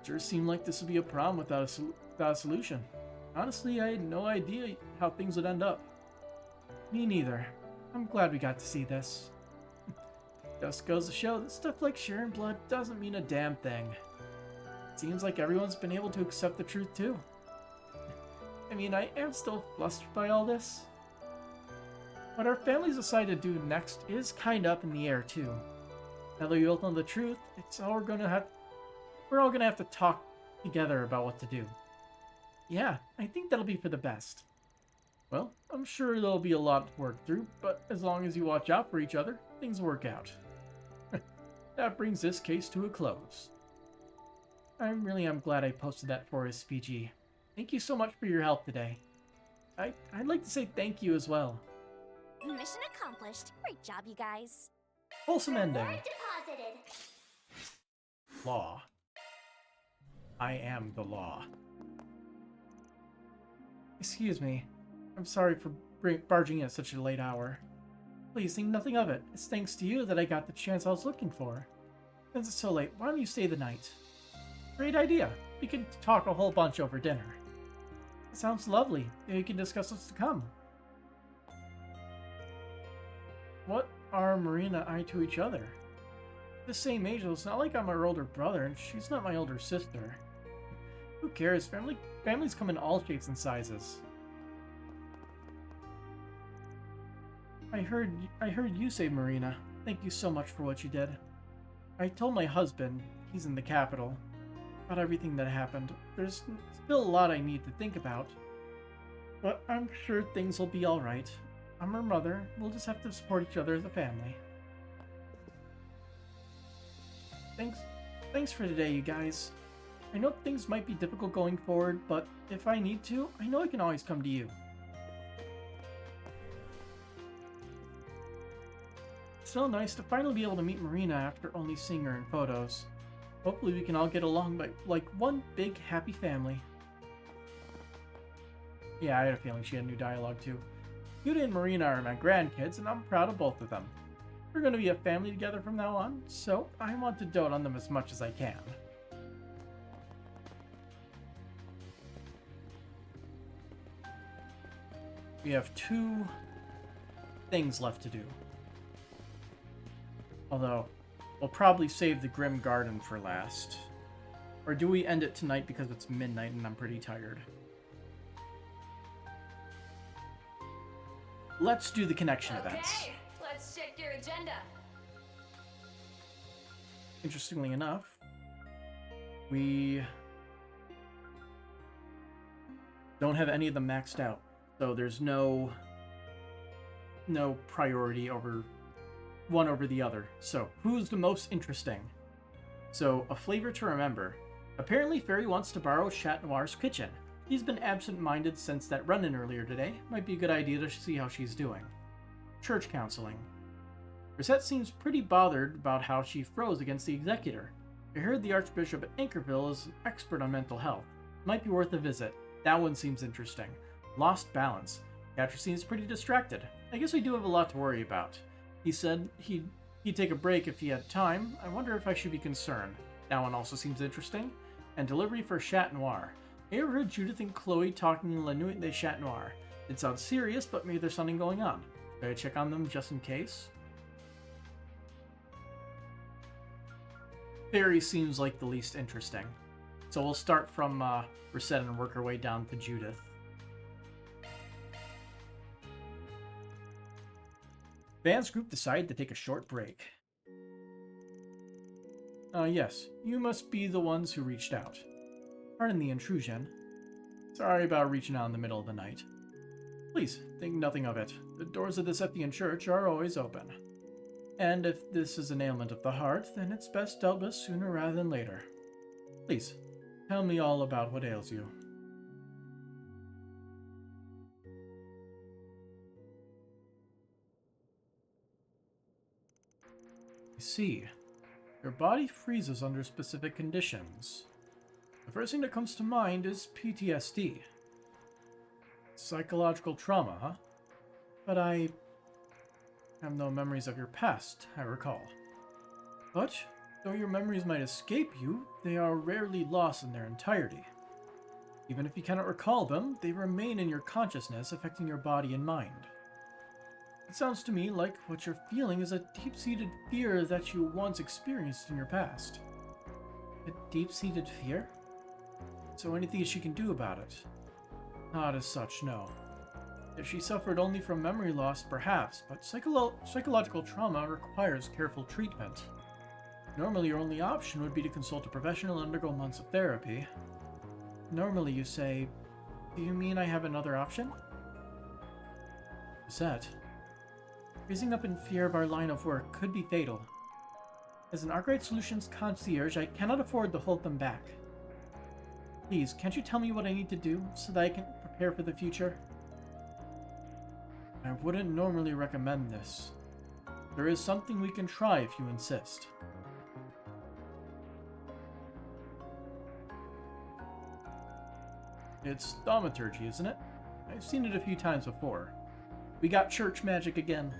Sure seemed like this would be a problem without a solution. Honestly, I had no idea how things would end up. Me neither. I'm glad we got to see this. Just goes to show that stuff like sharing blood doesn't mean a damn thing. It seems like everyone's been able to accept the truth too. I mean, I am still flustered by all this. What our families decide to do next is kind of up in the air too. Now that we both know the truth, we're all gonna have to talk together about what to do. Yeah, I think that'll be for the best. Well, I'm sure there'll be a lot to work through, but as long as you watch out for each other, things work out. That brings this case to a close. I really am glad I posted that for SPG. Thank you so much for your help today. I'd like to say thank you as well. Mission accomplished. Great job, you guys. Wholesome ending. Reward deposited. Law. I am the law. Excuse me. I'm sorry for barging in at such a late hour. Please think nothing of it. It's thanks to you that I got the chance I was looking for. Since it's so late, why don't you stay the night? Great idea. We can talk a whole bunch over dinner. It sounds lovely. Maybe we can discuss what's to come. What are Marina and I to each other? The same age, though. It's not like I'm her older brother, and she's not my older sister. Who cares? Families come in all shapes and sizes. I heard you say Marina. Thank you so much for what you did. I told my husband, he's in the capital, about everything that happened. There's still a lot I need to think about, but I'm sure things will be alright. I'm her mother. We'll just have to support each other as a family. Thanks for today, you guys. I know things might be difficult going forward, but if I need to, I know I can always come to you. It's so nice to finally be able to meet Marina after only seeing her in photos. Hopefully we can all get along like one big happy family. Yeah, I had a feeling she had new dialogue too. Yuta and Marina are my grandkids, and I'm proud of both of them. We're going to be a family together from now on, so I want to dote on them as much as I can. We have 2 things left to do. Although, we'll probably save the Grim Garden for last. Or do we end it tonight because it's midnight and I'm pretty tired? Let's do the connection events. Okay, let's check your agenda. Interestingly enough, we don't have any of them maxed out. So there's no priority over one over the other. So who's the most interesting? So a flavor to remember. Apparently Fairy wants to borrow Chat Noir's kitchen. He's been absent-minded since that run-in earlier today. Might be a good idea to see how she's doing. Church counseling. Rosette seems pretty bothered about how she froze against the executor. I heard the Archbishop at Anchorville is an expert on mental health. Might be worth a visit. That one seems interesting. Lost balance. Catcher seems pretty distracted. I guess we do have a lot to worry about. He said he'd take a break if he had time. I wonder if I should be concerned. That one also seems interesting. And delivery for Chat Noir. I overheard Judith and Chloe talking in La Nuit de Chat Noir. It sounds serious, but maybe there's something going on. Should I check on them just in case? Fairy seems like the least interesting. So we'll start from Rosette and work our way down to Judith. Van's group decided to take a short break. Yes, you must be the ones who reached out. Pardon the intrusion. Sorry about reaching out in the middle of the night. Please, think nothing of it. The doors of the Sephian Church are always open. And if this is an ailment of the heart, then it's best dealt with sooner rather than later. Please, tell me all about what ails you. I see. Your body freezes under specific conditions. The first thing that comes to mind is PTSD. Psychological trauma, huh? But I have no memories of your past, I recall. But, though your memories might escape you, they are rarely lost in their entirety. Even if you cannot recall them, they remain in your consciousness, affecting your body and mind. It sounds to me like what you're feeling is a deep-seated fear that you once experienced in your past. A deep-seated fear? So anything she can do about it? Not as such, no. If she suffered only from memory loss, perhaps, but psychological trauma requires careful treatment. Normally, your only option would be to consult a professional and undergo months of therapy. Normally, you say, do you mean I have another option? Set. Freezing up in fear of our line of work could be fatal. As an Arkwright Solutions concierge, I cannot afford to hold them back. Please, can't you tell me what I need to do so that I can prepare for the future? I wouldn't normally recommend this. There is something we can try if you insist. It's thaumaturgy, isn't it? I've seen it a few times before. We got church magic again.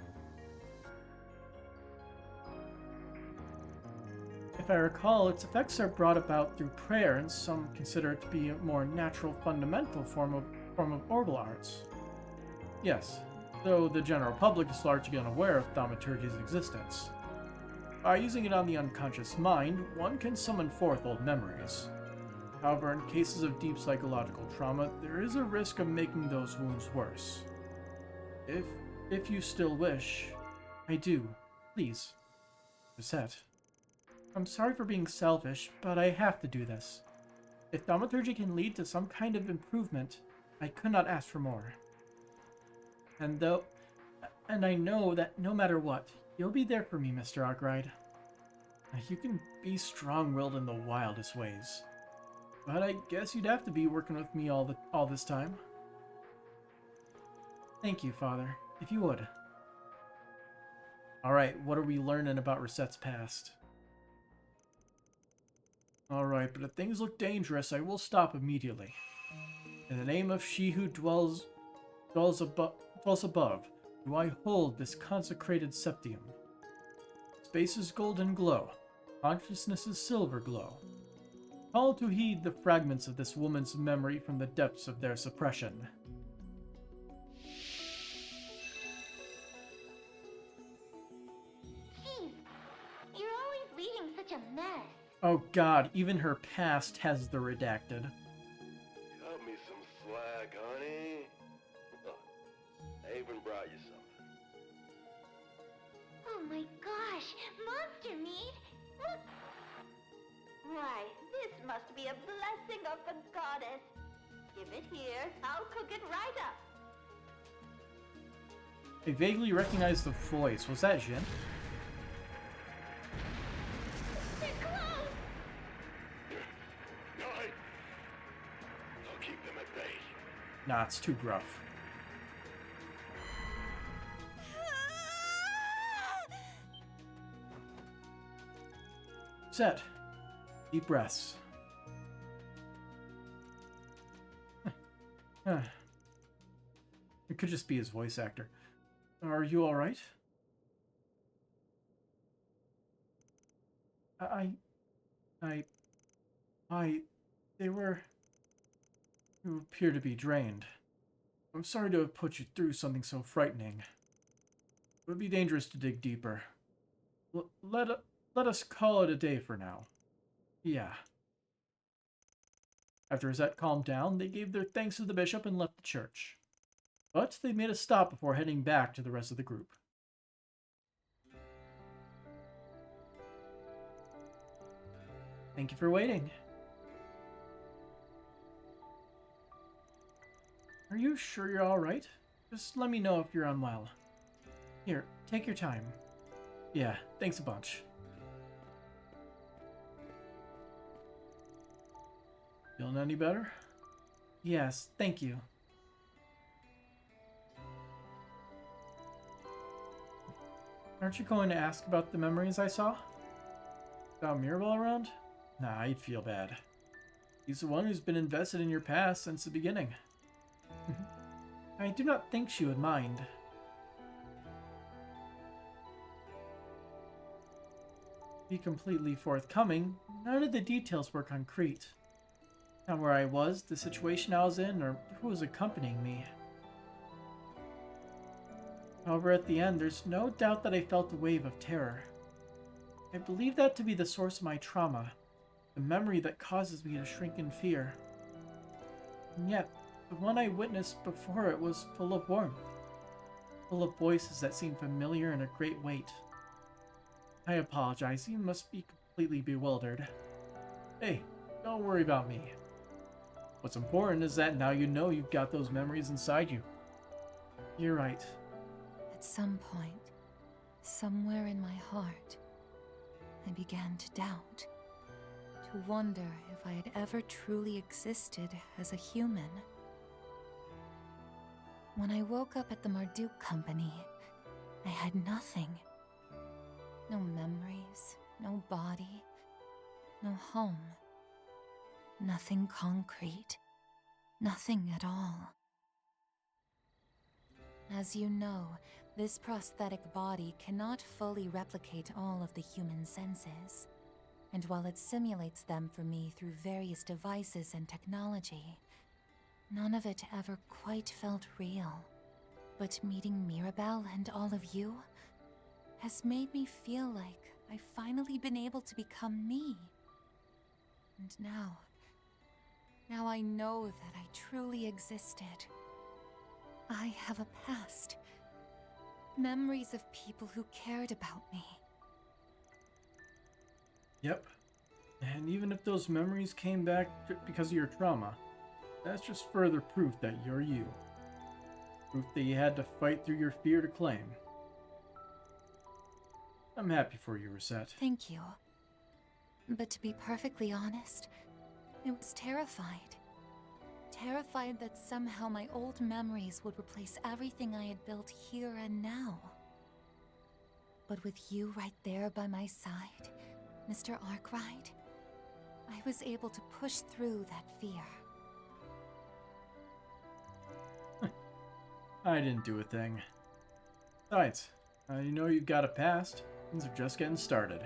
If I recall, its effects are brought about through prayer, and some consider it to be a more natural, fundamental form of orbal arts. Yes, though the general public is largely unaware of thaumaturgy's existence. By using it on the unconscious mind, one can summon forth old memories. However, in cases of deep psychological trauma, there is a risk of making those wounds worse. If you still wish, I do. Please. Reset. I'm sorry for being selfish, but I have to do this. If thaumaturgy can lead to some kind of improvement, I could not ask for more. And I know that no matter what, you'll be there for me, Mr. Arkwright. You can be strong-willed in the wildest ways. But I guess you'd have to be working with me all this time. Thank you, Father, if you would. Alright, what are we learning about Reset's past? Alright, but if things look dangerous, I will stop immediately. In the name of she who dwells above, do I hold this consecrated septium. Space's golden glow, consciousness's silver glow. Call to heed the fragments of this woman's memory from the depths of their suppression. Jeez, you're always leaving such a mess. Oh god, even her past has the redacted. Cut me some slack, honey. Look, I even brought you something. Oh my gosh, monster meat! Look! Why, this must be a blessing of the goddess. Give it here, I'll cook it right up. I vaguely recognize the voice. Was that Jin? They're close! No, I'll keep them at bay. Nah, it's too gruff. Set. Deep breaths. It could just be his voice actor. Are you alright? You appear to be drained. I'm sorry to have put you through something so frightening. It would be dangerous to dig deeper. Let us call it a day for now. Yeah. After Rosette calmed down, they gave their thanks to the bishop and left the church. But they made a stop before heading back to the rest of the group. Thank you for waiting. Are you sure you're alright? Just let me know if you're unwell. Here, take your time. Yeah, thanks a bunch. Feeling any better? Yes, thank you. Aren't you going to ask about the memories I saw? Without Mirabelle around? Nah, I'd feel bad. He's the one who's been invested in your past since the beginning. I do not think she would mind. To be completely forthcoming, none of the details were concrete. Not where I was, the situation I was in, or who was accompanying me. However, at the end, there's no doubt that I felt a wave of terror. I believe that to be the source of my trauma, the memory that causes me to shrink in fear. And yet, the one I witnessed before it was full of warmth, full of voices that seemed familiar and a great weight. I apologize, you must be completely bewildered. Hey, don't worry about me. What's important is that now you know you've got those memories inside you. You're right. At some point, somewhere in my heart, I began to doubt, to wonder if I had ever truly existed as a human. When I woke up at the Marduk Company, I had nothing. No memories, no body, no home. Nothing concrete. Nothing at all. As you know, this prosthetic body cannot fully replicate all of the human senses. And while it simulates them for me through various devices and technology, none of it ever quite felt real. But meeting Mirabelle and all of you has made me feel like I've finally been able to become me. And now I know that I truly existed. I have a past. Memories of people who cared about me. Yep. And even if those memories came back because of your trauma, that's just further proof that you're you. Proof that you had to fight through your fear to claim. I'm happy for you, Reset. Thank you. But to be perfectly honest, I was terrified. Terrified that somehow my old memories would replace everything I had built here and now. But with you right there by my side, Mr. Arkwright, I was able to push through that fear. I didn't do a thing. Besides, you know you've got a past. Things are just getting started.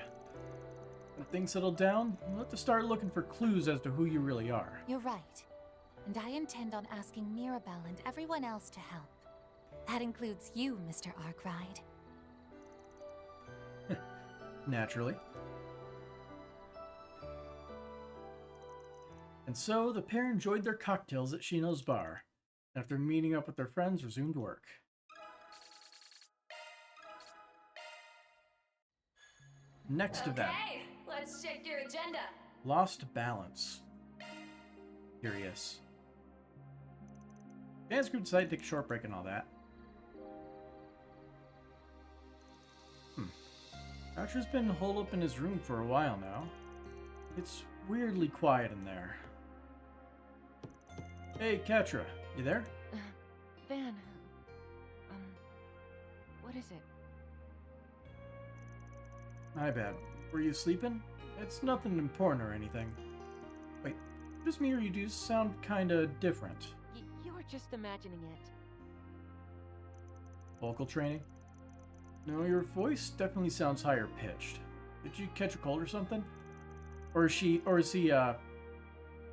When things settle down, you'll have to start looking for clues as to who you really are. You're right. And I intend on asking Mirabelle and everyone else to help. That includes you, Mr. Arkwright. Naturally. And so, the pair enjoyed their cocktails at Shino's bar. After meeting up with their friends, resumed work. Next event. Okay, let's check your agenda. Lost balance. Curious. Fans group decided to take a short break and all that. Archer's been holed up in his room for a while now. It's weirdly quiet in there. Hey, Katra, you there? Van, what is it? My bad. Were you sleeping? It's nothing important or anything. Wait, just me or you do sound kinda different. You were just imagining it. Vocal training? No, your voice definitely sounds higher pitched. Did you catch a cold or something? Or is he,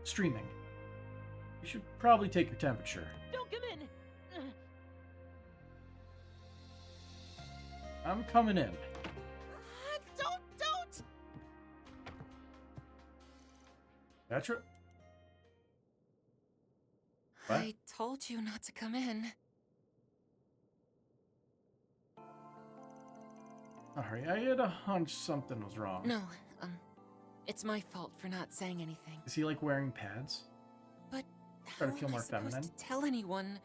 streaming? You should probably take your temperature. Don't come in! I'm coming in. Don't! Petra? What? I told you not to come in. Sorry, I had a hunch something was wrong. No, it's my fault for not saying anything. Is he like wearing pads? But Try to how feel am more I supposed feminine? to tell anyone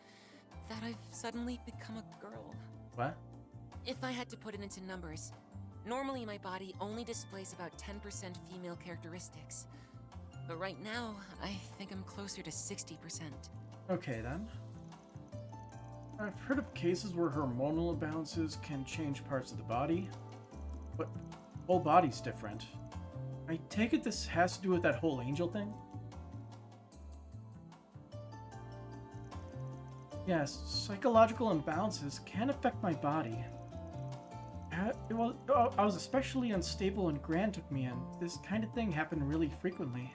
that I've suddenly become a girl? What? If I had to put it into numbers, normally my body only displays about 10% female characteristics. But right now, I think I'm closer to 60%. Okay then. I've heard of cases where hormonal imbalances can change parts of the body, but whole body's different. I take it this has to do with that whole angel thing? Yes, psychological imbalances can affect my body. I was especially unstable when Gran took me in. This kind of thing happened really frequently.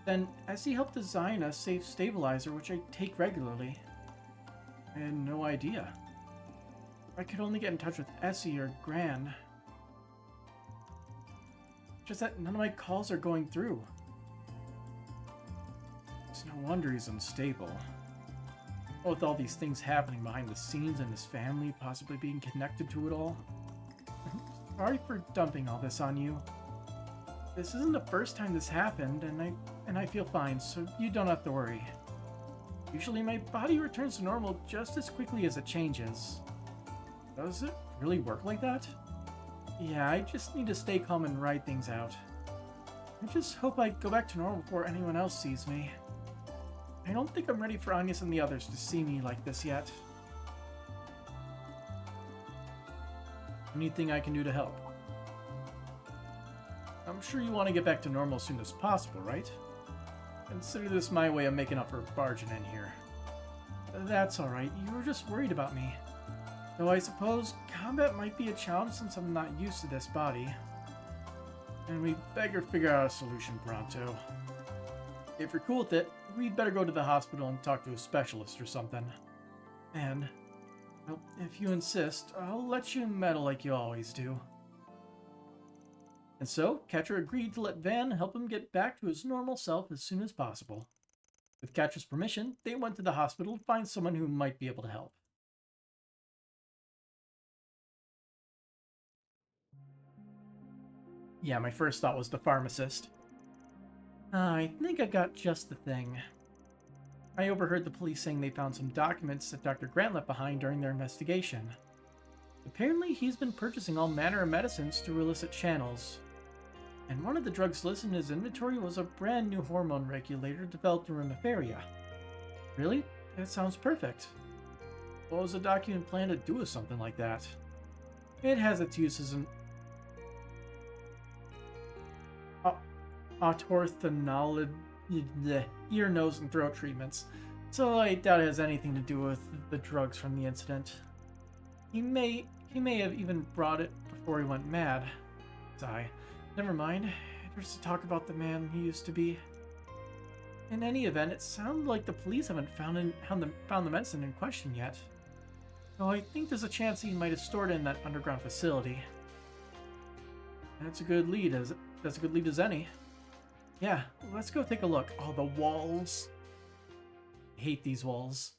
Then, as he helped design a safe stabilizer, which I take regularly, I had no idea. I could only get in touch with Essie or Gran. Just that none of my calls are going through. It's no wonder he's unstable. With all these things happening behind the scenes and his family possibly being connected to it all. Sorry for dumping all this on you. This isn't the first time this happened, and I feel fine, so you don't have to worry. Usually my body returns to normal just as quickly as it changes. Does it really work like that? Yeah, I just need to stay calm and ride things out. I just hope I go back to normal before anyone else sees me. I don't think I'm ready for Agnes and the others to see me like this yet. Anything I can do to help? I'm sure you want to get back to normal as soon as possible, right? Consider this my way of making up for barging in here. That's alright, you were just worried about me. Though I suppose combat might be a challenge since I'm not used to this body. And we better figure out a solution pronto. If you're cool with it, we'd better go to the hospital and talk to a specialist or something. And, well, if you insist, I'll let you meddle like you always do. And so, Catcher agreed to let Van help him get back to his normal self as soon as possible. With Catcher's permission, they went to the hospital to find someone who might be able to help. Yeah, my first thought was the pharmacist. I think I got just the thing. I overheard the police saying they found some documents that Dr. Grant left behind during their investigation. Apparently, he's been purchasing all manner of medicines through illicit channels. And one of the drugs listed in his inventory was a brand new hormone regulator developed in Remiferia. Really? That sounds perfect. What was the document plan to do with something like that? It has its uses in autorthanolid ear, nose, and throat treatments, so I doubt it has anything to do with the drugs from the incident. He may have even brought it before he went mad. Sigh. Never mind. There's to talk about the man he used to be. In any event, it sounds like the police haven't found the medicine in question yet. Though I think there's a chance he might have stored it in that underground facility. That's a good lead as any. Yeah, let's go take a look. Oh, the walls. I hate these walls.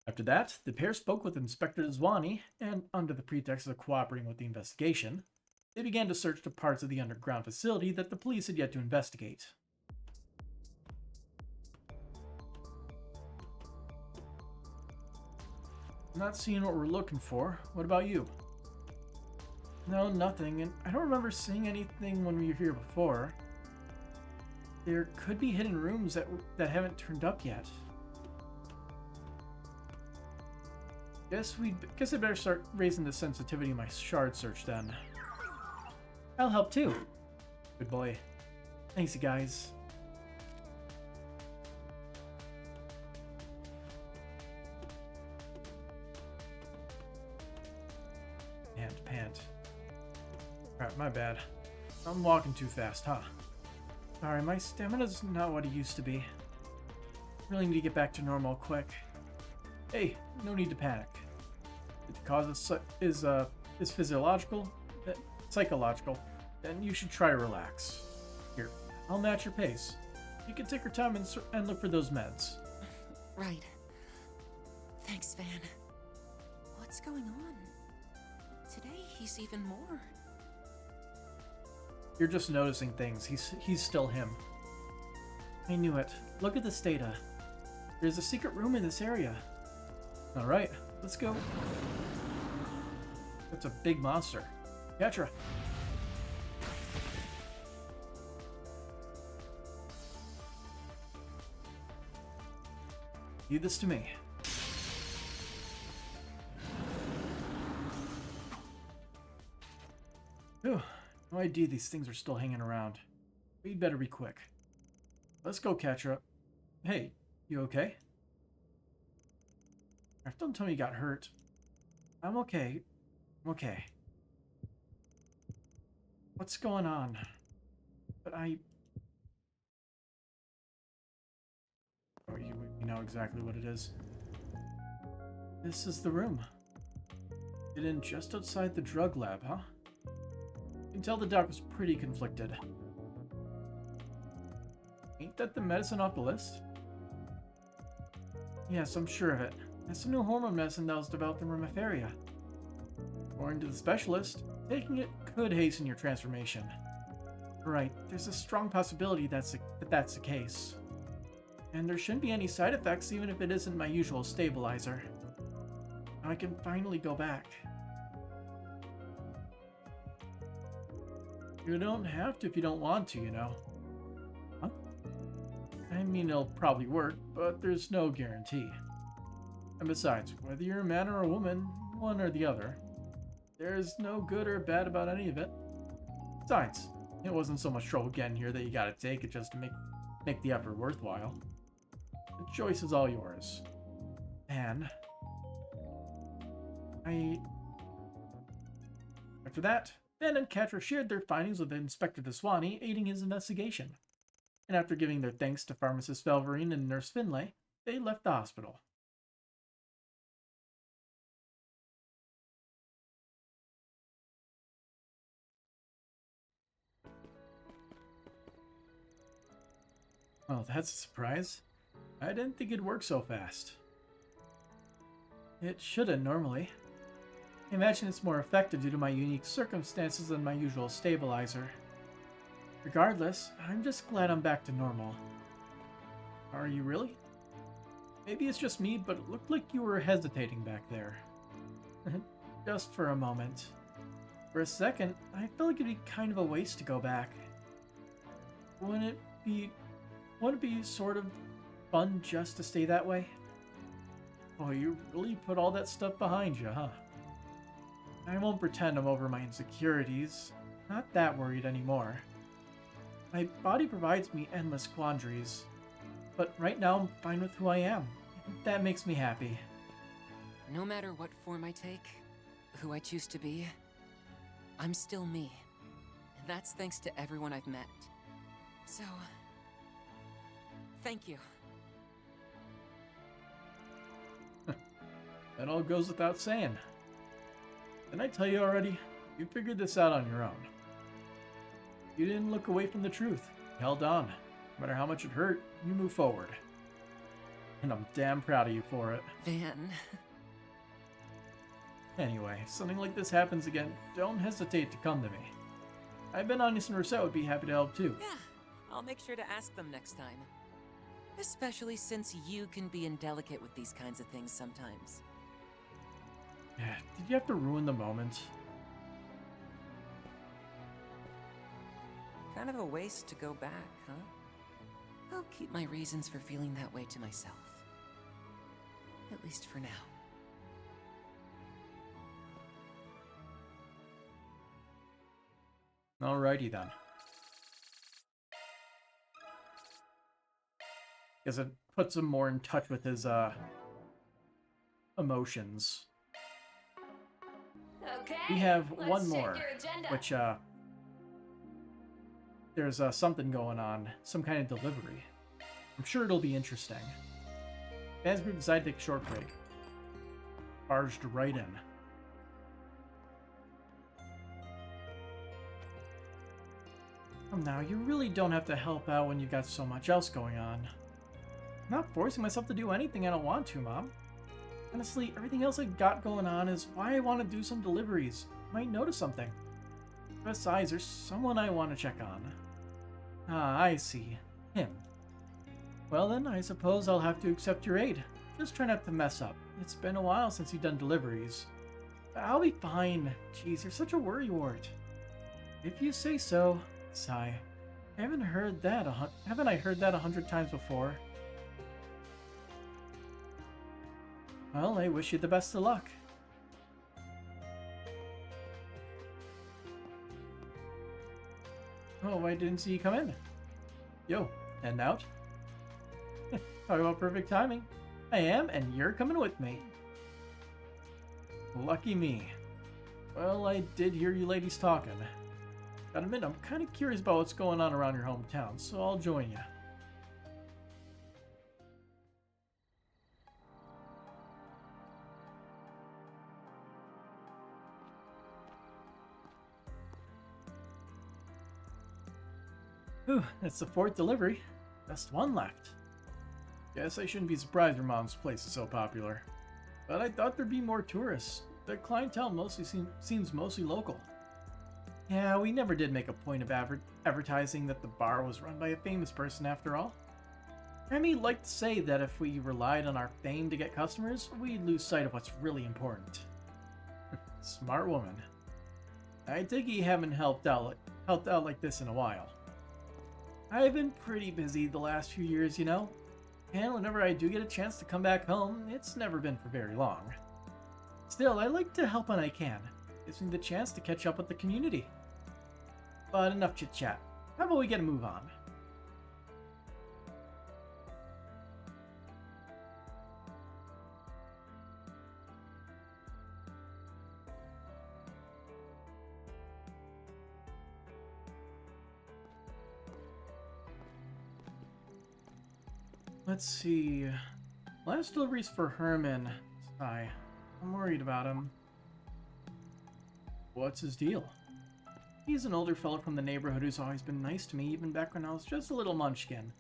After that, the pair spoke with Inspector Zwanny, and under the pretext of cooperating with the investigation, they began to search the parts of the underground facility that the police had yet to investigate. Not seeing what we're looking for. What about you? No, nothing, and I don't remember seeing anything when we were here before. There could be hidden rooms that haven't turned up yet. Guess I better start raising the sensitivity of my shard search then. I'll help too. Good boy. Thanks, you guys. Pant. Alright, my bad. I'm walking too fast, huh? Sorry, my stamina's not what it used to be. Really need to get back to normal quick. Hey, no need to panic. If the cause is physiological, psychological, then you should try to relax. Here, I'll match your pace. You can take your time and look for those meds. Right. Thanks, Van. What's going on? Today, he's even more. You're just noticing things. He's still him. I knew it. Look at this data. There's a secret room in this area. Alright, let's go. That's a big monster. Petra. Leave this to me. idea these things are still hanging around. We better be quick. Let's go, Catra. Hey, you okay? Don't tell me you got hurt. I'm okay. I'm okay. What's going on? But oh, you know exactly what it is. This is the room. Get in just outside the drug lab, huh? You can tell the doc was pretty conflicted. Ain't that the medicine off the list? Yes, I'm sure of it. That's a new hormone medicine that was developed in Remiferia. According to the specialist, taking it could hasten your transformation. Right, there's a strong possibility that's the case. And there shouldn't be any side effects even if it isn't my usual stabilizer. Now I can finally go back. You don't have to if you don't want to, you know. Huh? I mean, it'll probably work, but there's no guarantee. And besides, whether you're a man or a woman, one or the other, there's no good or bad about any of it. Besides, it wasn't so much trouble getting here that you gotta take it just to make the effort worthwhile. The choice is all yours. And after that, Ben and Catra shared their findings with Inspector Deswani, aiding his investigation. And after giving their thanks to Pharmacist Felverine and Nurse Finlay, they left the hospital. Oh, that's a surprise. I didn't think it'd work so fast. It shouldn't normally. I imagine it's more effective due to my unique circumstances than my usual stabilizer. Regardless, I'm just glad I'm back to normal. Are you really? Maybe it's just me, but it looked like you were hesitating back there. Just for a moment. For a second, I felt like it'd be kind of a waste to go back. Wouldn't it be sort of fun just to stay that way? Oh, you really put all that stuff behind you, huh? I won't pretend I'm over my insecurities. Not that worried anymore. My body provides me endless quandaries. But right now I'm fine with who I am. That makes me happy. No matter what form I take, who I choose to be, I'm still me. And that's thanks to everyone I've met. So, thank you. That all goes without saying. Didn't I tell you already? You figured this out on your own. You didn't look away from the truth. You held on. No matter how much it hurt, you moved forward. And I'm damn proud of you for it. Van. Anyway, if something like this happens again, don't hesitate to come to me. I bet Anius and Rousseau would be happy to help too. Yeah, I'll make sure to ask them next time. Especially since you can be indelicate with these kinds of things sometimes. Yeah, did you have to ruin the moment? Kind of a waste to go back, huh? I'll keep my reasons for feeling that way to myself. At least for now. Alrighty then. Guess it puts him more in touch with his emotions. Okay, We have let's one check more, your agenda. which there's something going on, some kind of delivery. I'm sure it'll be interesting. As we decided to take a short break, barged right in. Now, you really don't have to help out when you've got so much else going on. I'm not forcing myself to do anything I don't want to, Mom. Honestly, everything else I got going on is why I want to do some deliveries. I might notice something. Besides, there's someone I want to check on. Ah, I see. Him. Well then, I suppose I'll have to accept your aid. Just try not to mess up. It's been a while since you've done deliveries. I'll be fine. Jeez, you're such a worrywart. If you say so. Sigh. Haven't I heard that 100 times before? Well, I wish you the best of luck. Oh, I didn't see you come in. Yo, heading out? Talk about perfect timing. I am, and you're coming with me. Lucky me. Well, I did hear you ladies talking. Gotta admit, I'm kind of curious about what's going on around your hometown, so I'll join you. Whew, that's the 4th delivery. Just one left. Guess I shouldn't be surprised your mom's place is so popular. But I thought there'd be more tourists. The clientele mostly seems mostly local. Yeah, we never did make a point of advertising that the bar was run by a famous person after all. Remy liked to say that if we relied on our fame to get customers, we'd lose sight of what's really important. Smart woman. I take it you haven't helped out like this in a while. I've been pretty busy the last few years, you know. And whenever I do get a chance to come back home, it's never been for very long. Still, I like to help when I can. Gives me the chance to catch up with the community. But enough chit-chat. How about we get a move on? Let's see. Last delivery's for Herman. Sigh. I'm worried about him. What's his deal? He's an older fellow from the neighborhood who's always been nice to me, even back when I was just a little munchkin.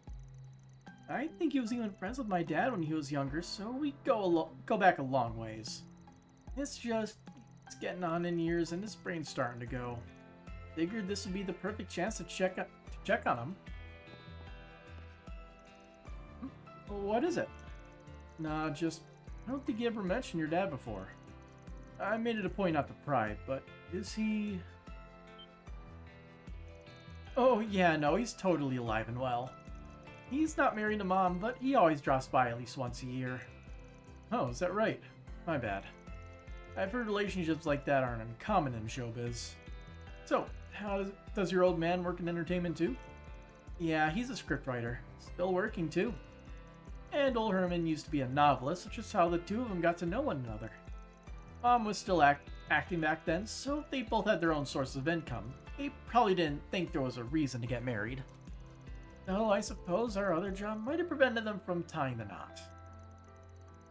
I think he was even friends with my dad when he was younger, so we go back a long ways. It's getting on in years and his brain's starting to go. Figured this would be the perfect chance to check on him. What is it? Nah, I don't think you ever mentioned your dad before. I made it a point not to pry, but is he... Oh yeah, no, he's totally alive and well. He's not married to Mom, but he always drops by at least once a year. Oh, is that right? My bad. I've heard relationships like that aren't uncommon in showbiz. So, how does your old man work in entertainment too? Yeah, he's a scriptwriter. Still working too. And old Herman used to be a novelist, which is how the two of them got to know one another. Mom was still acting back then, so they both had their own sources of income. They probably didn't think there was a reason to get married. Though I suppose our other job might have prevented them from tying the knot.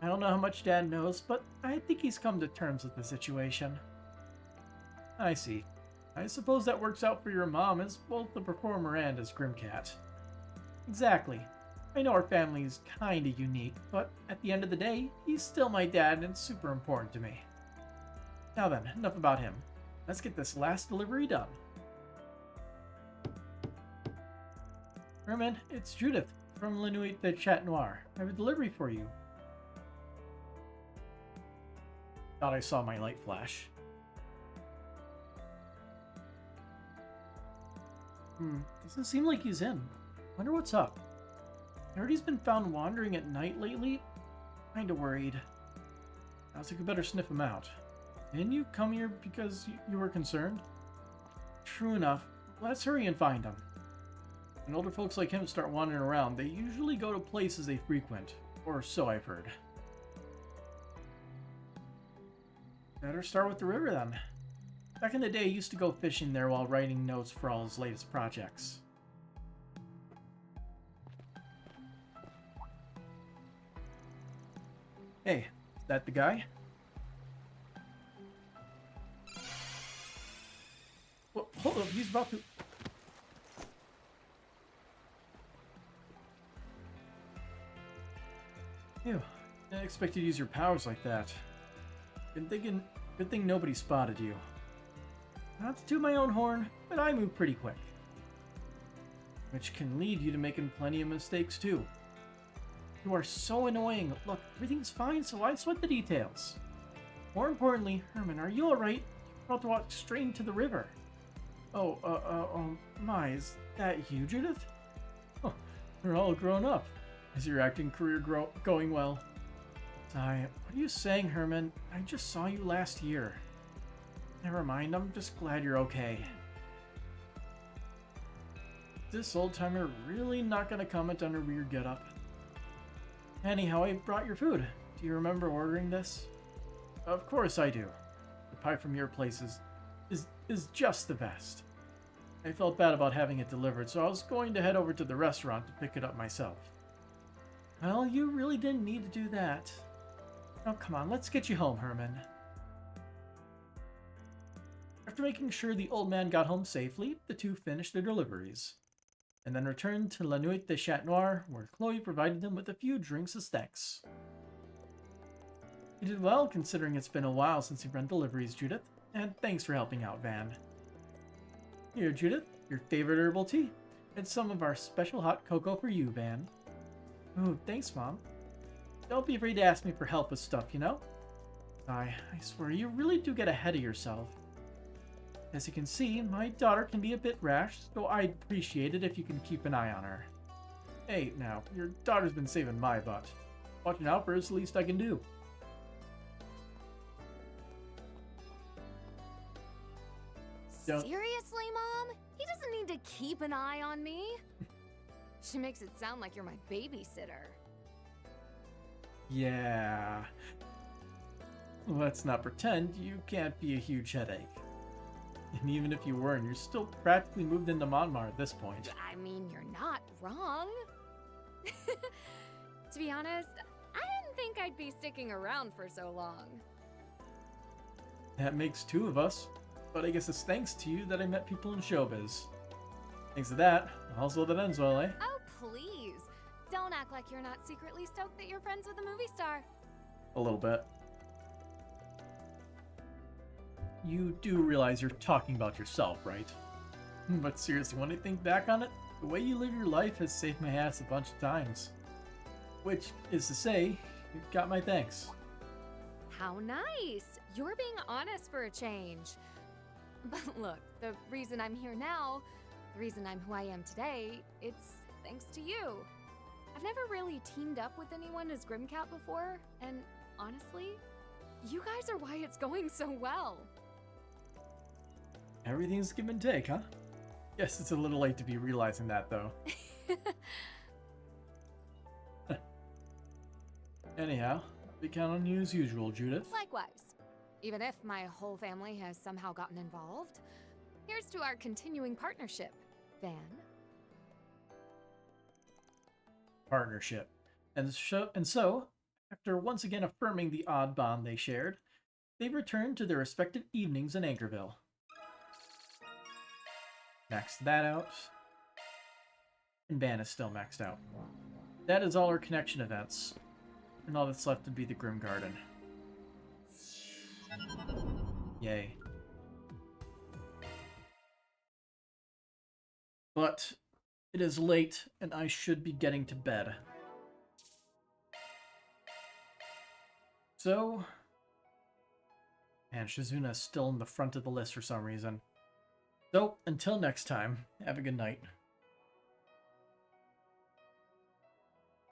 I don't know how much Dad knows, but I think he's come to terms with the situation. I see. I suppose that works out for your mom as both the performer and as Grimcat. Exactly. I know our family's kinda unique, but at the end of the day, he's still my dad and super important to me. Now then, enough about him. Let's get this last delivery done. Herman, it's Judith from La Nuit de Chat Noir. I have a delivery for you. Thought I saw my light flash. Doesn't seem like he's in. Wonder what's up. I heard he's been found wandering at night lately. Kinda worried. I was like, I better sniff him out. Didn't you come here because you were concerned? True enough. Let's hurry and find him. When older folks like him start wandering around, they usually go to places they frequent. Or so I've heard. Better start with the river then. Back in the day, I used to go fishing there while writing notes for all his latest projects. Hey, is that the guy? Well, hold up, he's about to... Ew, didn't expect you to use your powers like that. Good thing nobody spotted you. Not to toot my own horn, but I move pretty quick. Which can lead you to making plenty of mistakes too. You are so annoying. Look, everything's fine, so why sweat the details? More importantly, Herman, are you alright? You're about to walk straight into the river. My, is that you, Judith? Oh, you're all grown up. Is your acting career going well? What are you saying, Herman? I just saw you last year. Never mind, I'm just glad you're okay. this old-timer really not gonna comment on her weird getup? Anyhow, I brought your food. Do you remember ordering this? Of course I do. The pie from your place is just the best. I felt bad about having it delivered, so I was going to head over to the restaurant to pick it up myself. Well, you really didn't need to do that. Now come on, let's get you home, Herman. After making sure the old man got home safely, the two finished their deliveries, and then returned to La Nuit de Chat Noir, where Chloe provided them with a few drinks and snacks. You did well, considering it's been a while since you've run deliveries, Judith, and thanks for helping out, Van. Here, Judith, your favorite herbal tea, and some of our special hot cocoa for you, Van. Ooh, thanks, Mom. Don't be afraid to ask me for help with stuff, you know? I swear, you really do get ahead of yourself. As you can see, my daughter can be a bit rash, so I'd appreciate it if you can keep an eye on her. Hey, now, your daughter's been saving my butt. Watching out for her is the least I can do. Seriously, Mom? He doesn't need to keep an eye on me. She makes it sound like you're my babysitter. Yeah. Let's not pretend you can't be a huge headache. And even if you weren't, you're still practically moved into Monmar at this point. I mean, you're not wrong. To be honest, I didn't think I'd be sticking around for so long. That makes two of us, but I guess it's thanks to you that I met people in showbiz. Thanks to that, also that ends well, eh? Oh, please. Don't act like you're not secretly stoked that you're friends with a movie star. A little bit. You do realize you're talking about yourself, right? But seriously, when I think back on it, the way you live your life has saved my ass a bunch of times. Which is to say, you've got my thanks. How nice. You're being honest for a change. But look, the reason I'm here now, the reason I'm who I am today, it's thanks to you. I've never really teamed up with anyone as Grimcat before, and honestly, you guys are why it's going so well. Everything's give and take, huh? Guess it's a little late to be realizing that, though. Anyhow, we count on you as usual, Judith. Likewise. Even if my whole family has somehow gotten involved, here's to our continuing partnership, Van. Partnership. And so, after once again affirming the odd bond they shared, they returned to their respective evenings in Anchorville. Maxed that out. And Van is still maxed out. That is all our connection events. And all that's left to be the Grim Garden. Yay. But it is late, and I should be getting to bed. So... Man, Shizuna's still in the front of the list for some reason. So, until next time, have a good night.